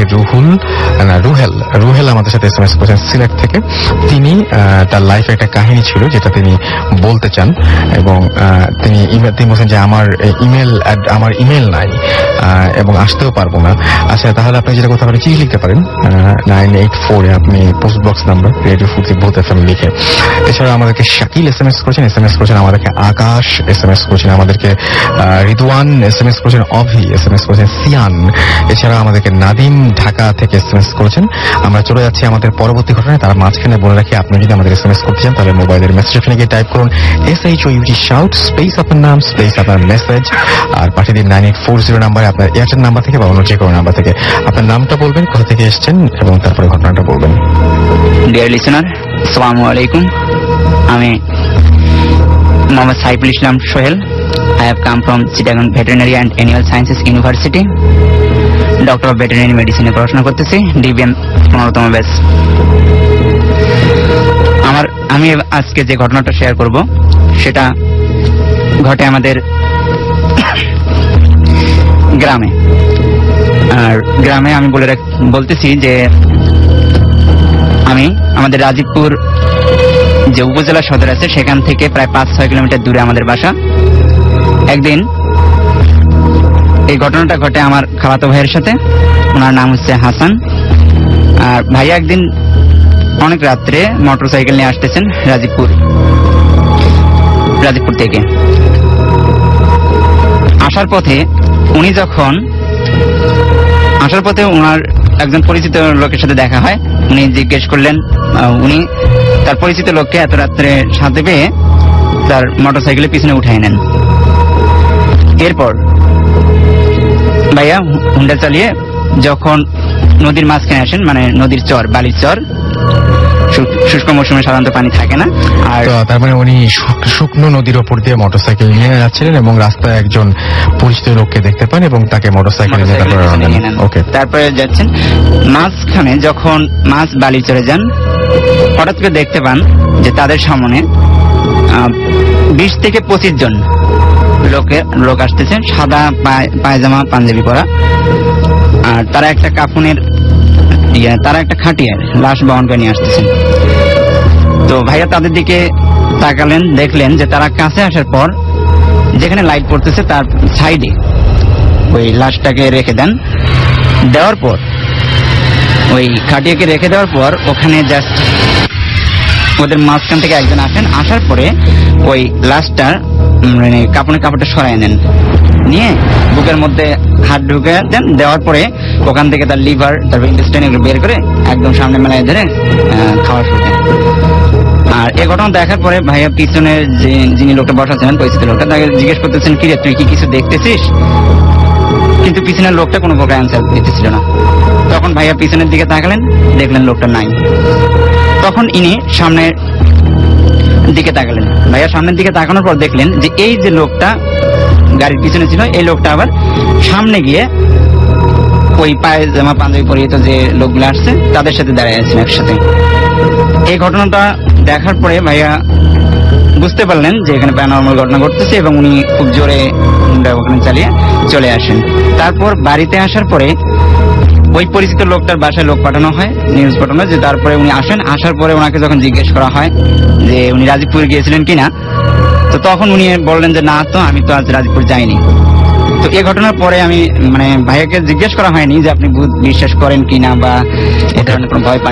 রুহেল আমাদের সাথে SMS করেছেন সিলেট থেকে। তিনি তার লাইফে একটা কাহিনী ছিল যেটা তিনি বলতে চান এবং তিনি বলছেন যে আমার ইমেল নাই এবং আসতেও পারবো না। আচ্ছা তাহলে আপনি যেটা কথা বলেন চিঠি লিখতে পারেন 984 আপনি পোস্ট বক্স নাম্বার রেডিও ফুর্তি ভূত FM লিখে। এছাড়া আমাদেরকে শাকিল SMS করেছেন আমাদেরকে আকাশ SMS করেছেন, আমাদেরকে রিদওয়ান SMS করেছেন, অভি SMS করেছেন, সিয়ান। এছাড়া আমাদেরকে নাদিম ঢাকা থেকে SMS করেছেন। আমরা চলে যাচ্ছি আমাদের পরবর্তী ঘটনায়। তার মাঝখানে বলে রাখি আপনি যদি আমাদের SMS করতে চান তাহলে মোবাইলের মেসেজ অপশনে গিয়ে টাইপ করুন SHOUT শাউট স্পেস আপনার নাম স্পেস আপনার মেসেজ আর পাঠিয়ে দিন 9840 নাম্বারে, আপনার এয়ারটেল নাম্বার থেকে বা অন্য যে কোনো নাম্বার থেকে। আপনার নামটা বলবেন, কোথা থেকে এসেছেন এবং তারপরে ঘটনাটা বলবেন। ডিয়ার লিসেনার, আসসালামু আলাইকুম। আমি Mohammad Saiful Islam Sohel. I have come from Chittagong Veterinary and Animal Sciences University. Doctor of veterinary মেডিসিনে পড়াশোনা করতেছি, DBM 15তম ব্যাচ। আমি আজকে যে ঘটনাটা শেয়ার করব সেটা ঘটে আমাদের গ্রামে। আর গ্রামে আমি বলতেছি যে আমি আমাদের রাজীবপুর যে উপজেলা সদর আছে সেখান থেকে প্রায় 5-6 কিলোমিটার দূরে আমাদের বাসা। একদিন এই ঘটনাটা ঘটে আমার খালাতো ভাইয়ের সাথে, ওনার নাম হচ্ছে হাসান। আর ভাইয়া একদিন অনেক রাত্রে মোটরসাইকেল নিয়ে আসতেছেন রাজীবপুর থেকে। আসার পথে ওনার একজন পরিচিত লোকের সাথে দেখা হয়। উনি জিজ্ঞেস করলেন, উনি তার পরিচিত লোককে এত রাত্রে সাথে পেয়ে তার মোটরসাইকেলের পিছনে উঠাই নেন। এরপর ভাইয়া হুন্ডা চালিয়ে যখন নদীর মাঝখানে আসেন, মানে নদীর চর, বালির চর, শুষ্ক মৌসুমে সাধারণত পানি থাকে না। আর তার মানে উনি শুকনো নদীর ওপর দিয়ে মোটরসাইকেল নিয়ে যাচ্ছিলেন এবং রাস্তায় একজন পরিচিত লোককে দেখতে পান এবং তাকে মোটরসাইকেল নিয়ে ওকে তারপরে যাচ্ছেন। মাঝখানে যখন মাছ বালির চরে যান, হঠাৎ করে দেখতে পান যে তাদের সামনে 20 থেকে 25 জন লোক আসতেছেন, সাদা পায়জামা পাঞ্জাবি পরা। আর তারা একটা কাফনের তারা একটা খাটিয়ার লাশ বহন করে নিয়ে আসতেছেন। তো ভাইয়া তাদের দিকে তাকালেন, দেখলেন যে তারা কাছে আসার পর যেখানে লাইট পড়তেছে তার সাইডে ওই লাশটাকে রেখে দেন। দেওয়ার পর ওই খাটিয়াকে রেখে দেওয়ার পর ওখানে জাস্ট ওদের মাঝখান থেকে একজন আসেন। আসার পরে ওই লাশটার মানে কাপড়টা সরাই নেন, নিয়ে বুকের মধ্যে হাত ঢুকে দেন। দেওয়ার পরে ওখান থেকে তার লিভার, তারপর ইন্টেস্টাইন এগুলো বের করে একদম সামনে মেলায় ধরে খাওয়া শুরু করেন। আর এই ঘটনা দেখার পরে ভাইয়া পিছনের যিনি লোকটা বসাচ্ছেন, পরিচিত লোকটা, তাকে জিজ্ঞেস করতেছেন, কি রে তুই কি কিছু দেখতেছিস? কিন্তু পিছনের লোকটা কোনো প্রকার অ্যান্সার দিতেছিল না। তখন ভাইয়া পিছনের দিকে তাকালেন, দেখলেন লোকটা নাই। তখন ইনি সামনের দিকে তাকালেন। ভাইয়া সামনের দিকে তাকানোর পর দেখলেন যে এই যে লোকটা গাড়ির পিছনে ছিল, এই লোকটা আবার সামনে গিয়ে ওই পায়জামা পাঞ্জাবি পরিহিত যে লোকগুলো আসছে তাদের সাথে দাঁড়িয়ে আছেন একসাথে। এই ঘটনাটা দেখার পরে ভাইয়া বুঝতে পারলেন যে এখানে প্যারানর্মাল ঘটনা ঘটতেছে এবং উনি খুব জোরে ওখানে চালিয়ে চলে আসেন। তারপর বাড়িতে আসার পরে ওই পরিচিত লোকটার বাসায় লোক পাঠানো হয়, নিউজ পাঠানো, যে তারপরে উনি আসেন। আসার পরে ওনাকে যখন জিজ্ঞেস করা হয় যে উনি রাজীবপুর গিয়েছিলেন কিনা, তো তখন উনি বললেন যে না, তো আমি তো আজ রাজীবপুর যাইনি। তো এই ঘটনার পরে আমি মানে ভাইয়াকে জিজ্ঞেস করা হয়নি যে আপনি বিশ্বাস করেন কিনা বা এ ধরনের কোনো ভয় পান।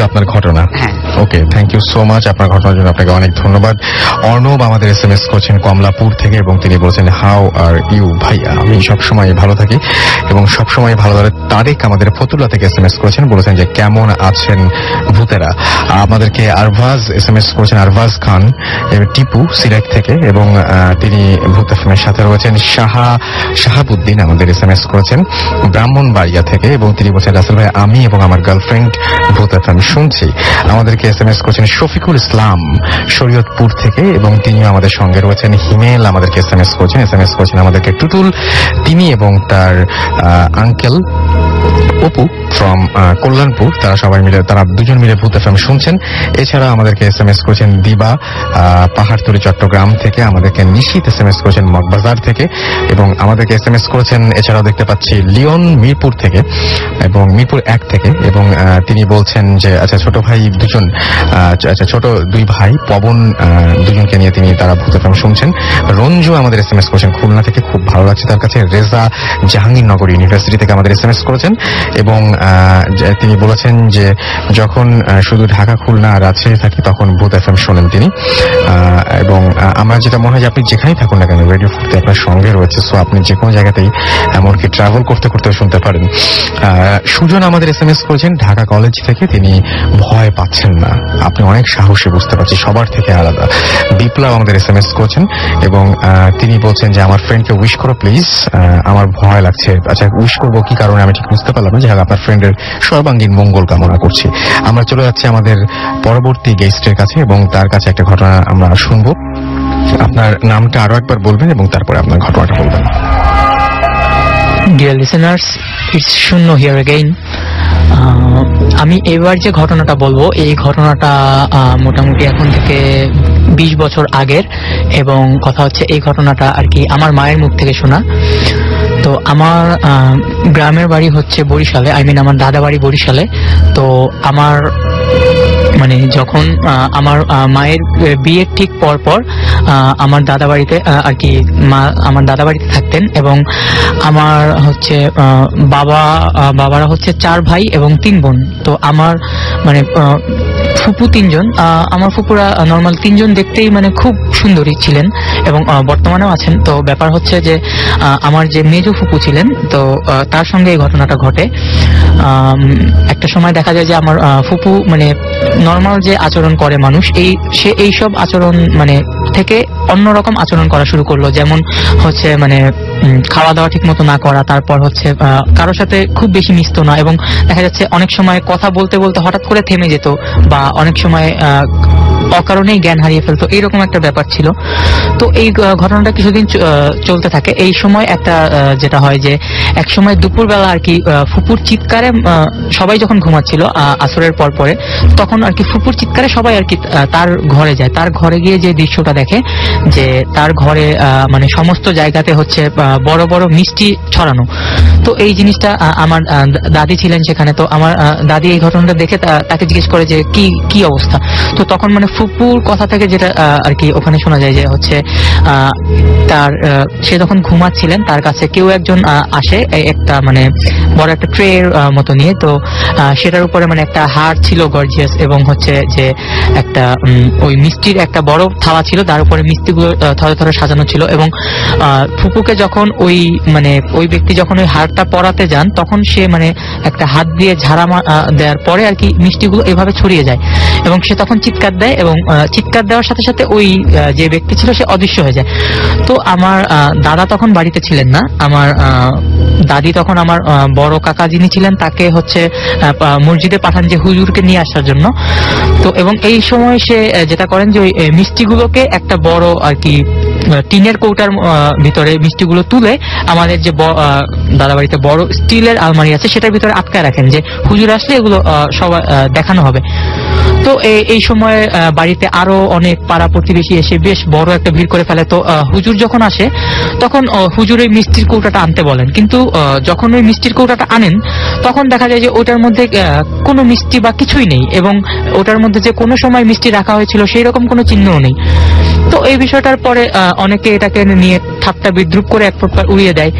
আপনার ঘটনা। হ্যাঁ, ওকে, থ্যাংক ইউ সো মাচ। আপনার ঘটনার জন্য আপনাকে অনেক ধন্যবাদ। অর্ণব আমাদের SMS করছেন কমলাপুর থেকে এবং তিনি বলছেন, হাউ আর ইউ? ভাইয়া আমি সবসময় ভালো থাকি এবং সবসময় ভালো লাগে। তারেক আমাদের ফতুল্লা থেকে SMS করেছেন, বলেছেন যে কেমন আছেন ভূতেরা। আমাদেরকে আরভাজ SMS করেছেন, আরভাজ খান টিপু সিলেট থেকে, এবং তিনি ভূত এফএমের সাথে রয়েছেন। শাহাবুদ্দিন আমাদের SMS করেছেন ব্রাহ্মণবাড়িয়া থেকে এবং তিনি বলছেন, রাসেল ভাই আমি এবং আমার গার্লফ্রেন্ড ভূত এফএম শুনছি। আমাদেরকে SMS করেছেন শফিকুল ইসলাম শরীয়তপুর থেকে এবং তিনিও আমাদের সঙ্গে রয়েছেন। হিমেল আমাদেরকে SMS করেছেন আমাদেরকে টুটুল, তিনি এবং তার আঙ্কেল অপু ফ্রম কল্যাণপুর, তারা দুজন মিলে ভূত এফএম শুনছেন। এছাড়া আমাদেরকে SMS করেছেন দিবা পাহাড়তলী চট্টগ্রাম থেকে, আমাদেরকে নিশীত SMS করেছেন মগবাজার থেকে এবং আমাদেরকে SMS করেছেন এছাড়াও দেখতে পাচ্ছি লিওন মিরপুর থেকে এবং মিরপুর 1 থেকে, এবং তিনি বলছেন যে আচ্ছা ছোট ভাই দুজন, ছোট দুই ভাই পবন দুজনকে নিয়ে তারা ভূত এফএম শুনছেন। রঞ্জু আমাদের SMS করেছেন খুলনা থেকে, খুব ভালো লাগছে তার কাছে। রেজা জাহাঙ্গীরনগর ইউনিভার্সিটি থেকে আমাদের SMS করেছেন এবং তিনি বলেছেন যে যখন শুধু ঢাকা, খুলনা, রাজশাহী থাকি তখন ভূত এফএম শোনেন তিনি। এবং আমার যেটা মনে হয় যে আপনি যেখানেই থাকুন না কেন রেডিও ফুর্তি আপনার সঙ্গে রয়েছে, সো আপনি যে কোনো জায়গাতেই এমনকি ট্রাভেল করতে করতে শুনতে পারেন। সুজন আমাদের SMS করেছেন ঢাকা কলেজ থেকে, তিনি ভয় পাচ্ছেন না, আপনি অনেক সাহসী, বুঝতে পারছি, সবার থেকে আলাদা। বিপ্লব আমাদের SMS করেছেন এবং তিনি বলছেন যে আমার ফ্রেন্ডকে উইশ করো প্লিজ, আমার ভয় লাগছে। আচ্ছা উইশ করবো কি কারণে আমি ঠিক বুঝতে পারলাম না, যে আপনার ফ্রেন্ডের সর্বাঙ্গীন মঙ্গল কামনা করছি। আমরা চলে যাচ্ছি আমাদের পরবর্তী গেস্টের কাছে এবং তার কাছে একটা ঘটনা আমরা শুনবো। আপনার নামটা আরো একবার বলবেন এবং তারপরে আপনার ঘটনাটা বলবেন। ডিয়ার লিসেনার্স, ইটস শূন্য হিয়ার এগেইন। আমি এবার যে ঘটনাটা বলবো এই ঘটনাটা মোটামুটি এখন থেকে 20 বছর আগের, এবং কথা হচ্ছে এই ঘটনাটা আর কি আমার মায়ের মুখ থেকে শোনা। তো আমার গ্রামের বাড়ি হচ্ছে বরিশালে, আমার দাদা বাড়ি বরিশালে। তো আমার মানে যখন আমার মায়ের বিয়ের ঠিক পর আমার দাদা বাড়িতে আর কি আমার দাদা বাড়িতে থাকতেন, এবং আমার হচ্ছে বাবারা হচ্ছে 4 ভাই এবং 3 বোন। তো আমার মানে ফুপু 3 জন, আমার ফুপুরা নর্মাল 3 জন দেখতেই মানে খুব সুন্দরী ছিলেন এবং বর্তমানেও আছেন। তো ব্যাপার হচ্ছে যে আমার যে মেজো ফুপু ছিলেন, তো তার সঙ্গে এই ঘটনাটা ঘটে। একটা সময় দেখা যায় যে আমার ফুপু মানে নর্মাল যে আচরণ করে মানুষ, সে এইসব আচরণ মানে থেকে অন্যরকম আচরণ করা শুরু করলো, যেমন হচ্ছে মানে খাওয়া দাওয়া ঠিক মতো না করা, তারপর হচ্ছে কারোর সাথে খুব বেশি মিশতো না, এবং দেখা যাচ্ছে অনেক সময় কথা বলতে বলতে হঠাৎ করে থেমে যেত, বা অনেক সময় অকারণেই জ্ঞান হারিয়ে ফেলতো, এইরকম একটা ব্যাপার ছিল। তো এই ঘটনাটা কিছুদিন চলতে থাকে। এই সময় একটা যেটা হয় যে এক সময় দুপুরবেলা আর কি ফুপুর চিৎকারে সবাই যখন ঘুমাচ্ছিল আসরের পর পরে, তখন আর কি ফুপুর চিৎকারে সবাই আর কি তার ঘরে যায়। তার ঘরে গিয়ে যে দৃশ্যটা দেখে যে তার ঘরে মানে সমস্ত জায়গাতে হচ্ছে বড় বড় মিষ্টি ছড়ানো। তো এই জিনিসটা আমার দাদি ছিলেন সেখানে। তো আমার দাদি এই ঘটনাটা দেখে তাকে জিজ্ঞেস করে যে কি অবস্থা। তো তখন মানে ফুপুর কথা থেকে যেটা আর কি ওখানে শোনা যায় যে হচ্ছে তার সে যখন ঘুমাচ্ছিলেন তার কাছে কেউ একজন আসে একটা মানে বড় একটা ট্রে মতো নিয়ে। তো সেটার উপরে মানে একটা হার ছিল গর্জিয়াস, এবং হচ্ছে যে একটা ওই মিষ্টির একটা বড় থালা ছিল, তার উপরে মিষ্টিগুলো থরে থরে সাজানো ছিল। এবং ফুপুকে যখন ওই ব্যক্তি যখন ওই হারটা পরাতে যান, তখন সে মানে একটা হাত দিয়ে ঝাড়া দেওয়ার পরে আর কি মিষ্টিগুলো এভাবে ছড়িয়ে যায়, এবং সে তখন চিৎকার দেয়, এবং চিৎকার দেওয়ার সাথে সাথে ওই যে ব্যক্তি ছিল সে অদৃশ্য হয়ে যায়। তো আমার দাদা তখন বাড়িতে ছিলেন না। আমার দাদি তখন আমার বড় কাকা যিনি ছিলেন তাকে হচ্ছে মসজিদে পাঠান যে হুজুরকে নিয়ে আসার জন্য। তো এবং এই সময় সে যেটা করেন যে ওই মিষ্টিগুলোকে একটা বড় আর কি টিনের কৌটার ভিতরে মিষ্টিগুলো তুলে আমাদের যে দাদা বাড়িতে বড় স্টিলের আলমারি আছে সেটার ভিতরে আটকায় রাখেন, যে হুজুর আসলে এগুলো সবাই দেখানো হবে। তো এই সময় বাড়িতে আরো অনেক পাড়া প্রতিবেশী এসে বেশ বড় একটা ভিড় করে ফেলে। তো হুজুর যখন আসে তখন হুজুর ওই মিষ্টির কৌটাটা আনতে বলেন, কিন্তু যখন ওই মিষ্টির কৌটাটা আনেন তখন দেখা যায় যে ওটার মধ্যে কোনো মিষ্টি বা কিছুই নেই, এবং ওটার মধ্যে যে কোনো সময় মিষ্টি রাখা হয়েছিল সেই রকম কোনো চিহ্নও নেই। তো এই বিষয়টার পরে অনেকে এটাকে নিয়ে ঠাট্টা বিদ্রুপ করে এক প্রকার উড়িয়ে দেয়।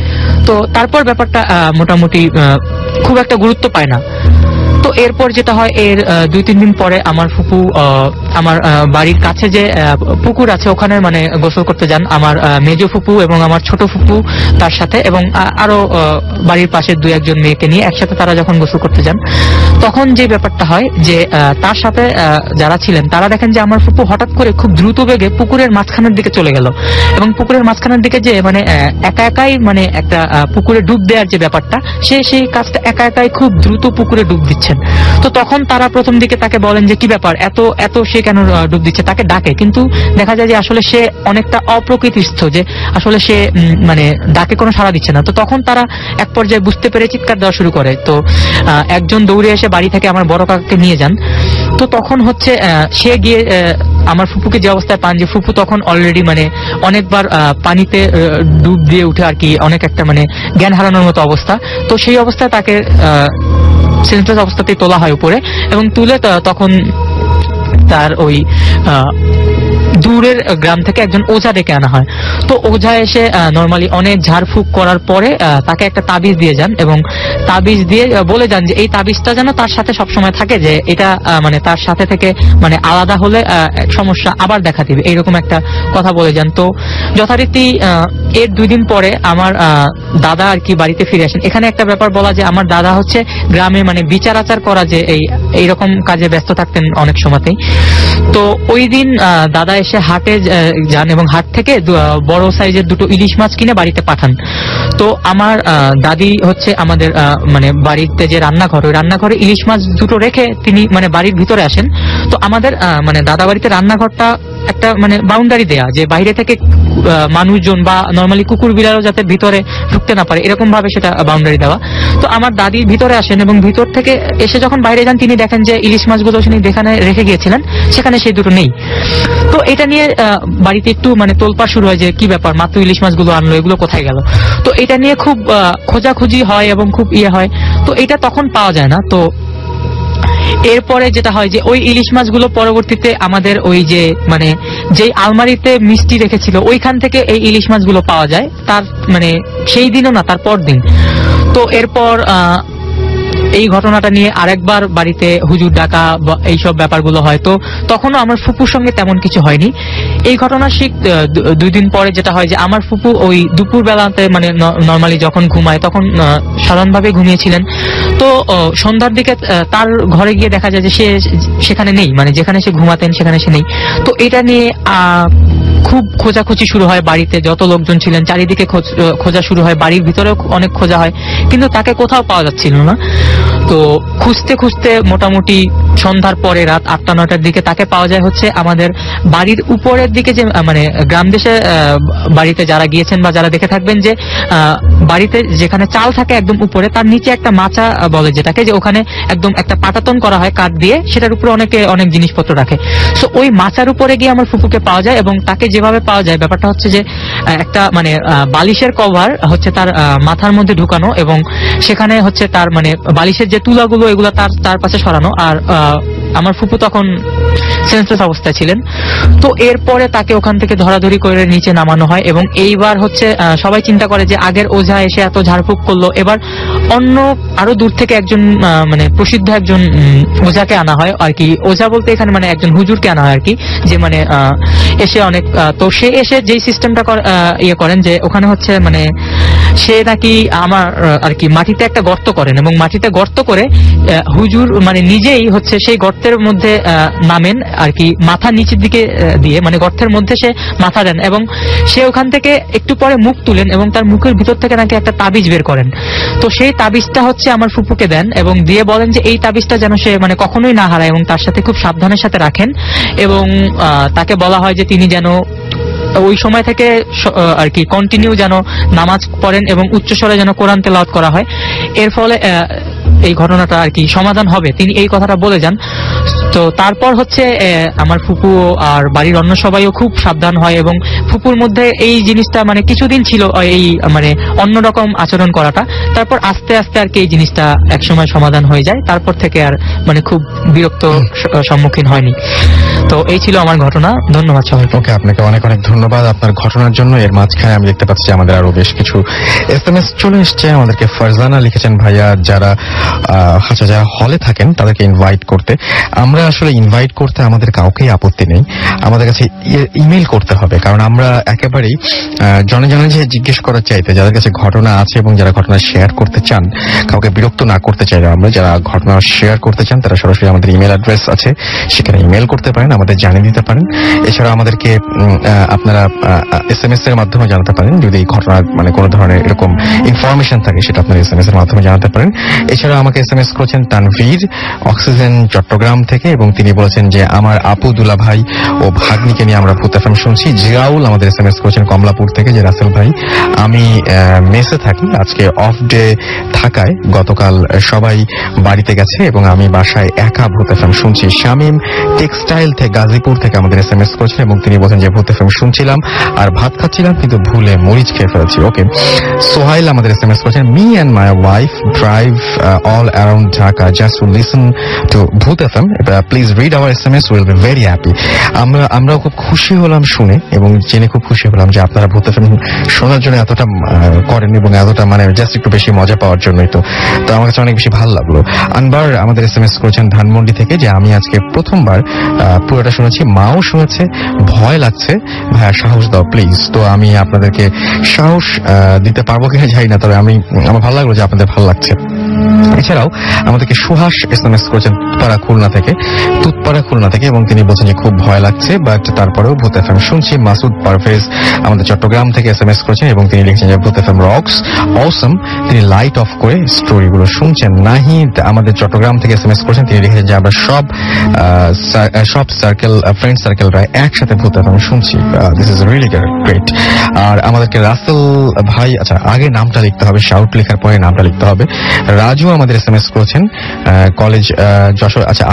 তো তারপর ব্যাপারটা মোটামুটি খুব একটা গুরুত্ব পায় না। তো এরপর যেটা হয়, এর 2-3 দিন পরে আমার ফুপু আমার বাড়ির কাছে যে পুকুর আছে ওখানে মানে গোসল করতে যান, আমার মেজো ফুপু এবং আমার ছোট ফুপু তার সাথে, এবং আরো বাড়ির পাশের 2-1 মেয়েকে নিয়ে একসাথে তারা যখন গোসল করতে যান, তখন যে ব্যাপারটা হয় যে তার সাথে যারা ছিলেন তারা দেখেন যে আমার ফুপু হঠাৎ করে খুব দ্রুত বেগে পুকুরের মাঝখানের দিকে চলে গেল, এবং পুকুরের মাঝখানের দিকে যে মানে একা একাই মানে একটা পুকুরে ডুব দেওয়ার যে ব্যাপারটা, সেই কাজটা একা একাই খুব দ্রুত পুকুরে ডুব দিচ্ছে। তো তখন তারা প্রথম দিকে তাকে বলেন যে কি ব্যাপার, এত সে কেন ডুব দিচ্ছে, তাকে ডাকে, কিন্তু দেখা যায় যে আসলে সে অনেকটা অপ্রকৃতিস্থ, যে আসলে সে মানে ডাকে কোনো সাড়া দিচ্ছে না। তো তখন তারা এক পর্যায়ে বুঝতে পেরে চিৎকার দেওয়া শুরু করে। তো একজন দৌড়ে এসে বাড়ি থেকে আমার বড় কাকাকে নিয়ে যান। তো তখন হচ্ছে সে গিয়ে আমার ফুপুকে যে অবস্থায় পান, যে ফুপু তখন অলরেডি মানে অনেকবার পানিতে ডুব দিয়ে উঠে আর কি অনেক একটা মানে জ্ঞান হারানোর মতো অবস্থা। তো সেই অবস্থায় তাকে সেন্সলেস অবস্থাতেই তোলা হয় উপরে, এবং তুলে তখন তার ওই দূরের গ্রাম থেকে একজন ওঝা ডেকে আনা হয়। তো ওঝা এসে নরমালি অনেক ঝাড়ফুঁক করার পরে তাকে একটা তাবিজ দিয়ে যান, এবং তাবিজ দিয়ে বলে যান যে এই তাবিজটা যেন তার সাথে সবসময় থাকে, যে এটা মানে তার সাথে থেকে মানে আলাদা হলে সমস্যা আবার দেখা দিবে, এইরকম একটা কথা বলে যান। তো যথারীতি এর 2 দিন পরে আমার দাদা আর কি বাড়িতে ফিরে আসেন। এখানে একটা ব্যাপার বলা, যে আমার দাদা হচ্ছে গ্রামে মানে বিচার আচার করা, যে এইরকম কাজে ব্যস্ত থাকতেন অনেক সময়তেই। তো ওই দিন দাদা এসে হাটে যান, এবং হাট থেকে বড় সাইজের 2টো ইলিশ মাছ কিনে বাড়িতে পাঠান। তো আমার দাদি হচ্ছে আমাদের মানে বাড়িতে যে রান্নাঘর, ওই রান্নাঘরে ইলিশ মাছ 2টো রেখে তিনি মানে বাড়ির ভিতরে আসেন। তো আমাদের মানে দাদা বাড়িতে রান্নাঘরটা একটা মানে বাউন্ডারি দেয়া, যে বাইরে থেকে মানুষজন বা নরমালি কুকুর বিড়ালও যাতে ভিতরে ঢুকতে না পারে এরকম ভাবে সেটা বাউন্ডারি দেওয়া। তো আমার দাদি ভিতরে আসেন, এবং ভিতর থেকে এসে যখন বাইরে যান তিনি দেখেন যে ইলিশ মাছগুলো তিনি যেখানে রেখে গিয়েছিলেন সেখানে সেই 2টো নেই। তো এটা নিয়ে বাড়িতে একটু মানে তোলপাড় শুরু হয়, যে কি ব্যাপার, মাত্র ইলিশ মাছগুলো আনলো, এগুলো কোথায় গেল। তো এটা নিয়ে খুব খোঁজাখুঁজি হয় এবং খুব হয়। তো এটা তখন পাওয়া যায় না। তো এরপরে যেটা হয় যে ওই ইলিশ মাছগুলো পরবর্তীতে আমাদের ওই যে মানে যেই আলমারিতে মিষ্টি রেখেছিল ওইখান থেকে এই ইলিশ মাছগুলো পাওয়া যায়, তার মানে সেই দিনও না, তার পর দিন। তো এরপর এই ঘটনাটা নিয়ে আরেকবার বাড়িতে হুজুর ডাকা এইসব ব্যাপারগুলো হয়। তো তখনও আমার ফুপুর সঙ্গে তেমন কিছু হয়নি। এই ঘটনা ঠিক 2 দিন পরে যেটা হয় যে আমার ফুপু ওই দুপুর বেলাতে মানে নর্মালি যখন ঘুমায় তখন সাধারণভাবে ঘুমিয়েছিলেন। তো সন্ধ্যার দিকে তার ঘরে গিয়ে দেখা যায় যে সে সেখানে নেই, মানে যেখানে সে ঘুমাতেন সেখানে সে নেই। তো এটা নিয়ে খুব খোঁজাখুঁজি শুরু হয়, বাড়িতে যত লোকজন ছিলেন চারিদিকে খোঁজা শুরু হয়, বাড়ির ভিতরেও অনেক খোঁজা হয়, কিন্তু তাকে কোথাও পাওয়া যাচ্ছিল না। তো খুঁজতে খুঁজতে মোটামুটি সন্ধ্যার পরে রাত 8টা-9টার দিকে তাকে পাওয়া যায় হচ্ছে আমাদের বাড়ির উপরের দিকে, যে মানে গ্রাম দেশে বাড়িতে যারা গিয়েছেন বা যারা দেখে থাকবেন যে বাড়িতে যেখানে চাল থাকে একদম উপরে, তার নিচে একটা মাচা বলে যেটাকে, যে ওখানে একদম একটা পাটাতন করা হয় কাঠ দিয়ে, সেটার উপরে অনেক জিনিসপত্র রাখে। সো ওই মাচার উপরে গিয়ে আমার ফুপুকে পাওয়া যায়, এবং তাকে যেভাবে পাওয়া যায় ব্যাপারটা হচ্ছে যে একটা মানে বালিশের কভার হচ্ছে তার মাথার মধ্যে ঢুকানো, এবং সেখানে হচ্ছে তার মানে বালিশের যে তুলাগুলো এগুলো তার পাশে সরানো, আর আমার ফুপু তখন সেন্সলেস অবস্থায় ছিলেন। তো এরপরে তাকে ওখান থেকে ধরাধরি করে নিচে নামানো হয়, এবং এইবার হচ্ছে সবাই চিন্তা করে যে আগের ওঝা এসে এত ঝাড়ফুঁক করলো, এবার অন্য আরো দূর থেকে একজন মানে প্রসিদ্ধ একজন ওঝাকে আনা হয় আর কি। ওঝা বলতে এখানে মানে একজন হুজুরকে আনা হয় আর কি, যে মানে এসে অনেক তো সে এসে যেই সিস্টেমটা ইয়ে করেন যে ওখানে হচ্ছে মানে সে নাকি আমার আর কি মাটিতে একটা গর্ত করেন, এবং মাটিতে গর্ত করে হুজুর মানে নিজেই হচ্ছে সেই গর্তের মধ্যে নামেন আর কি, মাথা নিচের দিকে দিয়ে, মানে গর্তের মধ্যে সে মাথা দেন, এবং সে ওখান থেকে একটু পরে মুখ তুলেন এবং তার মুখের ভিতর থেকে নাকি একটা তাবিজ বের করেন। তো সেই তাবিজটা হচ্ছে আমার ফুপুকে দেন, এবং দিয়ে বলেন যে এই তাবিজটা যেন সে মানে কখনোই না হারায়, এবং তার সাথে খুব সাবধানের সাথে রাখেন, এবং তাকে বলা হয় যে তিনি যেন ওই সময় থেকে আর কি কন্টিনিউ যেন নামাজ পড়েন এবং উচ্চস্বরে যেন কোরআন তেলাওয়াত করা হয়, এর ফলে এই ঘটনাটা আর কি সমাধান হবে, তিনি এই কথাটা বলে যান। তো তারপর হচ্ছে আমার ফুপু আর বাড়ির অন্য সবাইও খুব সাবধান হয়, এবং ফুপুর মধ্যে এই জিনিসটা মানে কিছুদিন ছিল এই মানে অন্যরকম আচরণ করাটা, তারপর আস্তে আস্তে আর কি এই জিনিসটা একসময় সমাধান হয়ে যায়, তারপর থেকে আর মানে খুব বিরক্ত সম্মুখীন হয়নি। তো এই ছিল আমার ঘটনা। ধন্যবাদ সবাইকে। ওকে, আপনাকে অনেক অনেক ধন্যবাদ আপনার ঘটনার জন্য। এর মাঝখানে আমি দেখতে পাচ্ছি আমাদের আরো বেশ কিছু SMS চলে এসছে। আমাদেরকে ফারজানা লিখেছেন, ভাইয়া যারা হলে থাকেন তাদেরকে ইনভাইট করতে। আমরা আসলে ইনভাইট করতে আমাদের কাউকেই আপত্তি নেই, আমাদের কাছে ইমেল করতে হবে, কারণ আমরা একেবারেই জনে যে জিজ্ঞেস করার চাইতে যাদের কাছে ঘটনা আছে এবং যারা ঘটনা শেয়ার করতে চান, কাউকে বিরক্ত না করতে চাই আমরা, যারা ঘটনা শেয়ার করতে চান তারা সরাসরি আমাদের ইমেল অ্যাড্রেস আছে, সেখানে ইমেল করতে পারেন, আমাদের জানিয়ে দিতে পারেন। এছাড়া আমাদেরকে আপনারা SMS এর মাধ্যমে জানাতে পারেন, যদি এই ঘটনার মানে কোনো ধরনের এরকম ইনফরমেশন থাকে সেটা আপনারা SMS এর মাধ্যমে জানাতে পারেন। এছাড়া আমাকে SMS করেছেন তানভীর অক্সিজেন চট্টগ্রাম থেকে, এবং তিনি বলেছেন যে আমার আপু দুলা ভাই ও ভাগ্নিকে নিয়ে আমরা ভূত FM শুনছি। জিয়াউল আমাদের SMS করেছেন কমলাপুর থেকে, যে রাসেল ভাই আমি মেসে থাকি, আজকে অফ ডে থাকায় গতকাল সবাই বাড়িতে গেছে এবং আমি বাসায় একা ভূত FM শুনছি। শামীম টেক্সটাইল থেকে গাজীপুর থেকে আমাদের SMS করেছেন, এবং তিনি বলেন যে ভূত FM শুনছিলাম আর ভাত খাচ্ছিলাম কিন্তু ভুলে মরিচ খেয়ে ফেলেছি। ওকে, সোহাইল আমাদের SMS করেছেন, me and my wife drive all around Dhaka just to listen to Bhoot FM. Please read our SMS, we'll be very happy. আমরা খুব খুশি হলাম শুনে, এবং জেনে খুব খুশি হলাম যে আপনারা Bhoot FM শোনার জন্য এতটা করেন এবং এতটা মানে জাস্ট একটু বেশি মজা পাওয়ার জন্যই। তো আমার কাছে অনেক বেশি ভালো লাগলো। আনবার আমাদের SMS করেছেন ধানমন্ডি থেকে, যে আমি আজকে প্রথমবার পুরোটা শুনেছি, মাও শুনেছে, ভয় লাগছে, ভাইয়া সাহস দাও প্লিজ। তো আমি আপনাদেরকে সাহস দিতে পারবো কিনা জানি না, তবে আমার ভালো লাগলো যে আপনাদের ভালো লাগছে। এছাড়াও আমাদেরকে সুহাস SMS করেছেন তুতপাড়া খুলনা থেকে, এবং তিনি বলছেন যে খুব ভয় লাগছে বাট তারপরেও ভূত FM শুনছি। মাসুদ পারভেজ আমাদের চট্টগ্রাম থেকে SMS করেছেন, এবং তিনি লিখছেন যে ভূত FM রক্স অসম, তিনি লাইট অফ করে স্টোরিগুলো শুনছেন। নাহিদ আমাদের চট্টগ্রাম থেকে SMS করেছেন, তিনি লিখেছেন যে আমরা সব সার্কেল ফ্রেন্ড সার্কেলরা একসাথে ভূত FM শুনছি, দিস ইজ রিয়েলি গ্রেট। আর আমাদেরকে রাসেল ভাই, আচ্ছা আগে নামটা লিখতে হবে, শাউট লেখার পরে নামটা লিখতে হবে। রাজু আমাদের SMS করেছেন কলেজ যশোর, আচ্ছা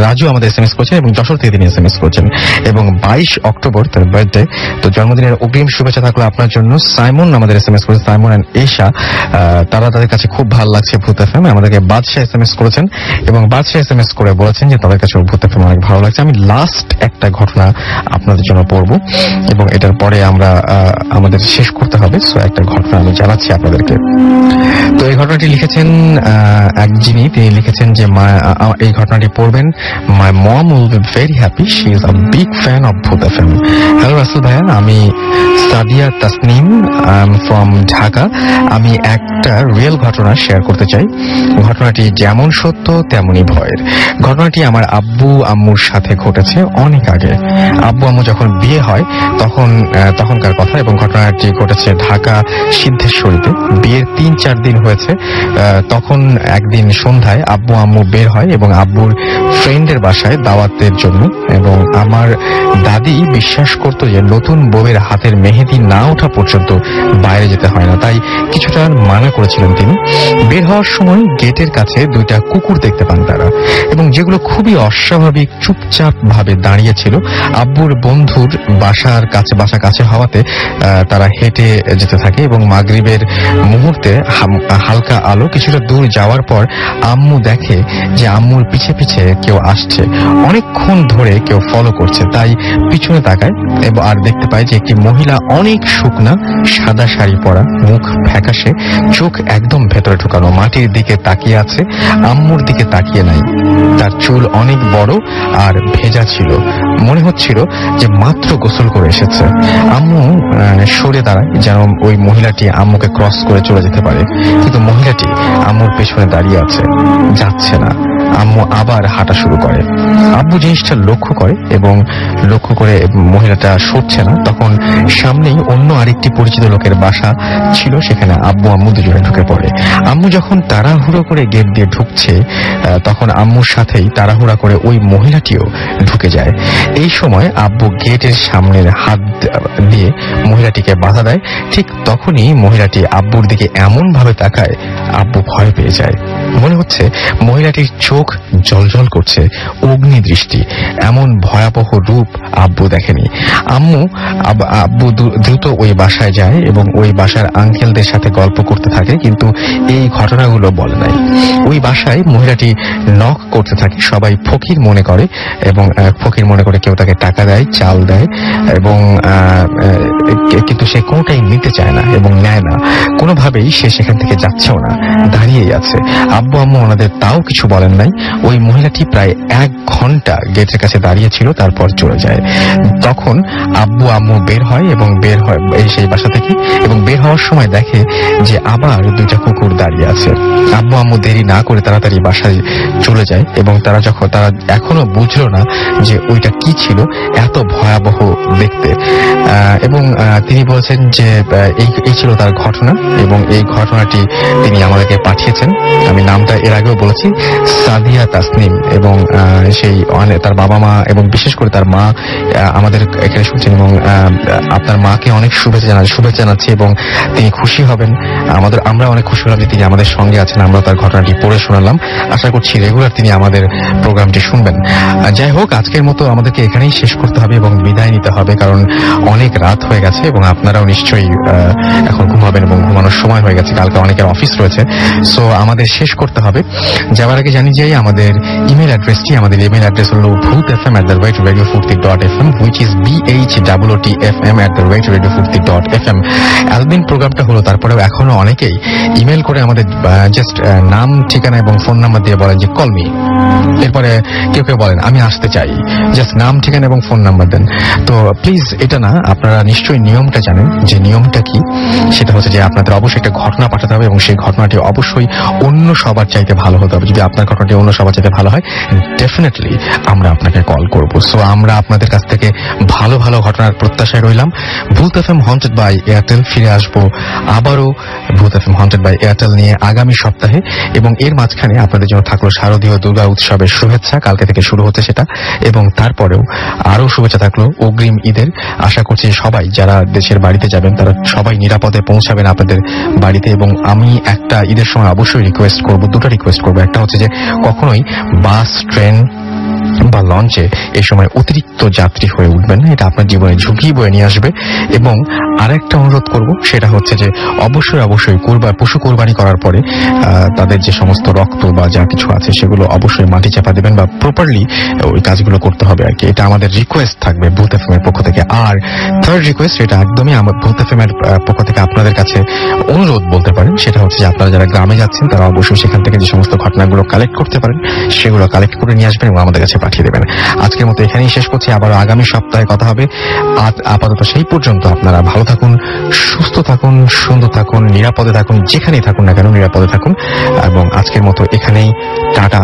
রাজু আমাদের SMS করেছেন এবং যশোর থেকে তিনি SMS করেছেন, এবং 22 অক্টোবর তার বার্থডে, তো জন্মদিনের অগ্রিম শুভেচ্ছা থাকলো আপনার জন্য। সাইমন আমাদের SMS করেছেন, সাইমন এন্ড এশা, তাদের কাছে খুব ভালো লাগছে ভূত FM। আমাদেরকে বাদশাহ SMS করেছেন, এবং বাদশাহ SMS করে বলেছেন যে তাদের কাছে ভূত FM অনেক ভালো লাগছে। আমি লাস্ট একটা ঘটনা আপনাদের জন্য পড়ব, এবং এটার পরে আমরা আমাদের শেষ করতে হবে, সো একটা ঘটনা আমি জানাচ্ছি আপনাদেরকে। তো এই ঘটনাটি লিখেছেন যিনি তিনি লিখেছেন যে এই ঘটনাটি পড়বেন, my mom will be very happy, she is a big fan of Bhoot FM. Hello Rasel ভাইয়া, আমি সাদিয়া তাসনিম ফ্রম ঢাকা। আমি একটা রিয়েল ঘটনা শেয়ার করতে চাই। ঘটনাটি যেমন সত্য তেমনই ভয়ের। ঘটনাটি আমার আব্বু আম্মুর সাথে ঘটেছে অনেক আগে। আব্বু আম্মু যখন বিয়ে হয় তখনকার কথা, এবং ঘটনাটি ঘটেছে ঢাকা সিদ্ধেশ্বরীতে। বিয়ের 3-4 দিন হয়েছে। তখন একদিন সন্ধ্যায় আব্বু আম্মু বের হয় এবং আব্বুর ফ্রেন্ডের বাসায় দাওয়াতের জন্য, এবং আমার দাদি বিশ্বাস করত যে নতুন বউয়ের হাতের মেহেদি না ওঠা পর্যন্ত বাইরে যেতে হয় না, তাই কিছুটা মানা করেছিলেন তিনি। বের হওয়ার সময় গেটের কাছে 2টা কুকুর দেখতে পান তারা, এবং যেগুলো খুবই অস্বাভাবিক চুপচাপ ভাবে দাঁড়িয়েছিল। আব্বুর বন্ধুর বাসা কাছে হওয়াতে তারা হেঁটে যেতে থাকে, এবং মাগরিবের মুহূর্তে হালকা আলো। কিছুটা দূর যাওয়ার পর আম্মু দেখে যে আম্মুর পিছে পিছে কেউ আসছে, অনেকক্ষণ ধরে কেউ ফলো করছে, তাই পিছনে তাকায় এবং আর দেখতে পায় যে একটি মহিলা অনেক শুকনা, সাদা শাড়ি পরা, মুখ ফ্যাকাশে, চোখ একদম ভেতরে ঢুকানো, মাটির দিকে তাকিয়ে আছে, আম্মুর দিকে তাকিয়ে নাই। তার চুল অনেক বড় আর ভেজা ছিল, মনে হচ্ছিল যে মাত্র গোসল করে এসেছে। আম্মু সরে দাঁড়ায় যেন ওই মহিলাটি আম্মুকে ক্রস করে চলে যেতে পারে, কিন্তু মহিলাটি আম্মুর পেছনে দাঁড়িয়ে আছে, যাচ্ছে না। আম্মু আবার হাঁটা শুরু করে। আব্বু জিনিসটা লক্ষ্য করে এবং লক্ষ্য করে মহিলাটা সরছে না। তখন সামনেই অন্য আরেকটি পরিচিত লোকের বাসা ছিল, সেখানে আব্বু আম্মু দুজনে ঢুকে পড়ে। আম্মু যখন তাড়াহুড়ো করে গেট দিয়ে ঢুকছে, তখন আম্মুর সাথেই তাড়াহুড়া করে ওই মহিলাটিও ঢুকে যায়। এই সময় আব্বু গেটের সামনের হাত দিয়ে মহিলাটিকে বাধা দেয়। ঠিক তখনই মহিলাটি আব্বুর দিকে এমন ভাবে তাকায়, আব্বু ভয় পেয়ে যায়। মনে হচ্ছে মহিলাটির চোখ জলজল করছে, অগ্নি দৃষ্টি। এমন ভয়াবহ রূপ আব্বু দেখেনি। আব্বু দ্রুত ওই বাসায় যায় এবং ওই বাসার আঙ্কেলদের সাথে গল্প করতে থাকে, কিন্তু এই ঘটনাগুলো বলে নাই। ওই বাসায় মহিলাটি নক করতে থাকে, সবাই ফকির মনে করে এবং ফকির মনে করে কেউ তাকে টাকা দেয়, চাল দেয়, এবং কিন্তু সে কোনোটাই নিতে চায় না এবং নেয় না। কোনোভাবেই সে সেখান থেকে যাচ্ছেও না, দাঁড়িয়েই আছে। আব্বু আম্মু ওনাদের তাও কিছু বলেন নাই। ওই মহিলাটি প্রায় 1 ঘন্টা গেটের কাছে দাঁড়িয়ে ছিল, তারপর চলে যায়। তখন আব্বু আম্মু বের হয় সেই বাসা থেকে, এবং বের হওয়ার সময় দেখে যে আবার 2টা কুকুর দাঁড়িয়ে আছে। আব্বু আম্মু দেরি না করে তাড়াতাড়ি বাসায় চলে যায়, এবং তারা এখনো বুঝলো না যে ওইটা কি ছিল, এত ভয়াবহ দেখতে। এবং তিনি বলছেন যে এই ছিল তার ঘটনা, এবং এই ঘটনাটি তিনি আমাদেরকে পাঠিয়েছেন। আমি নামটা এর আগেও বলেছি, সাদিয়া তাসনিম, এবং সেই তার বাবা মা এবং বিশেষ করে তার মা আমাদের এখানে শুনছেন, এবং আপনার মাকে অনেক শুভেচ্ছা জানাচ্ছি, এবং তিনি খুশি হবেন। আমরা অনেক খুশি হলাম যে তিনি আমাদের সঙ্গে আছেন। আমরা তার ঘটনাটি পড়ে শোনালাম। আশা করছি রেগুলার তিনি আমাদের প্রোগ্রামটি শুনবেন। যাই হোক, আজকের মতো আমাদেরকে এখানেই শেষ করতে হবে এবং বিদায় নিতে হবে, কারণ অনেক রাত হয়ে গেছে এবং আপনারাও নিশ্চয়ই এখন ঘুমাবেন এবং ঘুমানোর সময় হয়ে গেছে। কালকে অনেকের অফিস রয়েছে, সো আমাদের শেষ করতে হবে। যাওয়ার আগে জানিয়ে যাই আমাদের ইমেল অ্যাড্রেসটি। আমাদের ইমেল অ্যাড্রেস হলো bhootfm@radiofurti.fm, which is BHOOTFM@radiofurti.fm। Albin প্রোগ্রামটা হলো, তারপরেও এখনো অনেকেই ইমেল করে আমাদের জাস্ট নাম, ঠিকানা এবং ফোন নাম্বার দিয়ে বলেন যে কল মি। এরপরে কেউ বলেন আমি আসতে চাই, জাস্ট নাম, ঠিকানা এবং ফোন নাম্বার দেন। তো প্লিজ এটা না, আপনারা নিশ্চয়ই নিয়মটা জানেন। যে নিয়মটা কি, সেটা হচ্ছে যে আপনাদের অবশ্যই একটা ঘটনা পাঠাতে হবে, এবং সেই ঘটনাটি অবশ্যই অন্য সবার চাইতে ভালো হতে হবে। যদি আপনার ঘটনাটি অন্য সবার চাইতে ভালো হয়, ডেফিনেটলি আমরা আপনাকে কল করব। সো আমরা আপনাদের কাছ থেকে ভালো ভালো ঘটনার প্রত্যাশায় রইলাম। ভূত এফএম হন্টেড বাই এয়ারটেল ফিরে আসবো আবারও ভূত এফএম হন্টেড বাই এয়ারটেল নিয়ে আগামী সপ্তাহে, এবং এর মাঝখানে আপনাদের জন্য থাকলো শারদীয় দুর্গা উৎসবের শুভেচ্ছা। কালকে থেকে শুরু হচ্ছে সেটা, এবং তারপরেও আরো শুভেচ্ছা থাকলো অগ্রিম ঈদের। আশা করছি সবাই যারা দেশের বাড়িতে যাবেন তারা সবাই নিরাপদে পৌঁছাবেন আপনাদের বাড়িতে। এবং আমি একটা ঈদের সময় অবশ্যই রিকোয়েস্ট করব, 2টা রিকোয়েস্ট করবো। একটা হচ্ছে যে কখনোই বাস, ট্রেন বা লঞ্চে এই সময় অতিরিক্ত যাত্রী হয়ে উঠবেন না, এটা আপনার জীবনে ঝুঁকি বয়ে নিয়ে আসবে। এবং আরেকটা অনুরোধ করব, সেটা হচ্ছে যে অবশ্যই পশু কোরবানি করার পরে তাদের যে সমস্ত রক্ত বা যা কিছু আছে সেগুলো অবশ্যই মাটি চাপা দেবেন বা প্রপারলি ওই কাজগুলো করতে হবে আর কি। এটা আমাদের রিকোয়েস্ট থাকবে ভূত এফএম এর পক্ষ থেকে। আর থার্ড রিকোয়েস্ট, এটা একদমই আমার ভূত এফএম এর পক্ষ থেকে আপনাদের কাছে অনুরোধ বলতে পারেন, সেটা হচ্ছে যে আপনারা যারা গ্রামে যাচ্ছেন তারা অবশ্যই সেখান থেকে যে সমস্ত ঘটনাগুলো কালেক্ট করতে পারেন সেগুলো কালেক্ট করে নিয়ে আসবেন এবং আমাদের কাছে পাঠিয়ে দেবেন। আজকের মতো এখানেই শেষ করছি, আবার আগামী সপ্তাহে কথা হবে। আপাতত সেই পর্যন্ত আপনারা ভালো থাকুন, সুস্থ থাকুন, সুন্দর থাকুন, নিরাপদে থাকুন, যেখানেই থাকুন না কেন নিরাপদে থাকুন। এবং আজকের মতো এখানেই টাটা।